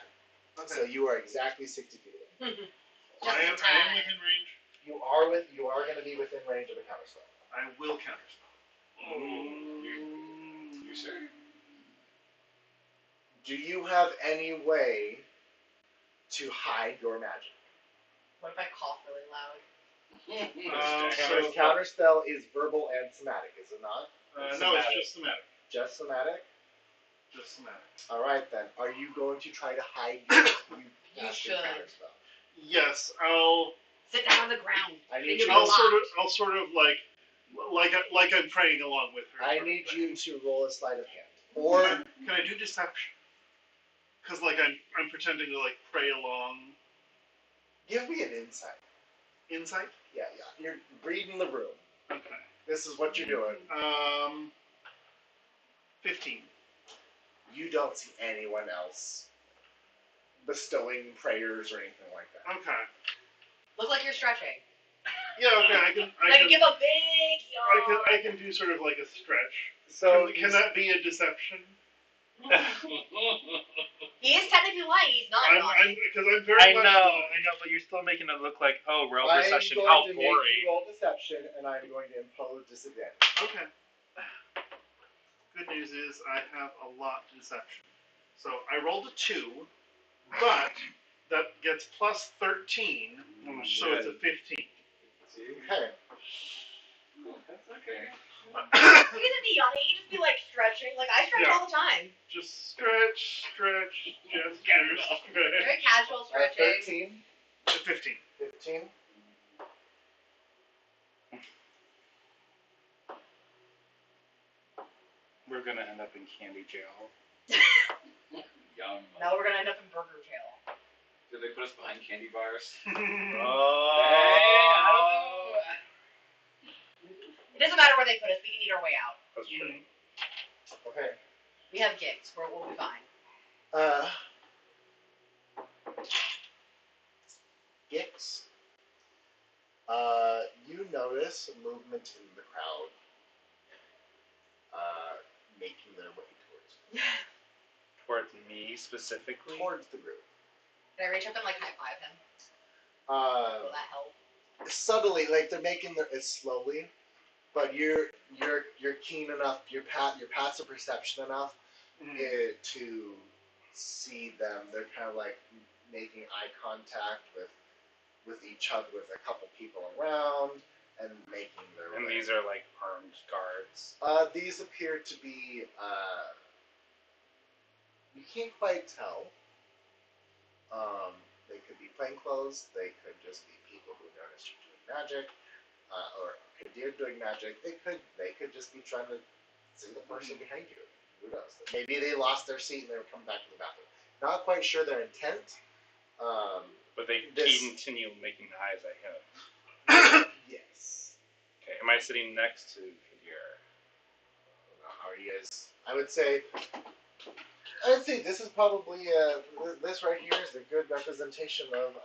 Okay. So you are exactly 60 feet away. I am within range. You are going to be within range of a counterspell. I will counterspell. You sure? Do you have any way to hide your magic? What if I cough really loud? So Counterspell is verbal and somatic, is it not? no, it's just somatic. Just somatic? Just somatic. Alright then. Are you going to try to hide your should. counterspell? Yes, I'll Sit down on the ground. I need You're you I'll locked. sort of like I'm praying along with her. I sort of need thing. you to roll a sleight of hand. Or Can I do deception? Because I'm pretending to like pray along. give me an insight. Insight. Yeah. You're reading the room. Okay. This is what you're doing. 15. You don't see anyone else bestowing prayers or anything like that. Okay. Look like you're stretching. Yeah. Okay. Like give a big yawn. I can do sort of like a stretch. So Can that be a deception? He is technically lying. He's not lying. Because I'm very much. I know, but you're still making it look like, oh, real I'm recession, going how to boring. make you roll deception, and I'm going to impose disadvantage. Okay. Good news is I have a lot to deception. So I rolled a 2, but that gets plus 13, so it's a 15. See? Okay. That's okay. He doesn't be yawning. He just be like stretching. Like I stretch Yeah. all the time. Just stretch, just stretch. Very casual stretching. 13, 15. 15. We're gonna end up in candy jail. Yum. Now we're gonna end up in burger jail. Did they put us behind candy bars? Oh. It doesn't matter where they put us. We can eat our way out. That's true. Okay. We have gigs. We'll be fine. Gix. You notice movement in the crowd, making their way Towards me specifically. towards the group. Can I reach up and like high five him? Will that help? Subtly, like they're making it slowly. but you're keen enough. Your passive perception enough to see them. They're kind of like making eye contact with each other, with a couple people around, and making their And way. these are like armed guards. These appear to be. You can't quite tell. They could be plainclothes. They could just be people who noticed you doing magic, or Kadir doing magic. They could just be trying to see the person behind you. Who knows? Maybe they lost their seat and they were coming back to the bathroom. Not quite sure their intent. But they continue making eyes at him. Yes. Okay, am I sitting next to Kadir? How are you guys? I would say this is probably this right here is a good representation of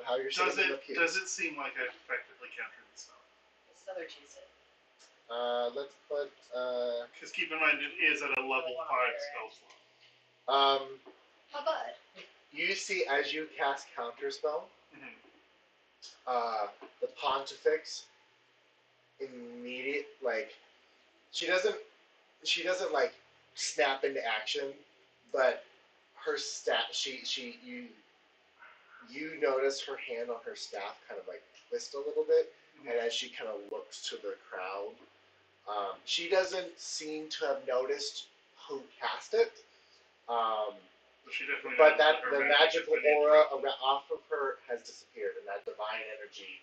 how you're sitting in the pew. Does it seem like I've effectively countered the spell? What's the other cheese? Let's put. Because keep in mind, it is at a level 5 spell slot. How bud? You see, as you cast counterspell, the Pontifex immediate she doesn't like snap into action, but her you notice her hand on her staff kind of like twist a little bit, and as she kind of looks to the crowd, she doesn't seem to have noticed who cast it. But the magical aura off of her has disappeared, and that divine energy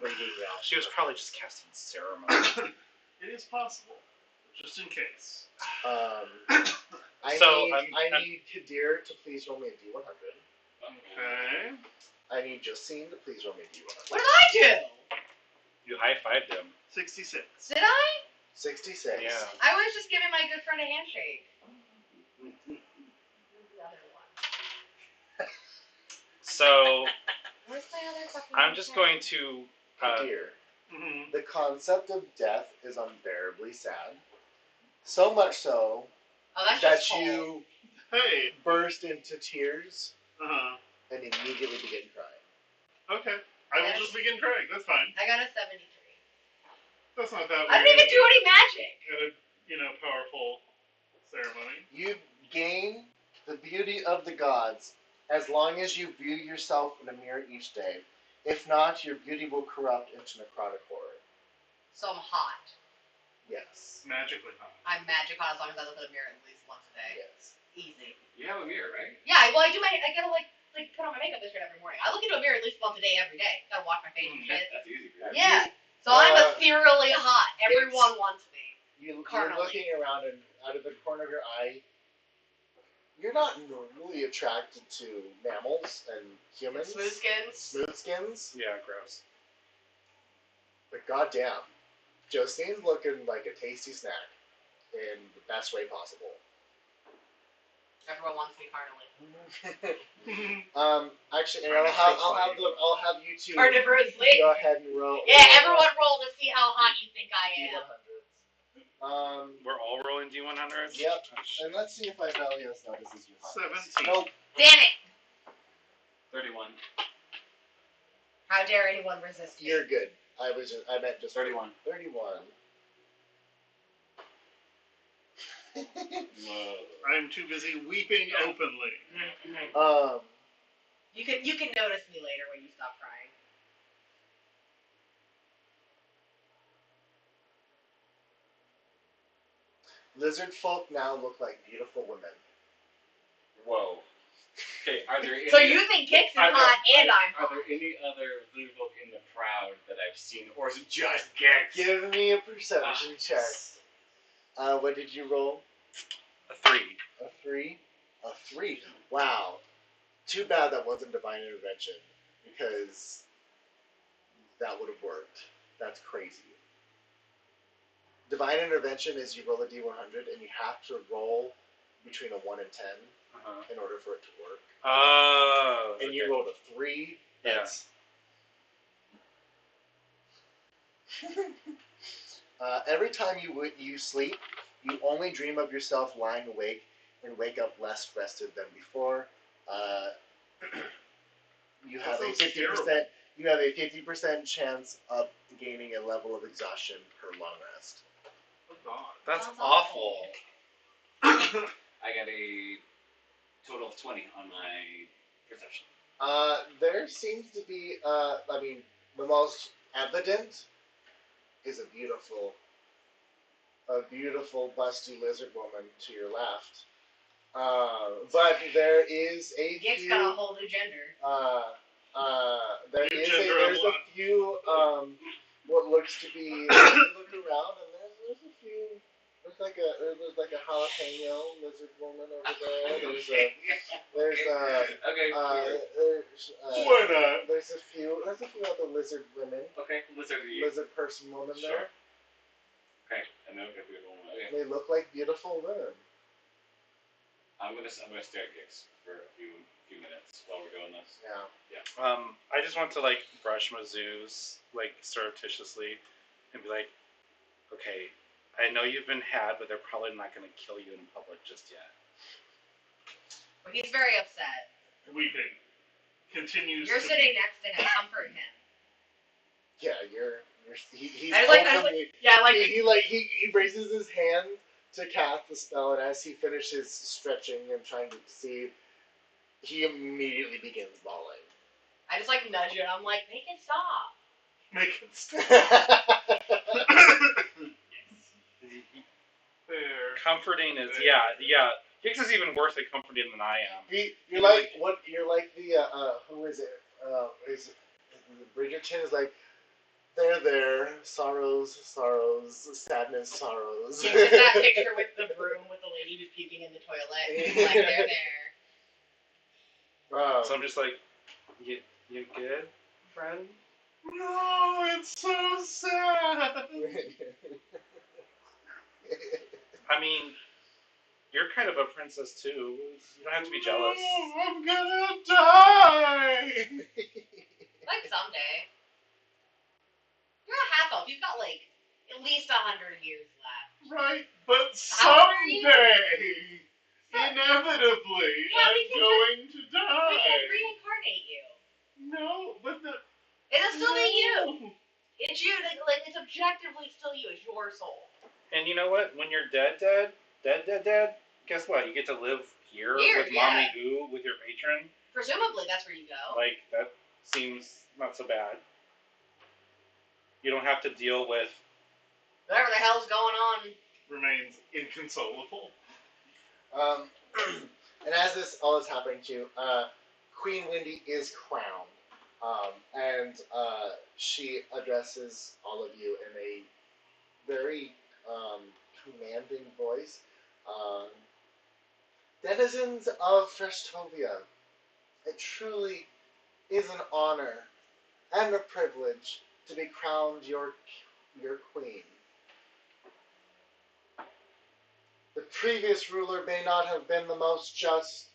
bringing out. She was probably just casting ceremony. It is possible, just in case. I need Kadir to please roll me a D100. Okay. I need Josine to please roll me a D100. What did I do? You high-fived him. 66. Did I? 66. Yeah. I was just giving my good friend a handshake. The other one. So, Where's my other fucking I'm just going to... Kadir, the concept of death is unbearably sad. So much so that's that just cold. you Hey. burst into tears Uh-huh. and immediately begin crying. Okay. I will just begin crying. That's fine. I got a 73. That's not that I didn't even do any magic. At a, powerful ceremony. You gain the beauty of the gods as long as you view yourself in a mirror each day. If not, your beauty will corrupt into necrotic horror. So I'm hot. Yes. Magically hot. I'm magic hot as long as I look at a mirror at least once a day. Yes. Easy. You have a mirror, right? Yeah, well I gotta like put on my makeup this shit every morning. I look into a mirror at least once a day every day. Gotta wash my face and shit. That's easy. Right? Yeah. So I'm ethereally hot. Everyone wants me. You're Carnally. looking around, and out of the corner of your eye, you're not normally attracted to mammals and humans. Smooth skins. Smooth skins. Yeah, gross. But goddamn, Josine's looking like a tasty snack in the best way possible. Everyone wants me carnally. Actually, and I'll have you two Carnivorously. go ahead and roll. Yeah, everyone roll to see how hot you think I am. D100s. We're all rolling D100s? Yep. And let's see if Ivelios notices you hot. 17. Nope. Damn it! 31. How dare anyone resist me? You're good. I meant just 31. 31. Whoa. I am too busy weeping openly. You can notice me later when you stop crying. Lizard folk now look like beautiful women. Whoa. Okay, are there any... So you think Kix is hot and I'm Are hot? there any other lizard folk in the crowd that I've seen, or is it just Kix? Give me a perception check. What did you roll? A 3. A 3? A 3. Wow. Too bad that wasn't divine intervention, because that would have worked. That's crazy. Divine intervention is you roll a D100 and you have to roll between a 1 and 10 in order for it to work. Oh. And you rolled a 3. That's... every time you sleep, you only dream of yourself lying awake and wake up less rested than before. You have a 50%. You have a 50% chance of gaining a level of exhaustion per long rest. Oh God. That's Sounds awful. I got a total of 20 on my perception. There seems to be, the most evident is a beautiful busty lizard woman to your left. But there is a Gig's few. got a whole new gender. There's a few, what looks to be, look around, and there's a few, there's like a jalapeno lizard woman over there, there's a Okay. Why not? there's a few other lizard women, Okay. lizard person woman Sure. there. Okay. And then we have one. Okay. They look like beautiful women. I'm gonna stare at Gix for a few minutes while we're doing this. Yeah. I just want to like brush Mizzou's like surreptitiously and be like, okay, I know you've been had, but they're probably not going to kill you in public just yet. But he's very upset. Weeping. Continues. You're sitting next to him. Comfort him. Yeah, he's I like- openly- Yeah, like he raises his hand to cast the spell, and as he finishes stretching and trying to see, he immediately begins bawling. I just like nudge it. I'm like, make it stop. Make it stop. Fair. Comforting is yeah. Hicks is even worse at comforting than I am. You're like the who is it? Is Bridgerton is like, there, sorrows, sadness, sorrows. It's just that picture with the broom with the lady who's puking in the toilet. It's like they're there. So I'm just like, you good, friend? No, it's so sad. Oh. I mean, you're kind of a princess too. You don't have to be jealous. No, I'm gonna die. Like someday. You're a half elf. You've got like at least 100 years left. Right, but How old are you? someday, inevitably, Yeah, I'm going to We die. can reincarnate you. No, but It'll still be you. It's you. Like it's objectively still you. It's your soul. And you know what? When you're dead, guess what? You get to live here with Mommy Goo, with your patron. Presumably, that's where you go. Like, that seems not so bad. You don't have to deal with... Whatever the hell's going on. Remains inconsolable. And as this all is happening to you, Queen Wendy is crowned. And she addresses all of you in a very commanding voice. Denizens of Freshtovia, it truly is an honor and a privilege to be crowned your queen. The previous ruler may not have been the most just,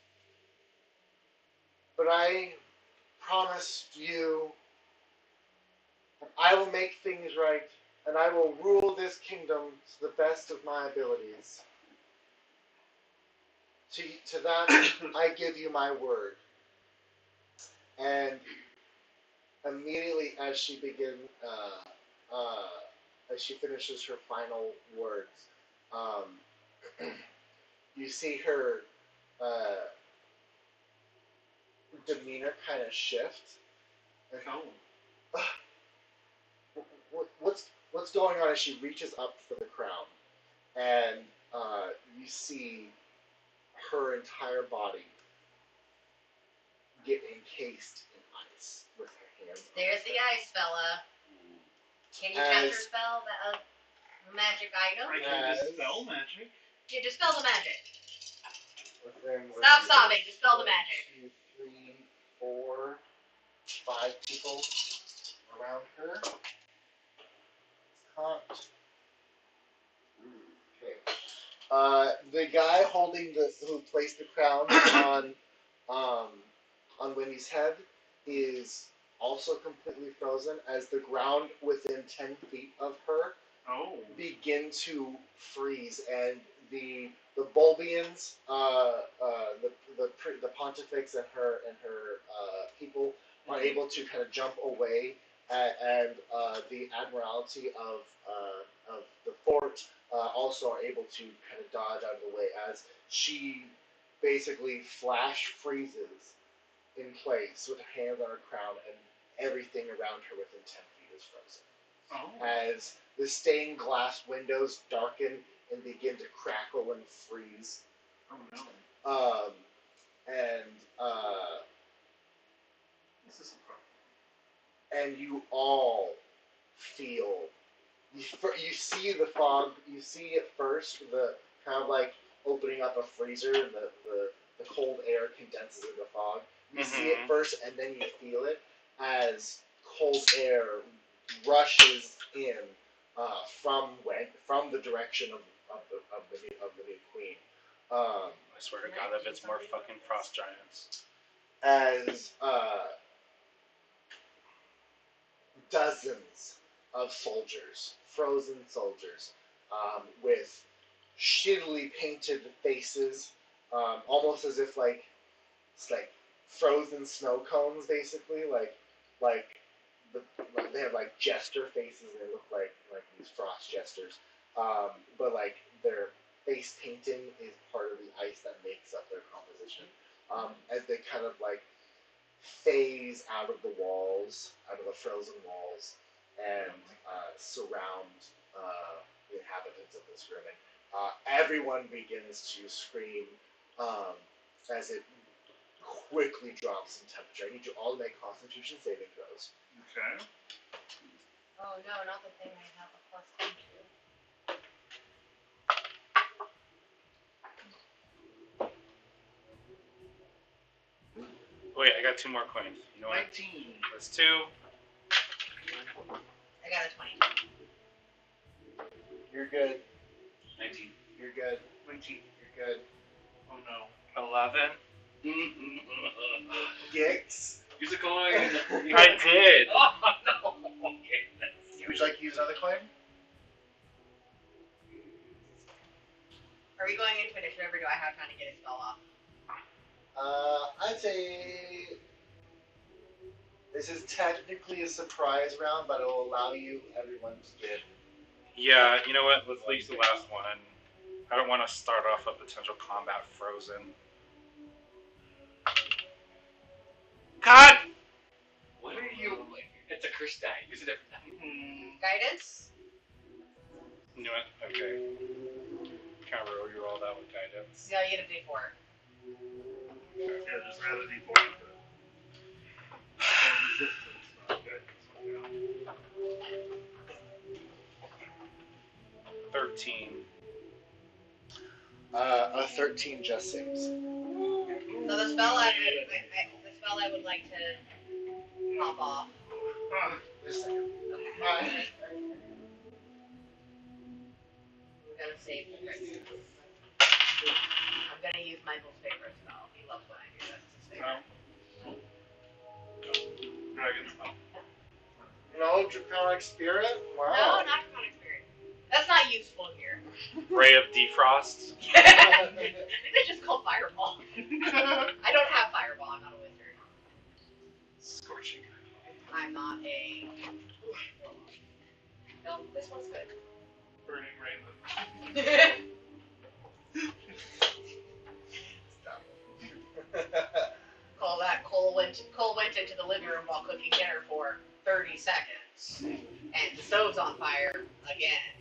but I promised you that I will make things right, and I will rule this kingdom to the best of my abilities. To that, I give you my word. And immediately as she as she finishes her final words, you see her demeanor kind of shift. And, what's going on? As she reaches up for the crown, and you see her entire body get encased in ice with her hands. There's the ice, fella. Can you cast your spell? The magic item? I can dispel magic. Yeah, dispel the magic. Within, Stop sobbing. Dispel the magic. 2, 3, 4, 5 people around her. Let's count. Okay. The guy who placed the crown on Wendy's head is also completely frozen as the ground within 10 feet of her begin to freeze, and the Bulbians, the Pontifex and her people are able to kind of jump away, and the Admiralty of the fort also are able to kind of dodge out of the way as she basically flash freezes in place with her hands on her crown, and everything around her within 10 feet is frozen. Oh. As the stained glass windows darken and begin to crackle and freeze. Oh no. This is a problem. And you all feel, you see the fog, you see at first the kind of like opening up a freezer and the cold air condenses into fog. You see it first, and then you feel it as cold air rushes in from the direction of the new queen. I swear to God, if it's more fucking frost giants. As dozens of soldiers, frozen soldiers, with shittily painted faces, almost as if it's like frozen snow cones, basically, like they have like jester faces, and they look like these frost jesters, but like their face painting is part of the ice that makes up their composition, as they kind of like phase out of the walls, out of the frozen walls, and surround the inhabitants of this room. And everyone begins to scream as it quickly drops in temperature. I need you all to make Constitution saving throws. Okay. Oh no, not the thing I have a plus 10 to. Wait, I got 2 more coins. You know what? 19. That's 2. I got a 20. You're good. 19. You're good. 19. You're good. Oh no. 11. Gix. Use a coin. I did. Oh no. Okay. Would you like to use another coin? Are we going into initiative, or do I have time to get a spell off? I'd say this is technically a surprise round, but it will allow everyone to get. Yeah, you know what? Let's leave the last one. I don't want to start off a potential combat frozen. God! What are you? It's a curse die. Use a different die. Guidance? You know what? Okay. Can't you roll that with guidance. No, you get a D4. Yeah, just add a D4 to it. Resistance, not guidance. 13. A 13 just saves. So the spell I would like to pop off. Just a second. Okay. We're gonna save the Christmas. I'm gonna use Michael's favorite spell. He loves when I do that. It's his favorite. Dragon spell. No, Draconic Spirit? No, Wow. not Draconic Spirit. That's not useful here. Ray of Defrost. It's just called Fireball. I don't have Fireball. I'm not a wizard. Scorching. I'm not a. No, this one's good. Burning rainbow. Call that Cole went into the living room while cooking dinner for 30 seconds, and the stove's on fire again.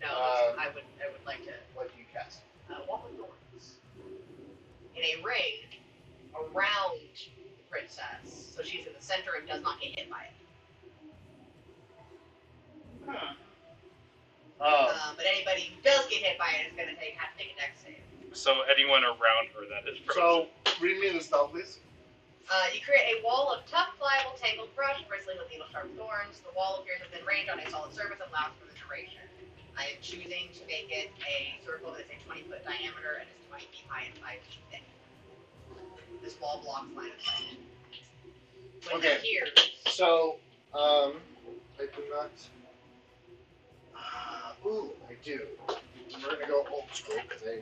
No, I would like to. What do you cast? Wall of Thorns. In a ring around the princess, so she's in the center and does not get hit by it. Huh. But anybody who does get hit by it is going to have to take a dex save. So anyone around her that is So, frozen. read me the spell, please. You create a wall of tough, pliable, tangled brush, bristling with needle-sharp thorns. The wall appears within range on a solid surface and lasts for the duration. I am choosing to make it a circle that is a 20-foot diameter and is 20 feet high and 5 feet thick. This wall blocks line of sight. When Okay. he hears, So, I do not. Ooh, I do. We're gonna go old school because I.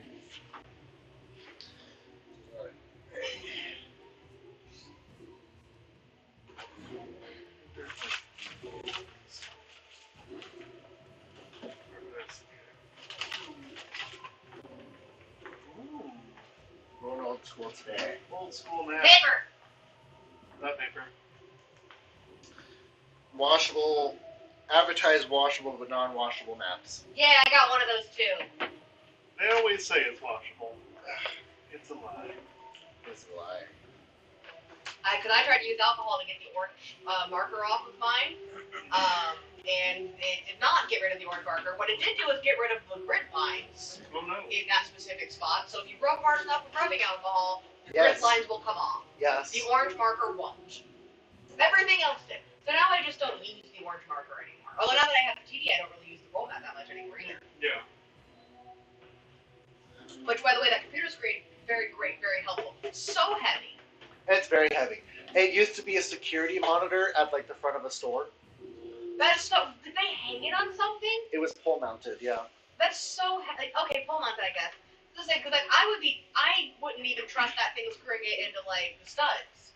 today. Old school map. Paper! Not paper. Washable, advertised washable but non-washable maps. Yeah, I got one of those too. They always say it's washable. It's a lie. It's a lie. Because I tried to use alcohol to get the orange marker off of mine, and it did not get rid of the orange marker. What it did do was get rid of the grid lines Oh no. in that specific spot. So if you rub hard enough with rubbing alcohol, the Yes. grid lines will come off. Yes. The orange marker won't. Everything else did. So now I just don't use the orange marker anymore. Although now that I have the TD, I don't really use the roll mat that much anymore either. Yeah. Which, by the way, that computer screen, very great, very helpful. It's so heavy. It's very heavy. It used to be a security monitor at like the front of a store. That's so. Did they hang it on something? It was pole mounted, yeah. That's so heavy. Okay, pull mounted, I guess. Because like I wouldn't even trust that thing screwing it into like the studs.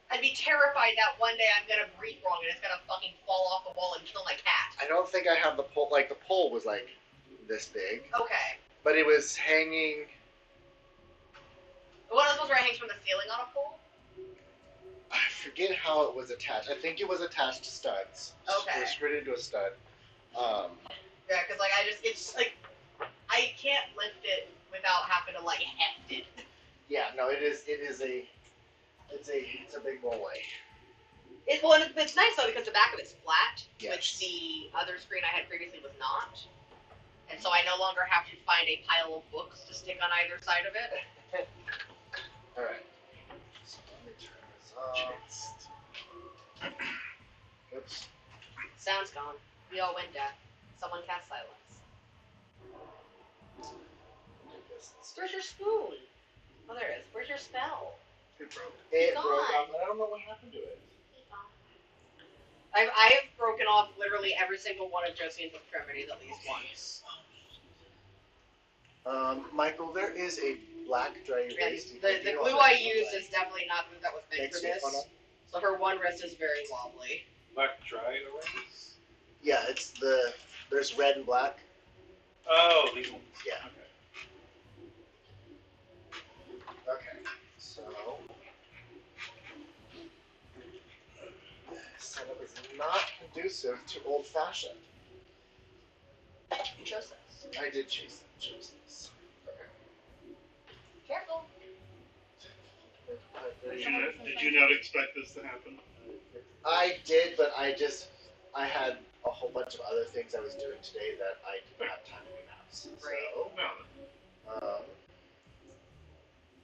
I'd be terrified that one day I'm gonna breathe wrong and it's gonna fucking fall off the wall and kill my cat. I don't think I have the pole. Like the pole was like this big, Okay. but it was hanging. One of those where it hangs from the ceiling on a pole? I forget how it was attached. I think it was attached to studs. Okay. It was screwed into a stud. Yeah, because like it's like I can't lift it without having to like heft it. Yeah, no, it's a big boy. It's nice though because the back of it's flat, Yes. which the other screen I had previously was not. And so I no longer have to find a pile of books to stick on either side of it. Alright. So let me turn this off. Oops. Sound's gone. We all went deaf. Someone cast silence. Do this. Where's your spoon? Oh, there it is. Where's your spell? It broke. It Gone. broke off. I don't know what happened to it. I have broken off literally every single one of Josie's extremities at least once. Michael, there is a black dry erase. The glue I used is definitely not glue that was made for Thanks, this. Anna. So her one wrist is very wobbly. Black dry erase? Yeah, it's there's red and black. Oh, these ones. Yeah. Okay. Okay, so this setup is not conducive to old fashioned. Joseph's. I did choose this. Okay. Careful. Did you not expect this to happen? I did, but I had a whole bunch of other things I was doing today that I didn't have time to do now. So, No.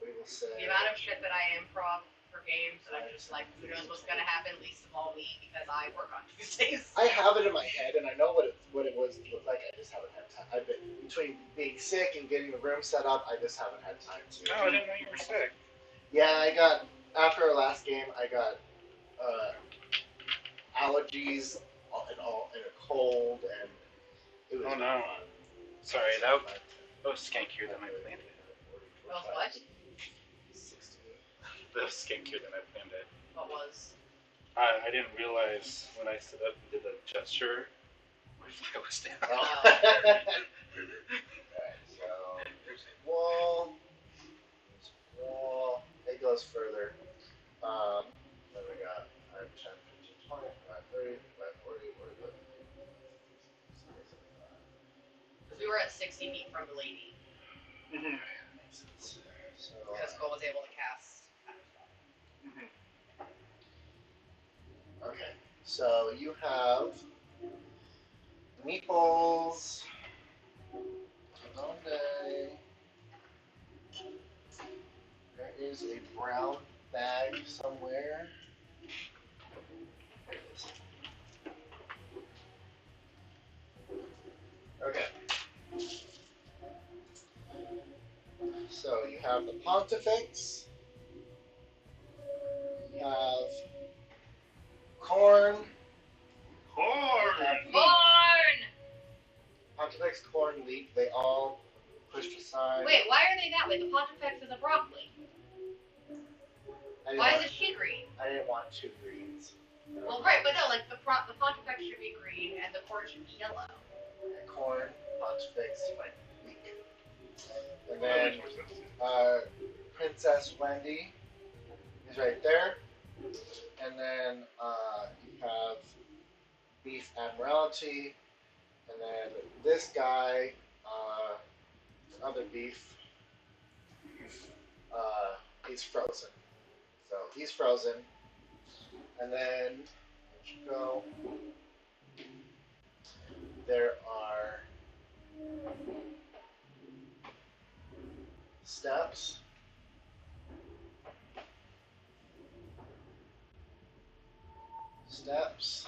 we will say. The amount of shit that I improv for games, and I'm just like, who knows what's gonna happen, least of all me, because I work on Tuesdays. I have it in my head, and I know what it was to look like. I just haven't had time. I've been between being sick and getting the room set up. I just haven't had time to. Oh, I didn't know you were sick. Yeah, I got after our last game. I got allergies and a cold, and it was. Oh, no. Sorry, that was skankier than I planned it. Well, what? 60. That was skankier than I planned it. What was? I didn't realize when I stood up and did the gesture, my fly was down. Oh. Alright, so there's a wall. There's a wall. It goes further. Then we got 5, 10, 15, 20, 30, 40, 45. Because we were at 60 feet from the lady. Mhm. So, Because Cole was able to cast. okay, so you have meatballs. Donde. There is a brown bag somewhere. There it is. Okay. So you have the Pontifex. You have corn. Corn! Corn! Pontifex, corn, leek, they all pushed aside. Wait, why are they that way? The Pontifex is a broccoli. I didn't Why want, is it she green? I didn't want 2 greens. Well, right, but no, like the Pontifex should be green and the corn should be yellow. Corn, Pontifex, leek. And That then makes more sense. Princess Wendy is right there. And then you have Beef Admiralty. And then this guy, another beef, he's frozen. So he's frozen. And then, go. There are steps. Steps.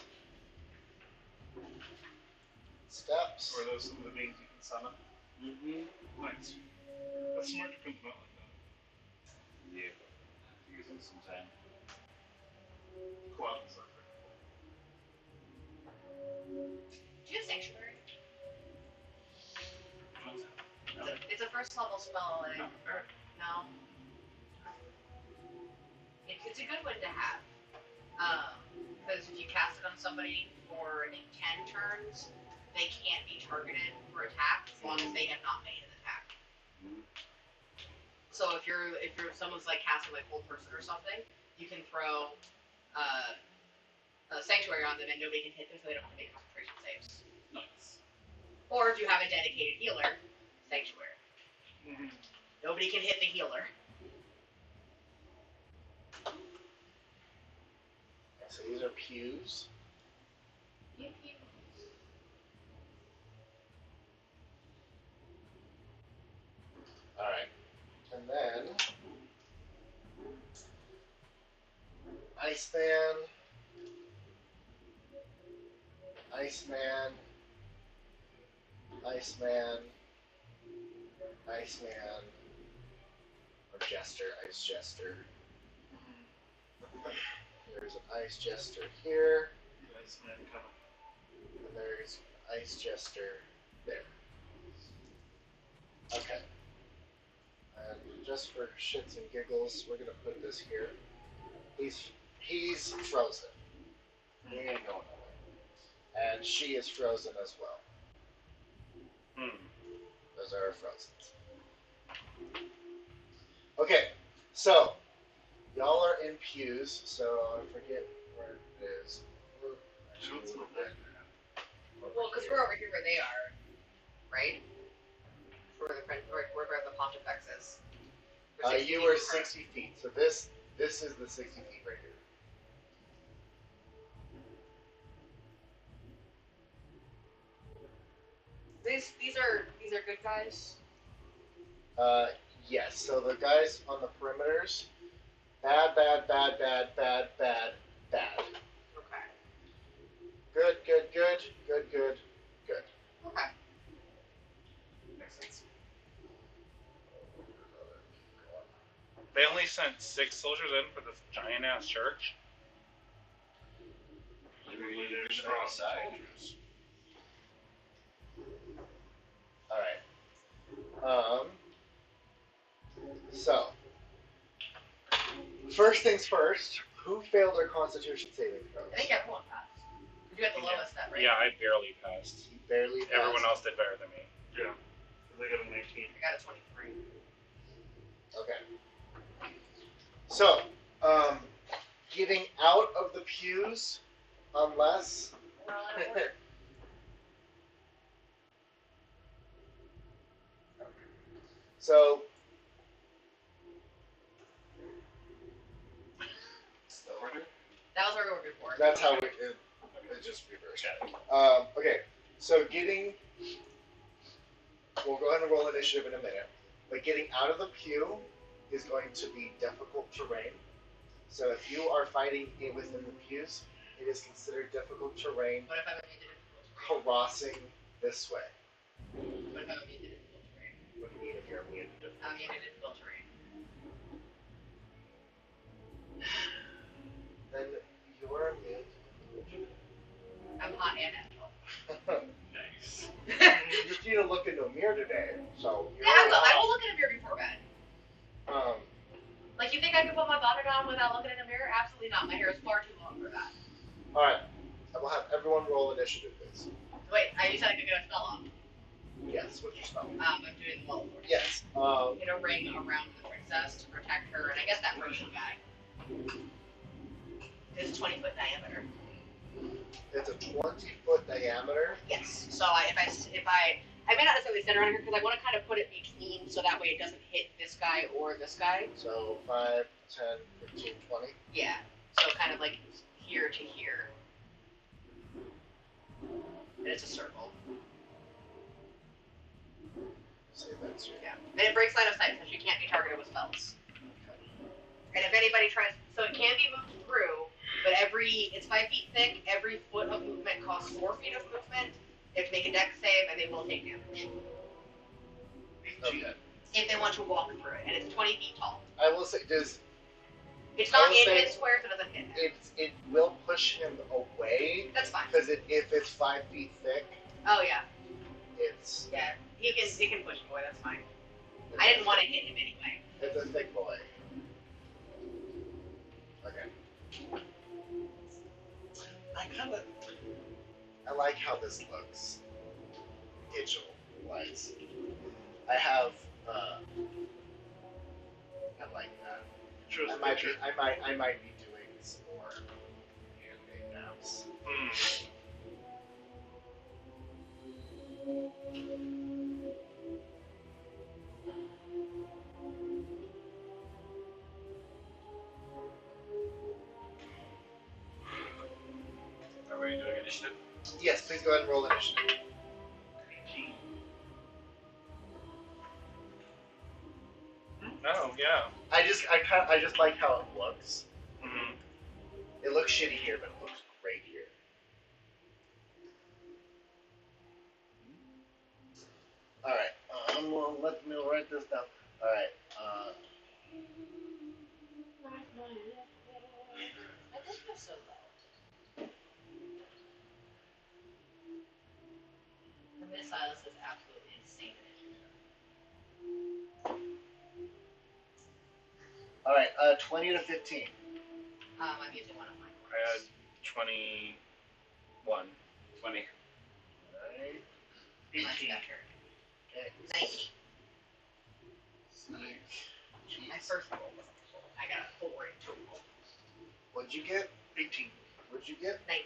Steps. Or are those some of the beings you can summon? Mm-hmm. Nice. That's smart to print them out like that. Yeah. Use them sometime. Quads are pretty Do you have Sanctuary? No. It's a first level spell. And Not prepared. no. It's a good one to have. Because if you cast it on somebody for, I think, 10 turns, they can't be targeted for attack as long as they have not made an attack. So if someone's like casting like Hold Person or something, you can throw a Sanctuary on them and nobody can hit them so they don't have to make concentration saves. Nice. Or if you have a dedicated healer, Sanctuary. Mm-hmm. Nobody can hit the healer. So these are pews. Alright. And then Iceman. Iceman. Iceman. Iceman. Or Jester. Ice Jester. There's an Ice Jester here. Nice man coming. And there's Ice Jester there. Okay. And just for shits and giggles, we're gonna put this here. He's frozen. He ain't going nowhere. And she is frozen as well. Those are frozen. Okay, so y'all are in pews, so I forget where it is. Shows them back. Well, because we're over here where they are, right? Where the Pontifex is. You were 60 feet, so this is the 60 feet right here. These are good guys. Yes. So the guys on the perimeters, bad. Okay. Good. Okay. Makes sense. They only sent 6 soldiers in for this giant ass church. Maybe we should throw aside. All right. So first things first. Who failed their Constitution saving throws? I think everyone passed. You got the lowest set, right? Yeah, I barely passed. You barely passed. Everyone else did better than me. Yeah. They got a 19. I got a 23. Okay. So, getting out of the pews, unless. So, Still order? That was where we were before. that's how it just reversed. Okay, so we'll go ahead and roll initiative in a minute, but getting out of the pew is going to be difficult terrain. So if you are fighting within the pews, it is considered difficult terrain, What if I'm immune to difficult terrain? crossing this way. What if I'm immune to difficult terrain? What do you mean if you're immune to I'm immune to difficult terrain. Then you are immune. I'm hot and natural. Nice. You just need to look into a mirror today, so you're Yeah, all I will look in a mirror before bed. Like, you think I could put my bonnet on without looking in a mirror? Absolutely not. My hair is far too long for that. Alright. I will have everyone roll initiative, please. Wait, you said I could get a spell off. Yes, with your spell. I'm doing the level 4. Yes. In a ring around the ring. princess to protect her, and I guess that Persian guy. It's 20-foot diameter. It's a 20-foot diameter. Yes. So if I may not necessarily center on here because I want to kind of put it between so that way it doesn't hit this guy or this guy. So 5, 10, 15, 20. Yeah. So kind of like here to here. And it's a circle. Say that's your. Yeah. And it breaks line of sight because you can't be targeted with spells. And if anybody tries, so it can be moved through, but it's 5 feet thick. Every foot of movement costs 4 feet of movement. They have to make a dex save, and they will take damage. Okay. If they want to walk through it, and it's 20 feet tall. I will say, It's I not will in say his square, so it doesn't hit him. it will push him away That's fine. because if it's 5 feet thick, Oh yeah, it's he can push him away. That's fine. I didn't want to hit him anyway. It's a thick boy. Okay. I like how this looks. Digital wise. I have I like that. Show us I a might picture. be doing some more handmade maps. Are we doing initiative? Yes, please go ahead and roll initiative. Oh yeah. I just like how it looks. Mm-hmm. It looks shitty here, but it looks great here. Alright, well, let me write this down. Alright, I think that's so low. The missiles is absolutely insane. alright, 20 to 15. I'm using one of mine. I had 21. 20. Alright. Mine's better. Okay. 19. My first roll was a full. I got a 4 in total. What'd you get? 18. What'd you get? 19.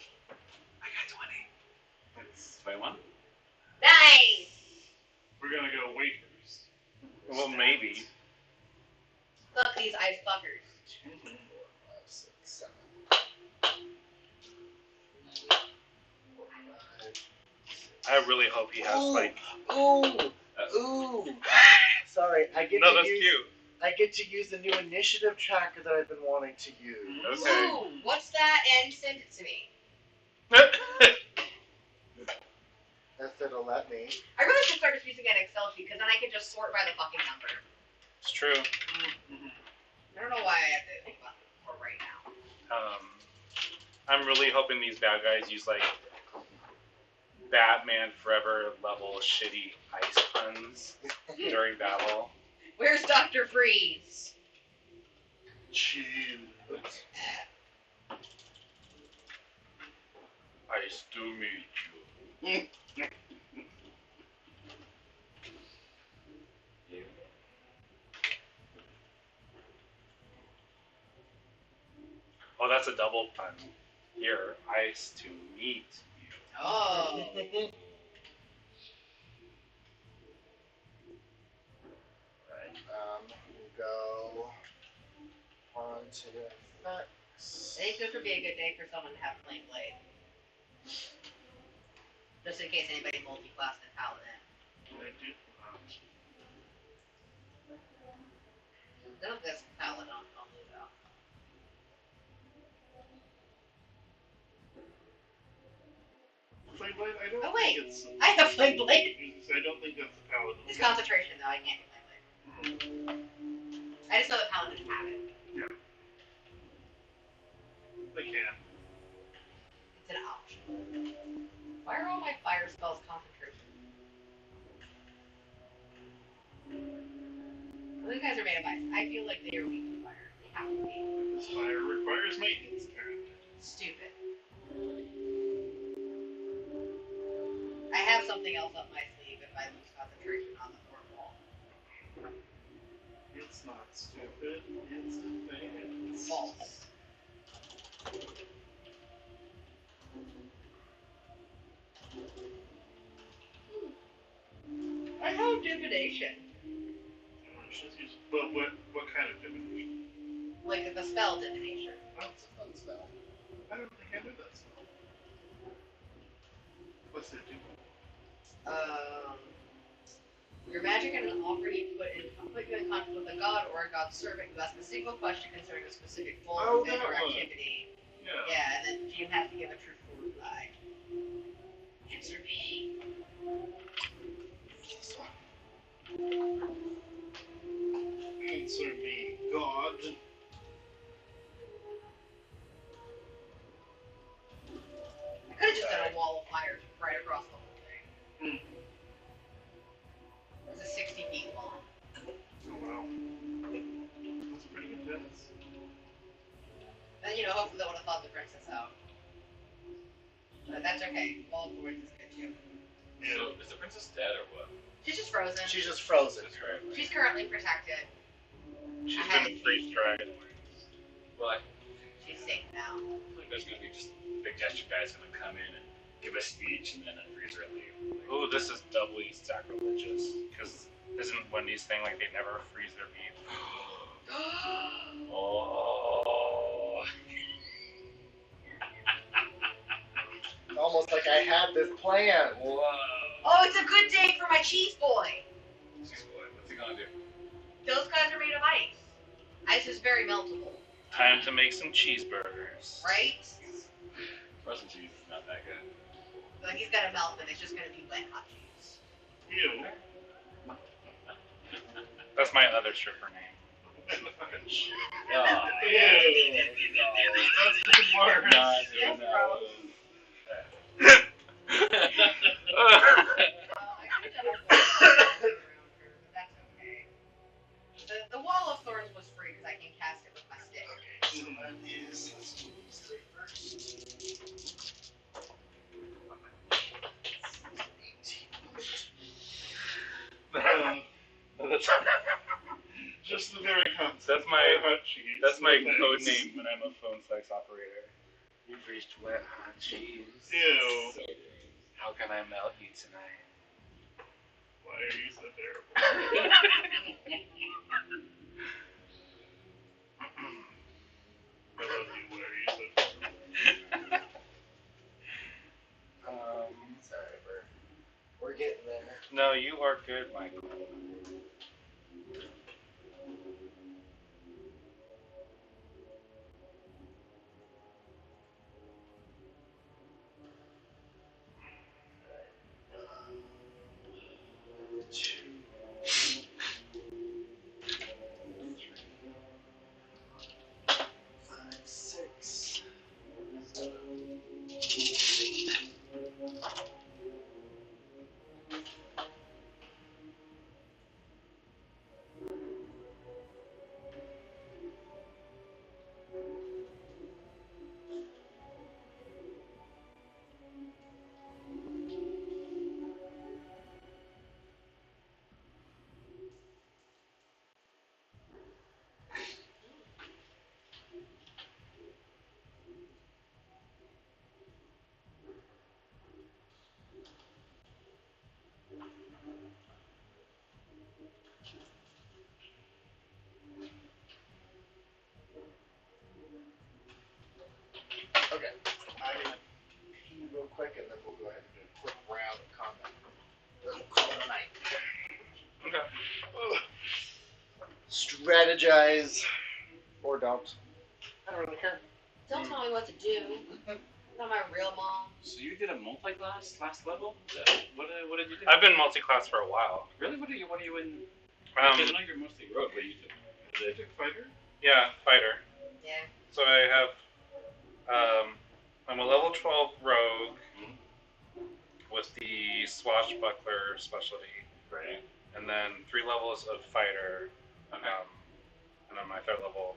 I got 20. That's 21. Nice! We're gonna go waiters. Well, maybe. Look, these ice fuckers. 2, 4, 5, 6, 7. 4, 5. I really hope he has like. Ooh! Sorry, I get No, to that's use. cute. I get to use the new initiative tracker that I've been wanting to use. Okay. Ooh, what's that? And send it to me. If it'll let me. I really should start just using an Excel sheet because then I can just sort by the fucking number. It's true. I don't know why I have to think about it for right now. I'm really hoping these bad guys use like Batman Forever level shitty ice puns during battle. Where's Dr. Freeze? Chill. I still meet you. Oh, that's a double pun. Here, ice to meet you. Oh. Right. We'll go on to the effects. I think this would be a good day for someone to have Flame Blade. Just in case anybody multi-classed in Paladin. I do. No, that's Paladin on Ludo. Flame Blade? I don't Oh, wait. think it's. I have Flame Blade. I don't think that's the paladin. It's concentration, though. I can't do Flame Blade. I just know that Paladins have it. Yeah. They can. It's an option. Why are all my fire spells concentration? Well, these guys are made of ice. I feel like they are weak to fire. They have to be. This fire requires maintenance, apparently. Stupid. I have something else up my sleeve if I lose concentration on the fourth wall. It's It's not stupid, it's advanced. False. I have divination. Well, what kind of divination? Like the spell divination. Oh, it's a fun spell. I don't think I knew that spell. What's it do? Your magic and an offer you put you in contact with a god or a god's servant who asks a single question concerning a specific goal, Oh, event, that or one. activity. Yeah. Yeah, and then you have to give a truthful reply. Answer me. Answer me, God. I could have just done a wall of fire right across the whole thing. It's a 60 feet long. Oh, wow. That's pretty intense. And hopefully that would have thought the princess out. But that's okay. Wall of thorns is good too. So, is the princess dead or what? She's just frozen. She's just frozen. That's right. She's currently protected. She's I had been it freeze-dried. Well, She's safe now. I think there's gonna be just big gesture guys gonna come in and give a speech and then unfreeze her and leave. Ooh, this is doubly sacrilegious. Because isn't Wendy's thing like they never freeze their meat? Oh. Almost like I had this plan. Whoa. Oh, it's a good day for my cheese boy. Jeez, boy, what's he gonna do? Those guys are made of ice. Ice is very meltable, Time to make some cheeseburgers. right? Frozen cheese is not that good. But he's gonna melt and it's just gonna be wet hot cheese. Ew. That's my other stripper name. Oh, Ew. That's the word. not That's even gross. that. I could have done a wall of thorns around her, but that's okay. The wall of thorns was free because I can cast it with my stick. So that is, let's do these three first. 18. Just the very concept. That's my hot cheese. That's my Thanks. code name when I'm a phone sex operator. You've reached wet hot cheese. Ew. So How can I melt you tonight? Why are you so terrible? I love you. Why are you so terrible? Sorry, we're getting there. No, you are good, Michael. Okay, I'm gonna pee real quick and then we'll go ahead and do a quick round of combat. We'll call it a night. Okay. Strategize or don't. I don't really care. Don't tell me what to do. I'm not my real mom. So you did a multi-class last level? What did you do? I've been multi-class for a while. Really? What are you in? Because I know you're mostly rogue, but you took. They took fighter? Yeah, fighter. Yeah. So I have, I'm a level 12 rogue with the swashbuckler specialty, Right. and then 3 levels of fighter, Okay. and on my 3rd level,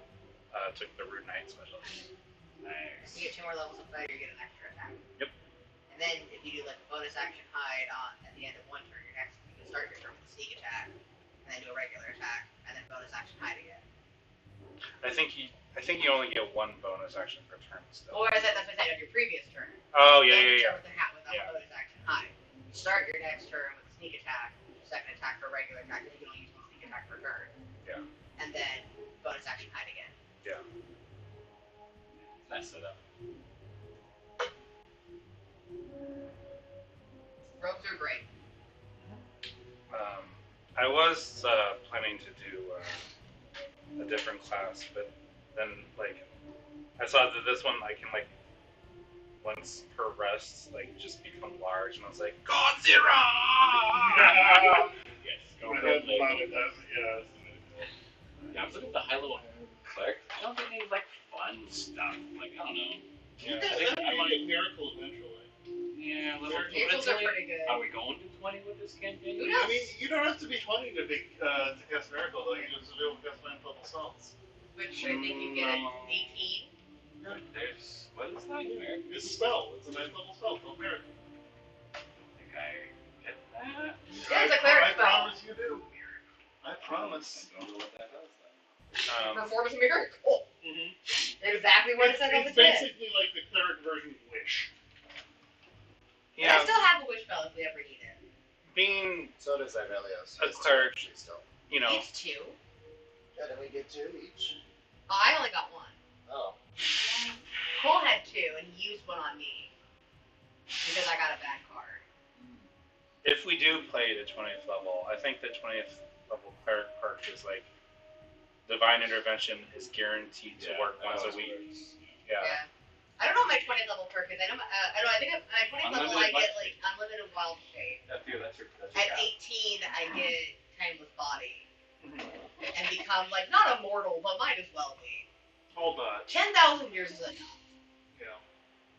took the Rude Knight specialty. Nice. You get 2 more levels of fighter, you get an extra attack. Yep. And then if you do like a bonus action hide on at the end of one turn, you can start your turn with a sneak attack. and then do a regular attack, and then bonus action hide again. I think you only get one bonus action per turn still. Or that's what I said on your previous turn. Oh Then yeah, you yeah, turn with the hat without a bonus action hide. You start your next turn with a sneak attack, second attack for a regular attack, then you can only use one sneak attack per turn. Yeah. And then bonus action hide again. Yeah. Nice setup. Rogues are great. I was planning to do a different class, but then like I saw that this one I can like once per rest like just become large, and I was like, Godzilla! Yes, go I for have it. fun with that, yeah. Yeah, I was looking at the high level cleric. I don't think any like fun stuff. Like I don't know. Yeah, I think I might. miracle eventually. Yeah, level Miracles are pretty good. Are we going to 20 with this campaign? Who I knows? mean, you don't have to be 20 to cast miracle, though. You just be able to cast 9th level spells. Which I think you get at No. 18. There's what is that? Miracle? It's a spell. It's a 9th level spell called miracle. I think I get that. Yeah, it's a cleric I spell. promise you do. I promise. I don't know what that does then. Perform a miracle. Mm-hmm. Exactly what it says on the It's tin. basically like the cleric version of Wish. And I still have a wish spell if we ever need it. being So does Ivelios. a cleric, Still. you know, It's 2. Yeah, then we get 2 each. Oh, I only got 1. Oh. Cole had 2, and he used 1 on me. Because I got a bad card. if we do play to 20th level, I think the 20th level cleric perk is like divine intervention is guaranteed to work once a week. Yeah. I don't know what my 20th level perk is. I think at my 20th level I Unlimited get life like unlimited wild shape. That's your At 18 I get timeless body. And become like not immortal, but might as well be. Hold on. 10,000 years is enough. Yeah.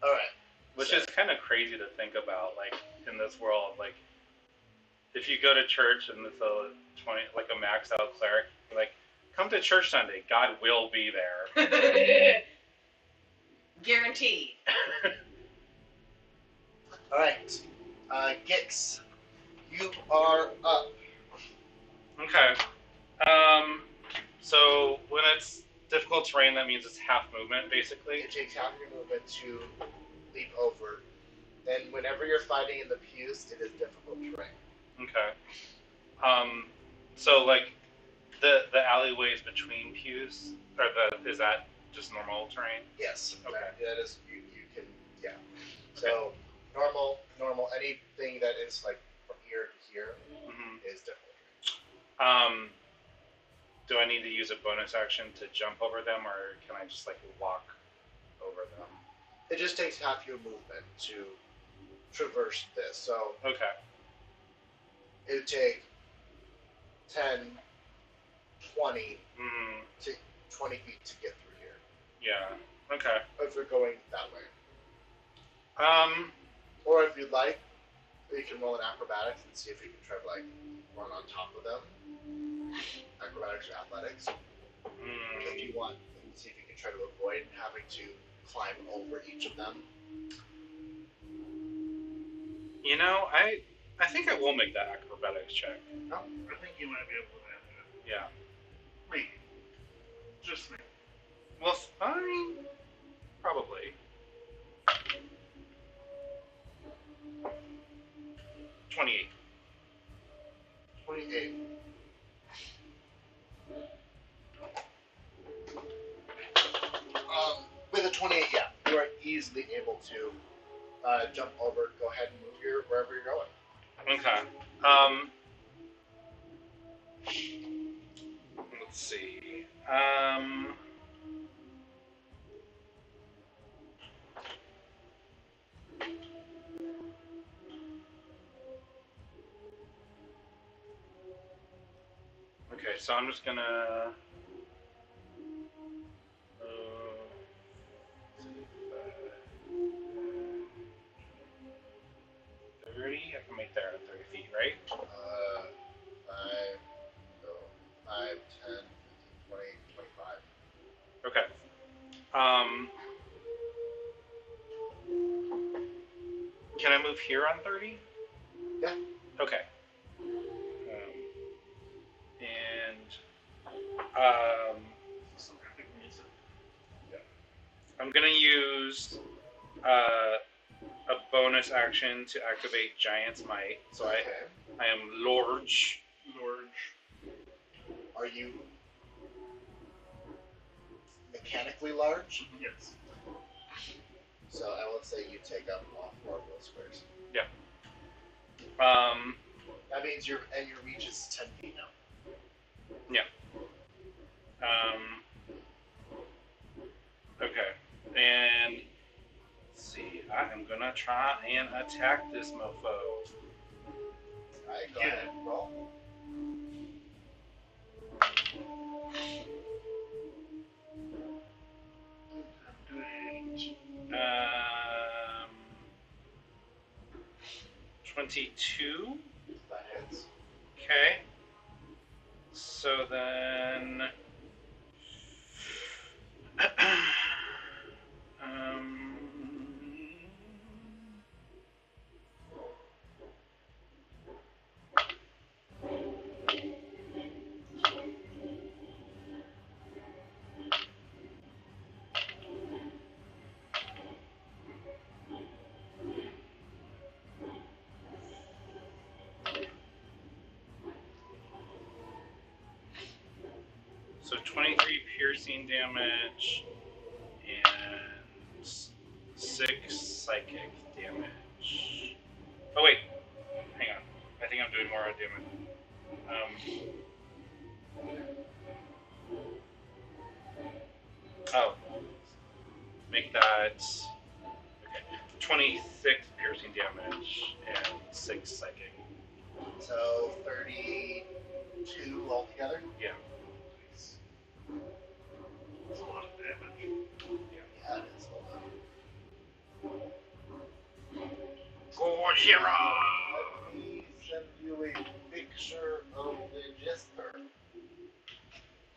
Alright. Which is kind of crazy to think about, like, in this world. Like, if you go to church and it's a 20, like a maxed out cleric, you're like, come to church Sunday, God will be there. Guaranteed. Alright. Gix. You are up. Okay. So when it's difficult terrain, that means it's half movement, basically. It takes half your movement to leap over. And whenever you're fighting in the pews, it is difficult terrain. Okay. So like the alleyways between pews, or is that just normal terrain? Yes. Okay. That is, you can, yeah. So, normal, anything that is like from here to here Mm-hmm. is difficult. Do I need to use a bonus action to jump over them, or can I just like walk over them? It just takes half your movement to traverse this. So, Okay. it would take 10, 20, Mm-hmm. 20 feet to get through here. Yeah. Okay. If we're going that way. Or if you'd like, you can roll an acrobatics and see if you can try to like run on top of them. Acrobatics or athletics. If you want, and see if you can try to avoid having to climb over each of them. You know, I think I will make that acrobatics check. I think you might be able to manage it. Yeah. Maybe. Just maybe. Well, I mean, probably. 28. 28. With a 28, yeah, you are easily able to jump over. Go ahead and move wherever you're going. Okay. Let's see. Okay, so I'm just gonna. 30. I can make there at 30 feet, right? 5, 10, 15, 20, 25. Okay. Can I move here on 30? Yeah. Okay. Some epic music. I'm gonna use a bonus action to activate Giant's Might. So Okay. I am large. Are you mechanically large? Yes. So I will say you take up all 4 of those squares. That means your reach is 10 feet now. Okay. And let's see. I am gonna try and attack this mofo. Alright, go ahead and roll. Um, 22. That hits. Okay. So then, so 23 piercing damage and 6 psychic damage. Oh wait, hang on. I think I'm doing more damage. Make that 26 piercing damage and 6 psychic. So 32 altogether? Yeah. That's a lot of damage. Yeah, it is. Hold on. Gojira! Let me send you a picture of the Jester.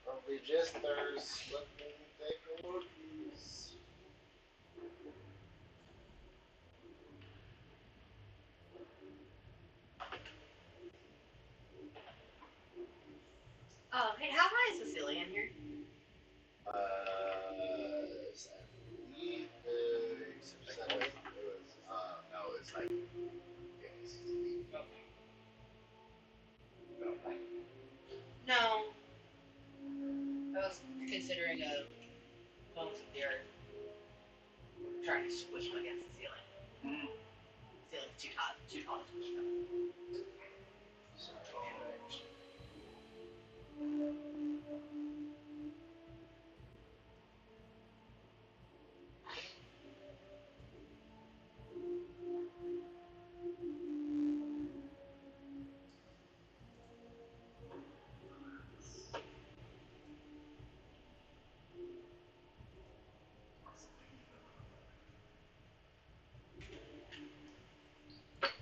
Of the Jesters. Let me take a look. Hey, how high is the ceiling in here? I believe it's no, it's like 50, 60 feet. No. I was considering a bones of the earth. Trying to squish them against the ceiling. The ceiling's too tall to squish them.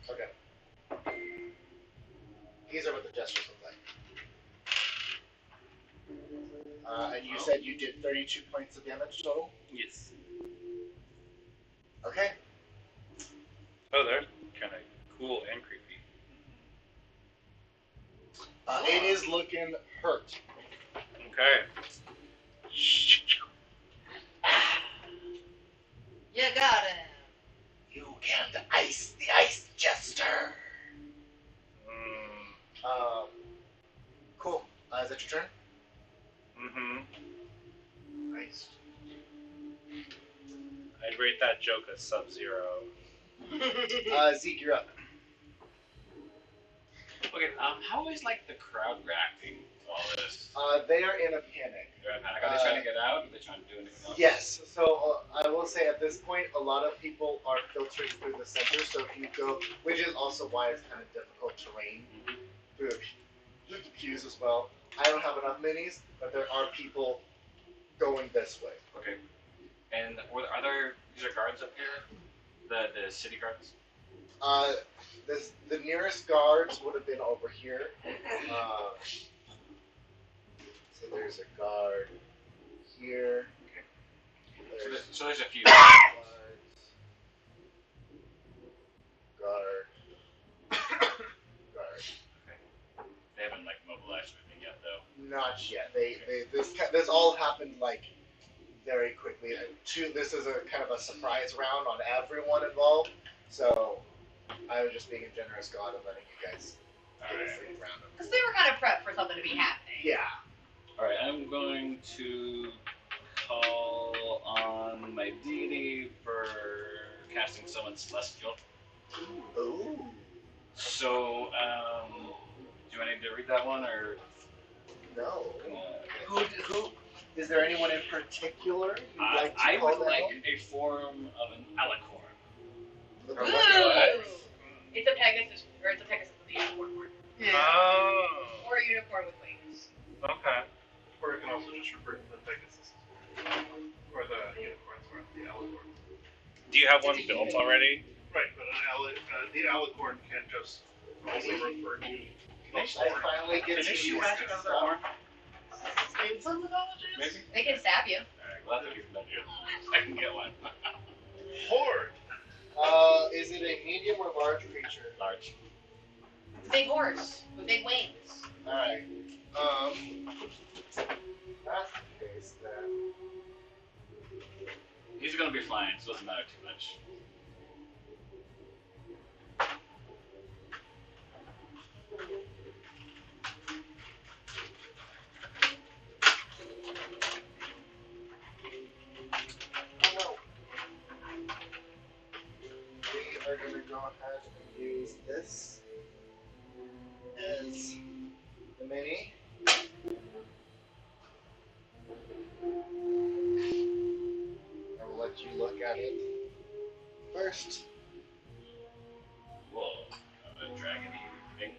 Okay. These are what the gestures look like. And you said you did 32 points of damage total? Yes. Okay. Oh, they're kind of cool and creepy. It is looking hurt. Okay. You got him. You can't ice the ice jester. Cool. Is that your turn? Mm-hmm. Nice. I'd rate that joke a Sub-Zero. Zeke, you're up. Okay, how is like the crowd reacting to all this? They are in a panic. Are they trying to get out? Are they trying to do anything else? Yes. So I will say at this point, a lot of people are filtering through the center. So if you go, which is also why it's kind of difficult terrain through the queues as well. I don't have enough minis, but there are people going this way. Okay. And are there these are guards up here? The city guards? The nearest guards would have been over here. So there's a guard here. Okay. So there's a few. Guards. Guard. Okay. They haven't like mobilized or anything yet, though. Not yet. They This all happened like very quickly. This is a kind of a surprise round on everyone involved. So I was just being a generous god and letting you guys get a free round of. Because they were kind of prepped for something to be happening. Yeah. Alright, I'm going to call on my deity for casting Summon Celestial. Ooh. So, do I need to read that one, or? No. Uh, Who? Is there anyone in particular you'd like to I call would down? like a form of an alicorn. Look Ooh! at what? It's a Pegasus, or it's a Pegasus with a unicorn. Oh. Or a unicorn with wings. Okay. Or it can also just refer to the Pegasus. Or the unicorns, or the alicorns. Do you have one It's a built human. already? Right, but the alicorn can just also refer to I finally get to use this stuff. in some mythologies. Maybe? They can stab you. Alright, well, that's what you've done. I can get one. Horde. Is it a medium or large creature? Large. It's a big horse with big wings. Alright. That's the case then. He's gonna be flying, so it doesn't matter too much. We are going to go ahead and use this as the mini. I will let you look at it first. Whoa. A dragon thing.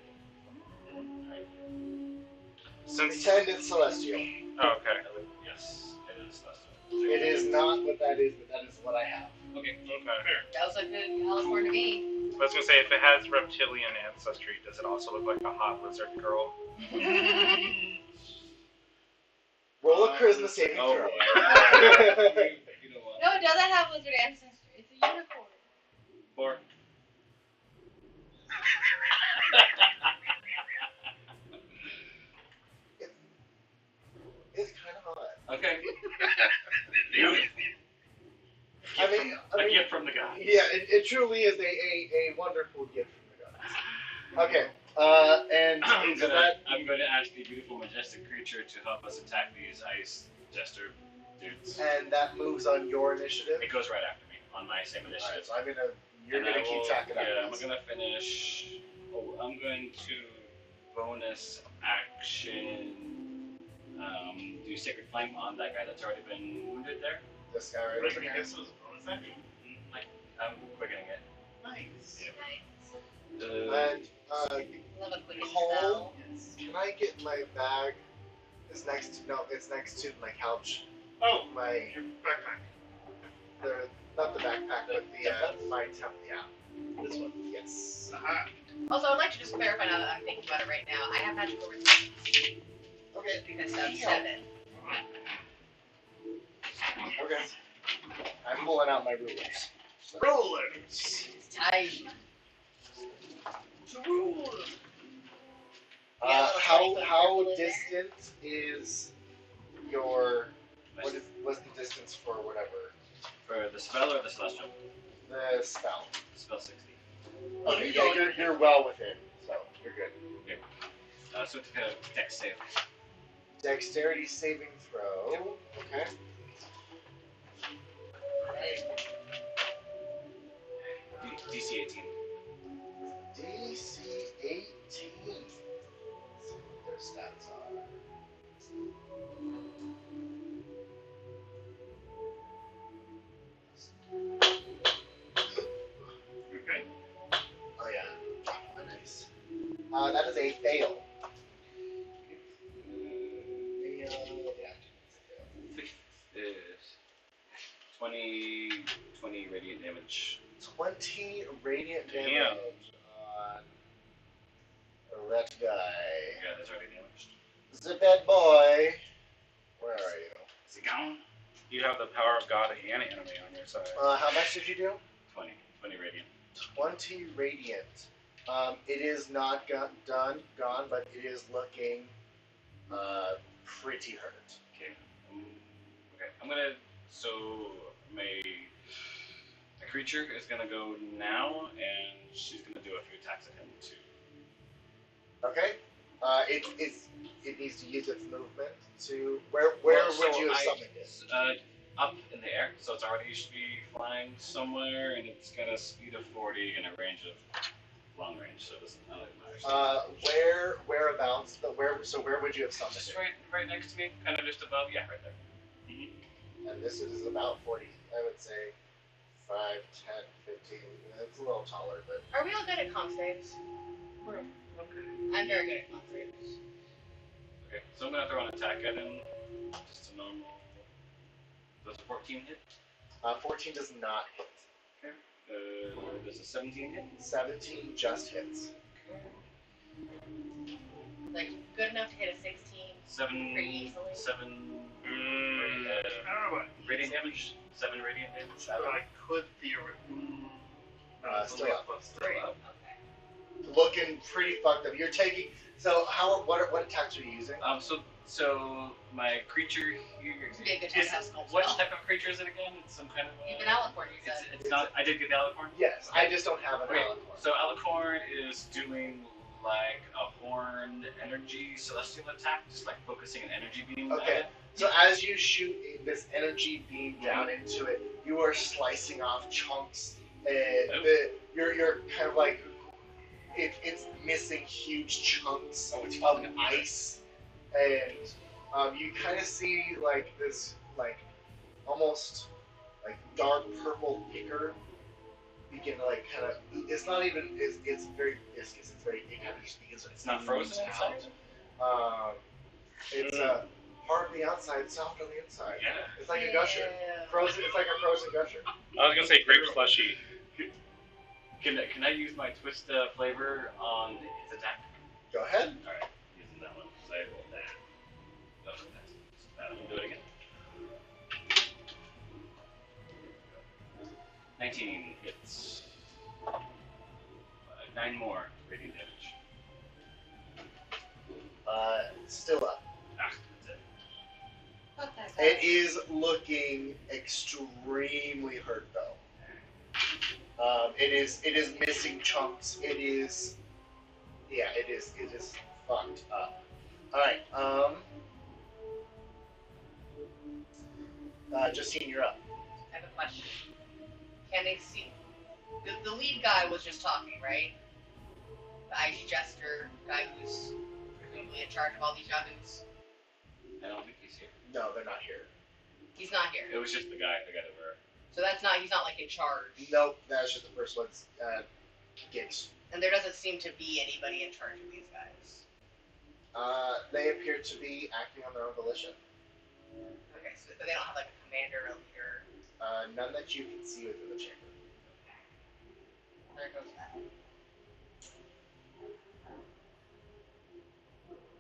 Since. Pretend it's celestial. Oh, okay. Yes, it is. It is not what that is, but that is what I have. Okay. Okay. That was a good alicorn to me. I was gonna say, if it has reptilian ancestry, does it also look like a hot lizard girl? Roll a charisma saving Oh, throw. you know what? No, it doesn't have lizard ancestry. It's a unicorn. 4. It's kind of hot. Okay. I mean, gift from the guy. yeah, it truly is a wonderful gift from the gods. Okay, and I'm is gonna that, ask the beautiful, majestic creature to help us attack these ice jester dudes. and that moves on your initiative? It goes right after me on my same Alright, initiative. so you're And gonna I keep will- track of that. Yeah, I'm gonna finish. Oh, I'm going to bonus action. Do Sacred Flame on that guy that's already been wounded there. This guy right Right, over I here. guess it was bonus action. I'm quickening it. Nice. And Love a quick Cole? spell. can I get my bag? It's next to my couch. Oh, My your backpack. not the backpack, but my temp. Yeah, This one. yes. Aha. Also, I'd like to just clarify now that I'm thinking about it right now. I have magical resistance Okay. because that's 7. Okay. I'm pulling out my rulers. Rollers. It's time. To rule. How distant is your what's the distance for whatever For the spell or the celestial? the spell? Spell 60. Okay, yeah, you're well within, so you're good. So it's a dex save. Dexterity saving throw. Okay. DC 18. DC 18. Let's see what their stats are. Okay. Oh yeah. Nice. That is a fail. Yeah. Is 20 radiant damage. 20 radiant damage Damn. on that guy. Yeah, that's already damaged. The bad boy. Where are you? Is it gone? You have the power of God and enemy on your side. How much did you do? 20 radiant. 20 radiant. It is not gone, but it is looking pretty hurt. Okay. Okay. I'm gonna. So my creature is gonna go now, and she's gonna do a few attacks at him too. Okay. It needs to use its movement to where would you have summoned it? Up in the air, so it's already should be flying somewhere, and it's got a speed of 40 and a range of long range, so it doesn't really matter. Whereabouts? But where would you have summoned Just it? right next to me, kind of just above. Yeah, right there. And this is about 40. I would say 5, 10, 15. It's a little taller, but Are we all good at con saves? Okay. I'm very good at con saves. Okay, so I'm gonna throw an attack at him. Just a normal. Does a 14 hit? 14 does not hit. Does a 17 hit? 17 just hits. Like, good enough to hit a 16 pretty easily. 7 I don't know about radiant damage? 7 radiant damage? but I could theoretically. Still up. Still up. Okay. Looking pretty fucked up. You're taking. So what attacks are you using? So my creature here It'd be a good time to have skull what spell. type of creature is it again? It's some kind of Even Alicorn, you said. it's not. I did get the alicorn. Yes, I just don't have an Okay, alicorn. so alicorn is doing like a horned energy celestial attack, just like focusing an energy beam. Okay. At it. So as you shoot this energy beam down into it, you are slicing off chunks. And you're kind of like it's missing huge chunks of ice, and you kind of see like this like almost like dark purple ichor begin to like kind of. It's not even. It's very viscous. It's very. It kind of just begins to. It's not frozen inside. It's hard on the outside, soft on the inside. Yeah. It's like a gusher. Frozen. It's like a frozen gusher. I was gonna say grape slushy. Can I use my twist flavor on his attack? Go ahead. All right, using that one because I rolled that. That's I'm gonna do it again. 19 hits. 9 more radiant damage. Still up. Ah, that's it. Fuck that guy. It is looking extremely hurt though. It is missing chunks. It is fucked up. Alright, Justine, you're up. I have a question. Can they see? The lead guy was just talking, right? The IG Jester guy who's presumably in charge of all these yahoos. I don't think he's here. No, they're not here. He's not here. It was just the guy that were. So he's not like in charge. Nope, that's just the first one's gigs. And there doesn't seem to be anybody in charge of these guys. They appear to be acting on their own volition. Okay, so they don't have like a commander, a leader. None that you can see within the chamber. There goes that.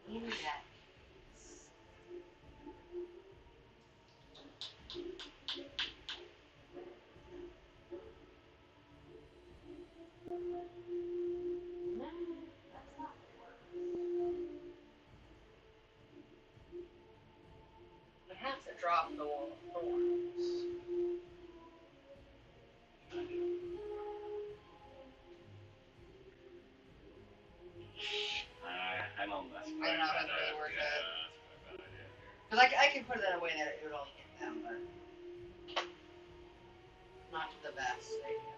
Inhabitants. No, that's not the word. It has to drop the wall of thorns. I don't know. That's I don't know how to really work that. That's probably a bad idea. Because I can put it in a way that it would only hit them, but not the best idea.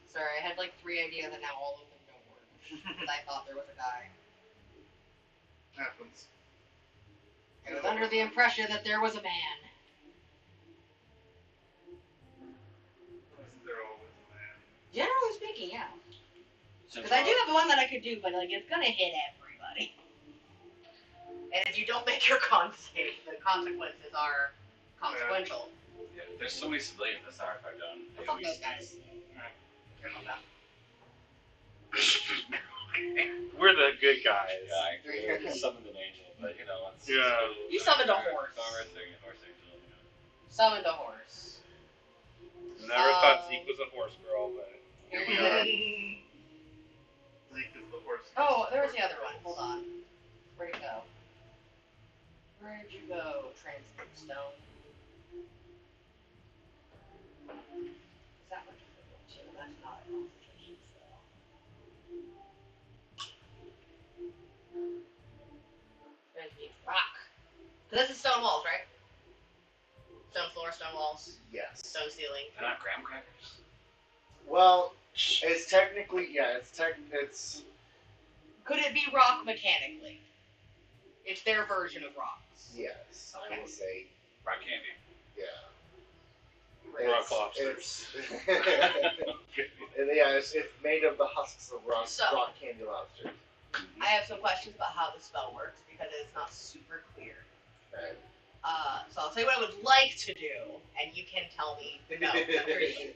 Sorry, I had like 3 ideas and now all of them don't work. Because I thought there was a guy. Happens. I was under the impression that there was a man. They're always a man. Generally speaking, yeah. So Because I do have one that I could do, but like it's gonna hit everybody. And if you don't make your con save, the consequences are consequential. Yeah, there's so many civilians this artifact done. Fuck those guys. Alright. Care about that. We're the good guys. Yeah, I could summon an angel, but you know, it's Yeah. You summoned a horse. Horse angel. Summoned a horse. Never thought Zeke was a horse girl, but here we are. Zeke is the horse. Oh, there was the other one. Hold on. Where'd it go? Where'd you go, Transmute Stone? Is that what you're going to? That's not a concentration spell. Transmute Rock. Because this is stone walls, right? Stone floor, stone walls, Yes. stone ceiling. They're not graham crackers. Well, it's technically it's Could it be rock mechanically? It's their version of rocks. yes. Okay. I will say Rock candy. yeah. Rock lobsters. It's made of the husks of rock candy lobsters. I have some questions about how the spell works because it's not super clear. Okay. So I'll tell you what I would like to do, and you can tell me no. Agreed.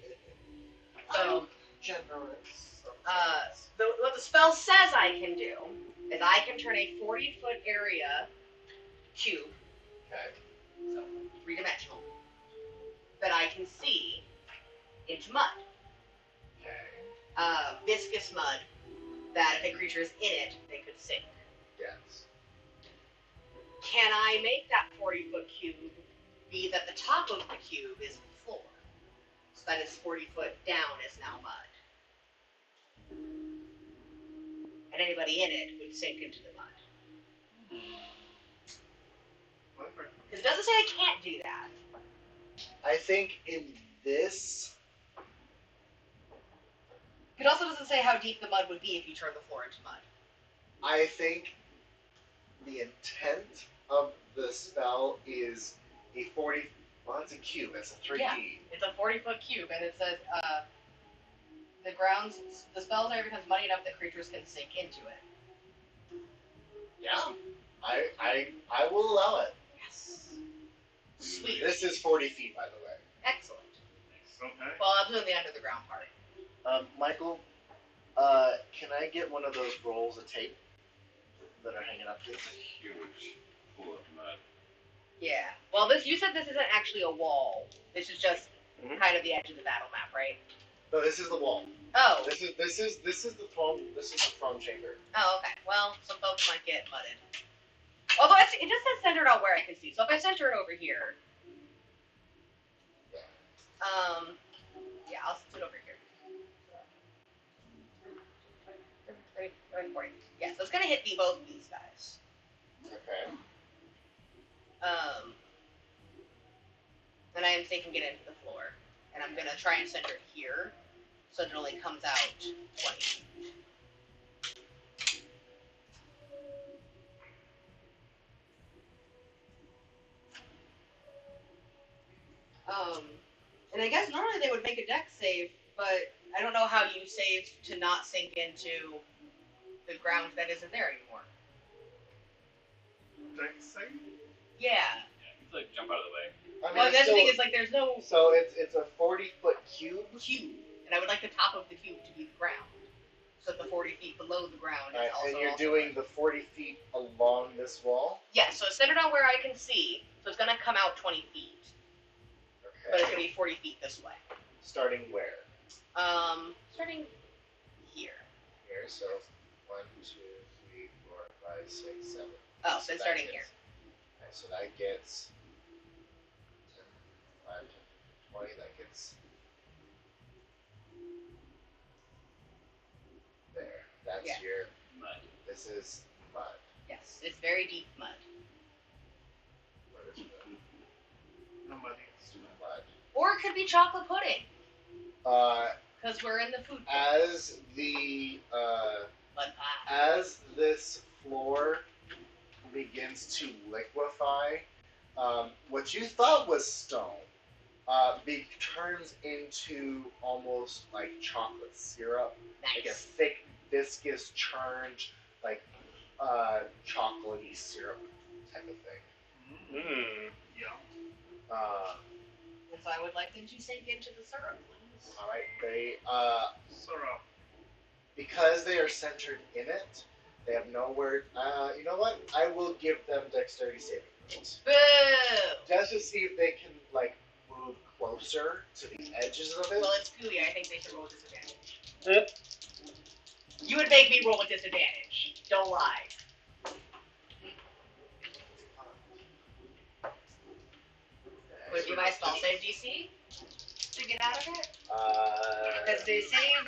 So, Generous. what the spell says I can do is I can turn a 40-foot area cube, Okay. so 3-dimensional, that I can see into mud. Okay. Viscous mud that if a creature is in it, they could sink. Yes. Can I make that 40-foot cube be that the top of the cube is the floor? So that is 40 foot down is now mud. And anybody in it would sink into the mud. Whatever. Because it doesn't say I can't do that. I think in this, It also doesn't say how deep the mud would be if you turn the floor into mud. I think the intent of the spell is a 40. Well, it's a cube. It's a 3D. Yeah. It's a 40-foot cube, and it says, the spell's area becomes muddy enough that creatures can sink into it. Yeah. I will allow it. Yes. Sweet. This is 40 feet, by the way. Excellent. Okay. Well, I'm doing the under the ground part. Michael, can I get one of those rolls of tape that are hanging up here? It's a huge pool of mud. Yeah. Well, you said this isn't actually a wall. This is just kind of the edge of the battle map, right? No, this is the wall. Oh. This is the throne. This is the throne chamber. Oh, okay. Well, some folks might get mudded. Although it just says centered on where I can see. So if I center it over here, yeah, I'll sit over here. 30, 40. Yeah, so it's gonna hit both of these guys. Okay. And I am thinking it into the floor, and I'm gonna try and center it here, so it only comes out 20. And I guess normally they would make a dex save, but I don't know how you save to not sink into the ground that isn't there anymore. Dex save? Yeah. Yeah, you can like jump out of the way. I mean, Well, that's the so, thing is like there's no so it's a 40-foot cube. cube, and I would like the top of the cube to be the ground, so that the 40 feet below the ground is also. And you're also doing the 40 feet along this wall. Yeah, so it's centered on where I can see, so it's gonna come out 20 feet, but it's Okay. gonna be 40 feet this way. Starting where? Starting here. Here. So 1, 2, 3, 4, 5, 6, 7. Oh, so it's that starting gets- here. Okay, so that gets 10, 5, 10, 20. That gets there. That's Yeah. your. Mud. This is mud. Yes, it's very deep mud. What is it? Nobody. Mud. Or it could be chocolate pudding, because we're in the food court. As the Mud pie. as this floor begins to liquefy, what you thought was stone turns into almost like chocolate syrup, like a Nice. thick, viscous, churned, like chocolatey syrup type of thing. Mm. Yeah. And so I would like them to sink into the syrup, please. All right, they Syrup. because they are centered in it, they have nowhere. You know what? I will give them dexterity saving throws. Boo! Just to see if they can, like, move closer to the edges of it. Well, it's gooey. I think they should roll with disadvantage. You would make me roll with disadvantage. Don't lie. Would it be my spell save DC to get out of it? Because they save.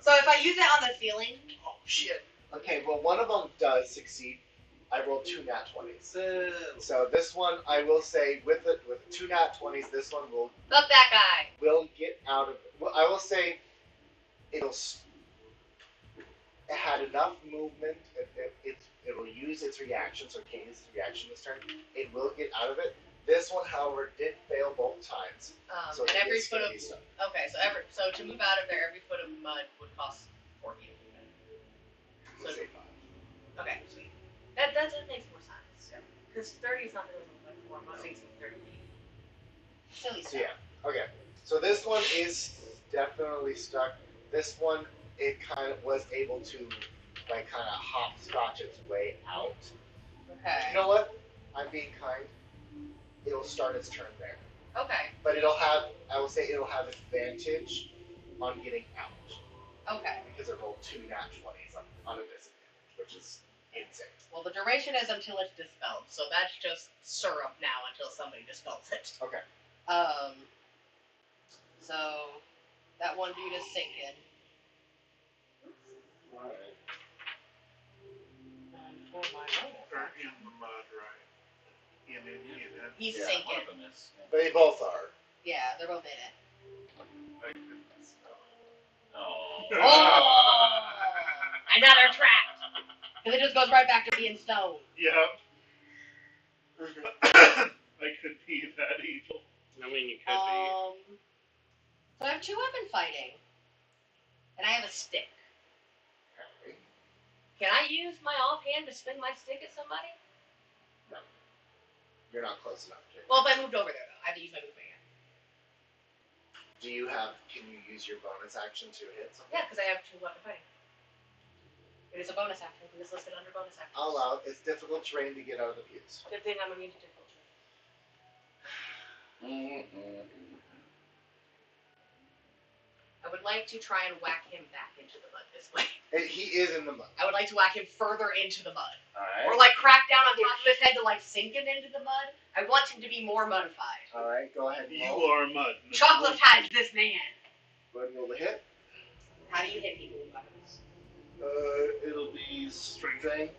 So if I use it on the ceiling. Oh shit. Okay, well one of them does succeed. I rolled 2 nat 20s. So this one, I will say, with 2 nat 20s, this one Fuck that guy. will get out of it. Well, I will say, it had enough movement. It'll use its reaction, so it can't use its reaction this turn. It will get out of it. This one, however, did fail both times. So And every it's foot gonna of be stuck. okay, so to move out of there, every foot of mud would cost 4 feet. We'll say 5. Okay, sweet. That makes more sense. Because 30 is not really like 4. I'm not saying 30 feet. Silly So stuff. yeah, okay. So this one is definitely stuck. This one, it kind of was able to, like, kind of hopscotch its way out. Okay. You know what? I'm being kind. It'll start its turn there. Okay. But it'll have, I will say it'll have advantage on getting out. Okay. Because it rolled 2 nat 20s on a disadvantage, which is insane. Well, the duration is until it's dispelled, so that's just syrup now until somebody dispels it. Okay. So that one dude is sinking. Alright. For my Or in the mud, right? In it. He's Yeah, sinking. One of them is. They both are. Yeah, they're both in it. I goodness. Oh. Oh! Another trap! Because it just goes right back to being stone. Yep. I could be that evil. I mean, you could be. So I have 2 weapon fighting. And I have a stick. Okay. Can I use my offhand to swing my stick at somebody? You're not close enough to it. Well, if I moved over there, though, I have to use my movement again. Can you use your bonus action to hit something? Yeah, because I have 2 weapon fighting. It is a bonus action. It is listed under bonus action. I'll allow it. It's difficult terrain to get out of the views. Good thing I'm immune to difficult. I would like to try and whack him back into the mud this way. He is in the mud. I would like to whack him further into the mud. Alright. Or like crack down on top of his head to like sink him into the mud. I want him to be more modified. Alright, go ahead and You roll. are mud. Chocolate patch this man. Go ahead and roll the hit. How do you hit people with weapons? It'll be strength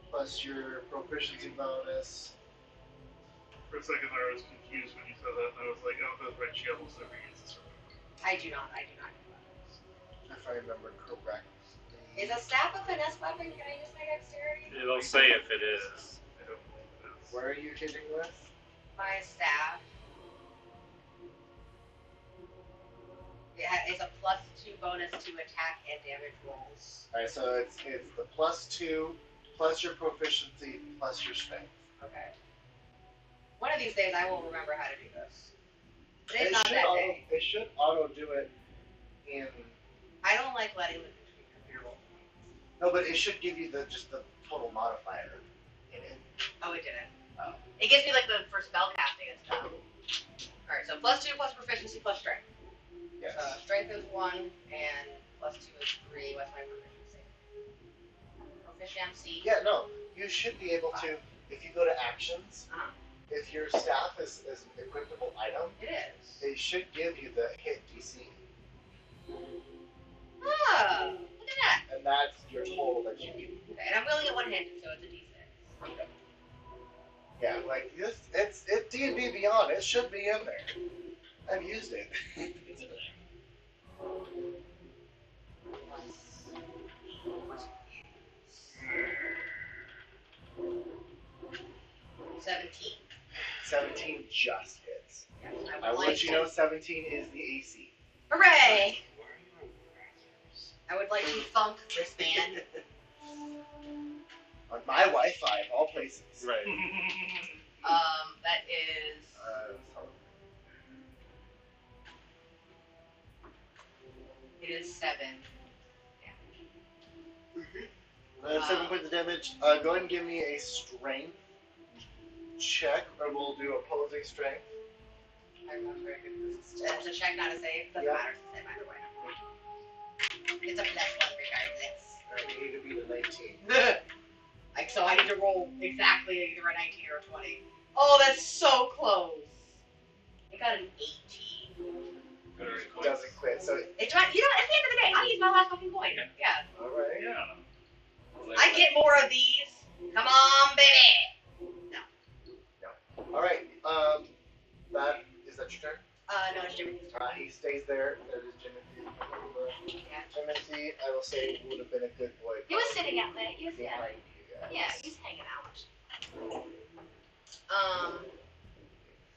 plus your proficiency bonus. For a second there, I was confused when you said that, and I was like, oh, those red shells never use this. I do not do weapons. If I remember correctly. Is a staff a finesse weapon? Can I use my dexterity? It'll say if it is. I don't believe it is. Where are you hitting with? My staff. It's a +2 bonus to attack and damage rolls. Alright, so it's the +2 plus your proficiency plus your strength. Okay. One of these days I will remember how to do this. Today's It not should that auto, day. it should auto do it in. I don't like letting the computer roll. No, but it should give you just the total modifier in it. Oh, it didn't. Oh. It gives me like the for spell casting and stuff. Alright, so +2 plus proficiency plus strength. Yes. Strength is 1 and +2 is 3. What's my proficiency? Proficiency. Yeah, no. You should be able to, if you go to actions, Uh-huh. if your staff is an equipable item, It is. it should give you the hit DC. Oh, look at that. And that's your total that you need. Okay, and I'm willing at one-handed, so it's a D6. Yeah, like this, it's D&D Beyond. It should be in there. I've used it. It's in there. 17. 17 just hits. Yes, I will let you know 17 is the AC. Hooray! I would like to thunk this man. On my Wi-Fi, of all places. Right. That is. It is 7. damage. Go ahead and give me a strength check, or we'll do opposing strength. I'm not very good at this. It's a check, not a save. Doesn't Yeah. matter since I'm either way. It's a +1 regardless. Alright, you need to beat a 19. Like, so I need to roll exactly either a 19 or a 20. Oh, that's so close. I got an 18. Doesn't quit. So, It's right, you know, at the end of the day, I use my last fucking coin. Yeah. alright. Yeah. I get more of these. Come on, baby. Alright, that is that your turn? No, it's Jimmy's turn. He stays there. That is Timothy. Yeah. Timothy, I will say, would have been a good boy. He was sitting out there. He was, behind you guys. yeah, he's hanging out.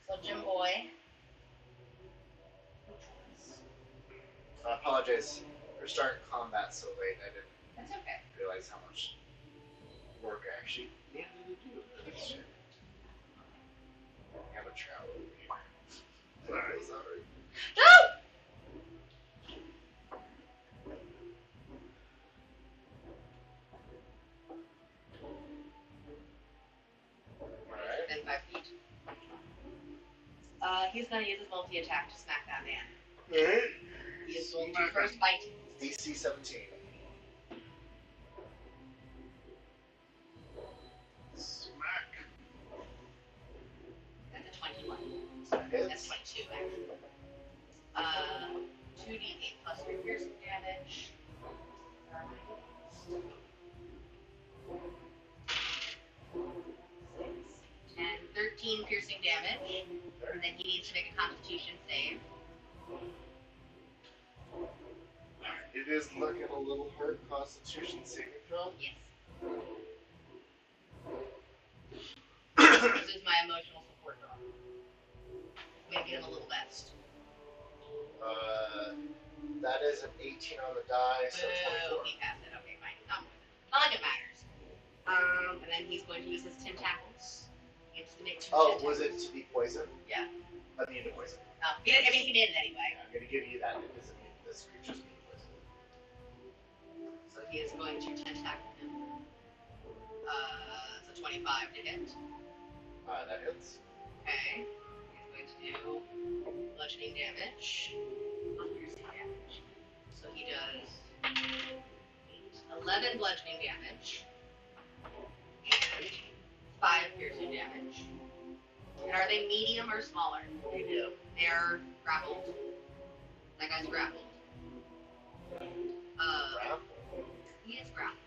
So Jim Boy. I apologize for starting combat so late. I didn't That's okay. realize how much work I actually needed to do for this shit. I have a trowel over here. Sorry. Sorry. No! Alright. Within 5 feet. He's gonna use his multi-attack to smack that man. Alright. He is going to first bite. DC 17. Smack. That's a 21. That That's hits. 22, actually. 2d8 plus 3 piercing damage. 6, 10, 13 piercing damage. And then he needs to make a constitution save. It is looking a little hurt. Constitution saving throw. Yes. This is my emotional support dog. I'm gonna give him a little best. That is an 18 on the die, so Boo, 24. he passed it. Okay, fine. Not like it matters. And then he's going to use his tentacles. He gets to make 2 Oh, tentacles. was it to be poison? Yeah. Immune to poison. He didn't, I mean, he did it anyway. I'm gonna give you that. It is immune. This creature's immune to poison. So he is going to tentacle him. It's a 25 to hit. That hits. Okay. He's going to do bludgeoning damage. Not piercing damage. So he does 11 bludgeoning damage. And 5 piercing damage. And are they medium or smaller? Medium. They're grappled. That guy's grappled. He is grappled.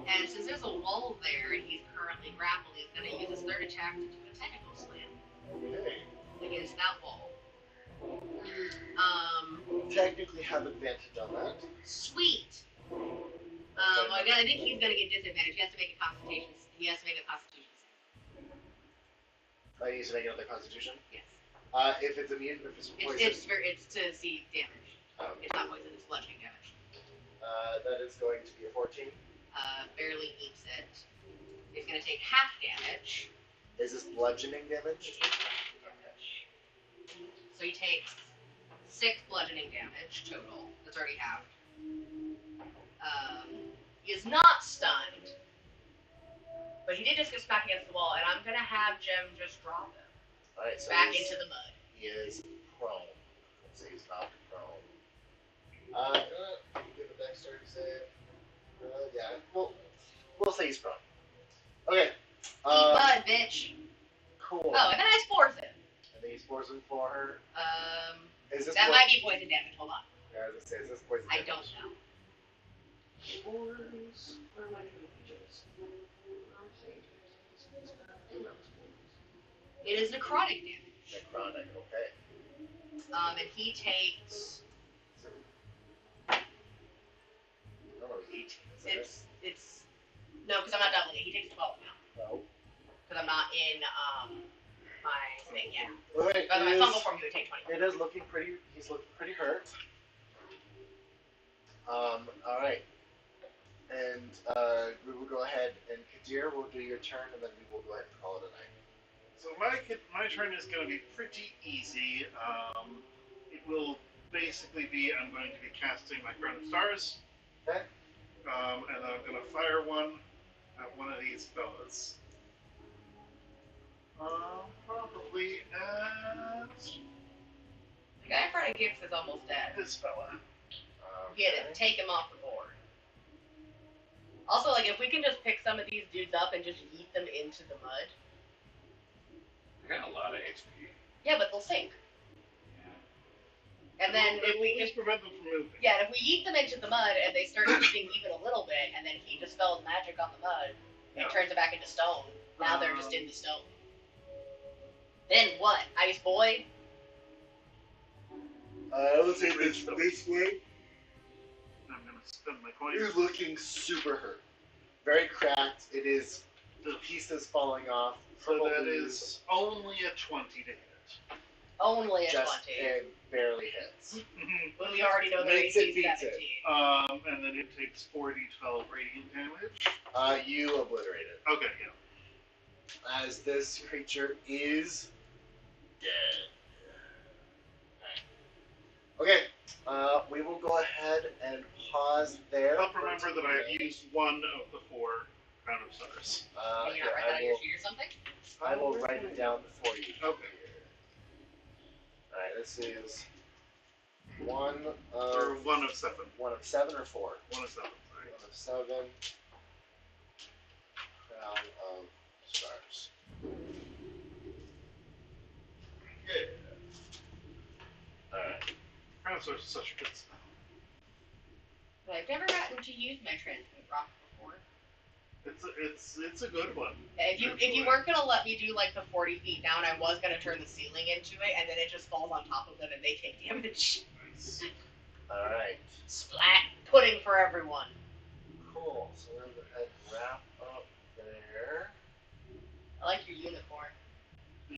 And since there's a wall there and he's currently grappled, he's going to use his third attack to do a tentacle slam Okay. against that wall. Technically have advantage on that. Sweet. Well, I think he's going to get disadvantage. He has to make a constitution. He has to make a constitution save. I use to make another constitution. Yes. If it's immune, if it's poison. It's to see damage. Okay. It's not poison, it's bludgeoning damage. That is going to be a 14. Barely eats it. He's going to take half damage. Is this bludgeoning damage? So he takes 6 bludgeoning damage total. That's already halved. He is not stunned. But he did just get smacked against the wall, and I'm going to have Jem just drop him Alright, so back he's- into the mud. He is prone. So he's not prone. Give a dexterity save. Yeah, we'll say he's prone. Okay. Eat mud, bitch. Cool. Oh, and then I spores him. And then he's poison for her. Is this That po- might be poison damage. Hold on. Yeah, I was gonna say, is this poison I damage? don't know. Spores. Where am I doing pages? It is necrotic damage. Necrotic, okay. And he takes. No, 18, is that it? It's no, because I'm not doubling it. He takes 12 now. No. Because I'm not in my thing yet. Alright, By the way, it fumble is- form, he would take 20. It is looking pretty. He's looking pretty hurt. All right. And we will go ahead and Kadir will do your turn, and then we will go ahead and call it a night. So my turn is going to be pretty easy. It will basically be I'm going to be casting my Crown of Stars. Okay. And I'm going to fire one at one of these fellas. Probably at The guy in front of Gix is almost dead. this fella. Get him. Take him off the board. Also, like, if we can just pick some of these dudes up and just yeet them into the mud. I got a lot of HP. Yeah, but they'll sink. And then It'll if we at least prevent them from moving. if we yeet them into the mud and they start moving even a little bit, and then he dispels magic on the mud and turns it back into stone, now they're just in the stone. Then what? Ice boy? I would say this way. I'm gonna spend my coins. You're looking super hurt. Very cracked. It is pieces falling off. So Purple that ooze, is only a 20 to hit. Only a just 20. and barely hits. When we already know their Makes AC it is beats 17. And then it takes 4d12 radiant damage. You obliterate it. Okay, yeah. As this creature is dead. Okay, we will go ahead and pause there. Help remember that I have used one of the 4 crown of stars. Can you not write that on your sheet or something? I will write it down for you. Okay. Alright, this is one Or of 1 of 7. 1 of 7 or 4? 1 of 7, sorry. 1 of 7. Crown of stars. Yeah. Alright. Crown of stars is such a good spell. But I've never gotten to use my transmute rock before. It's a good one. If you weren't gonna let me do like the 40 feet down, I was gonna turn the ceiling into it, and then it just falls on top of them and they take damage. Nice. Alright. Splat pudding for everyone. Cool. So we're going to go ahead and wrap up there. I like your unicorn.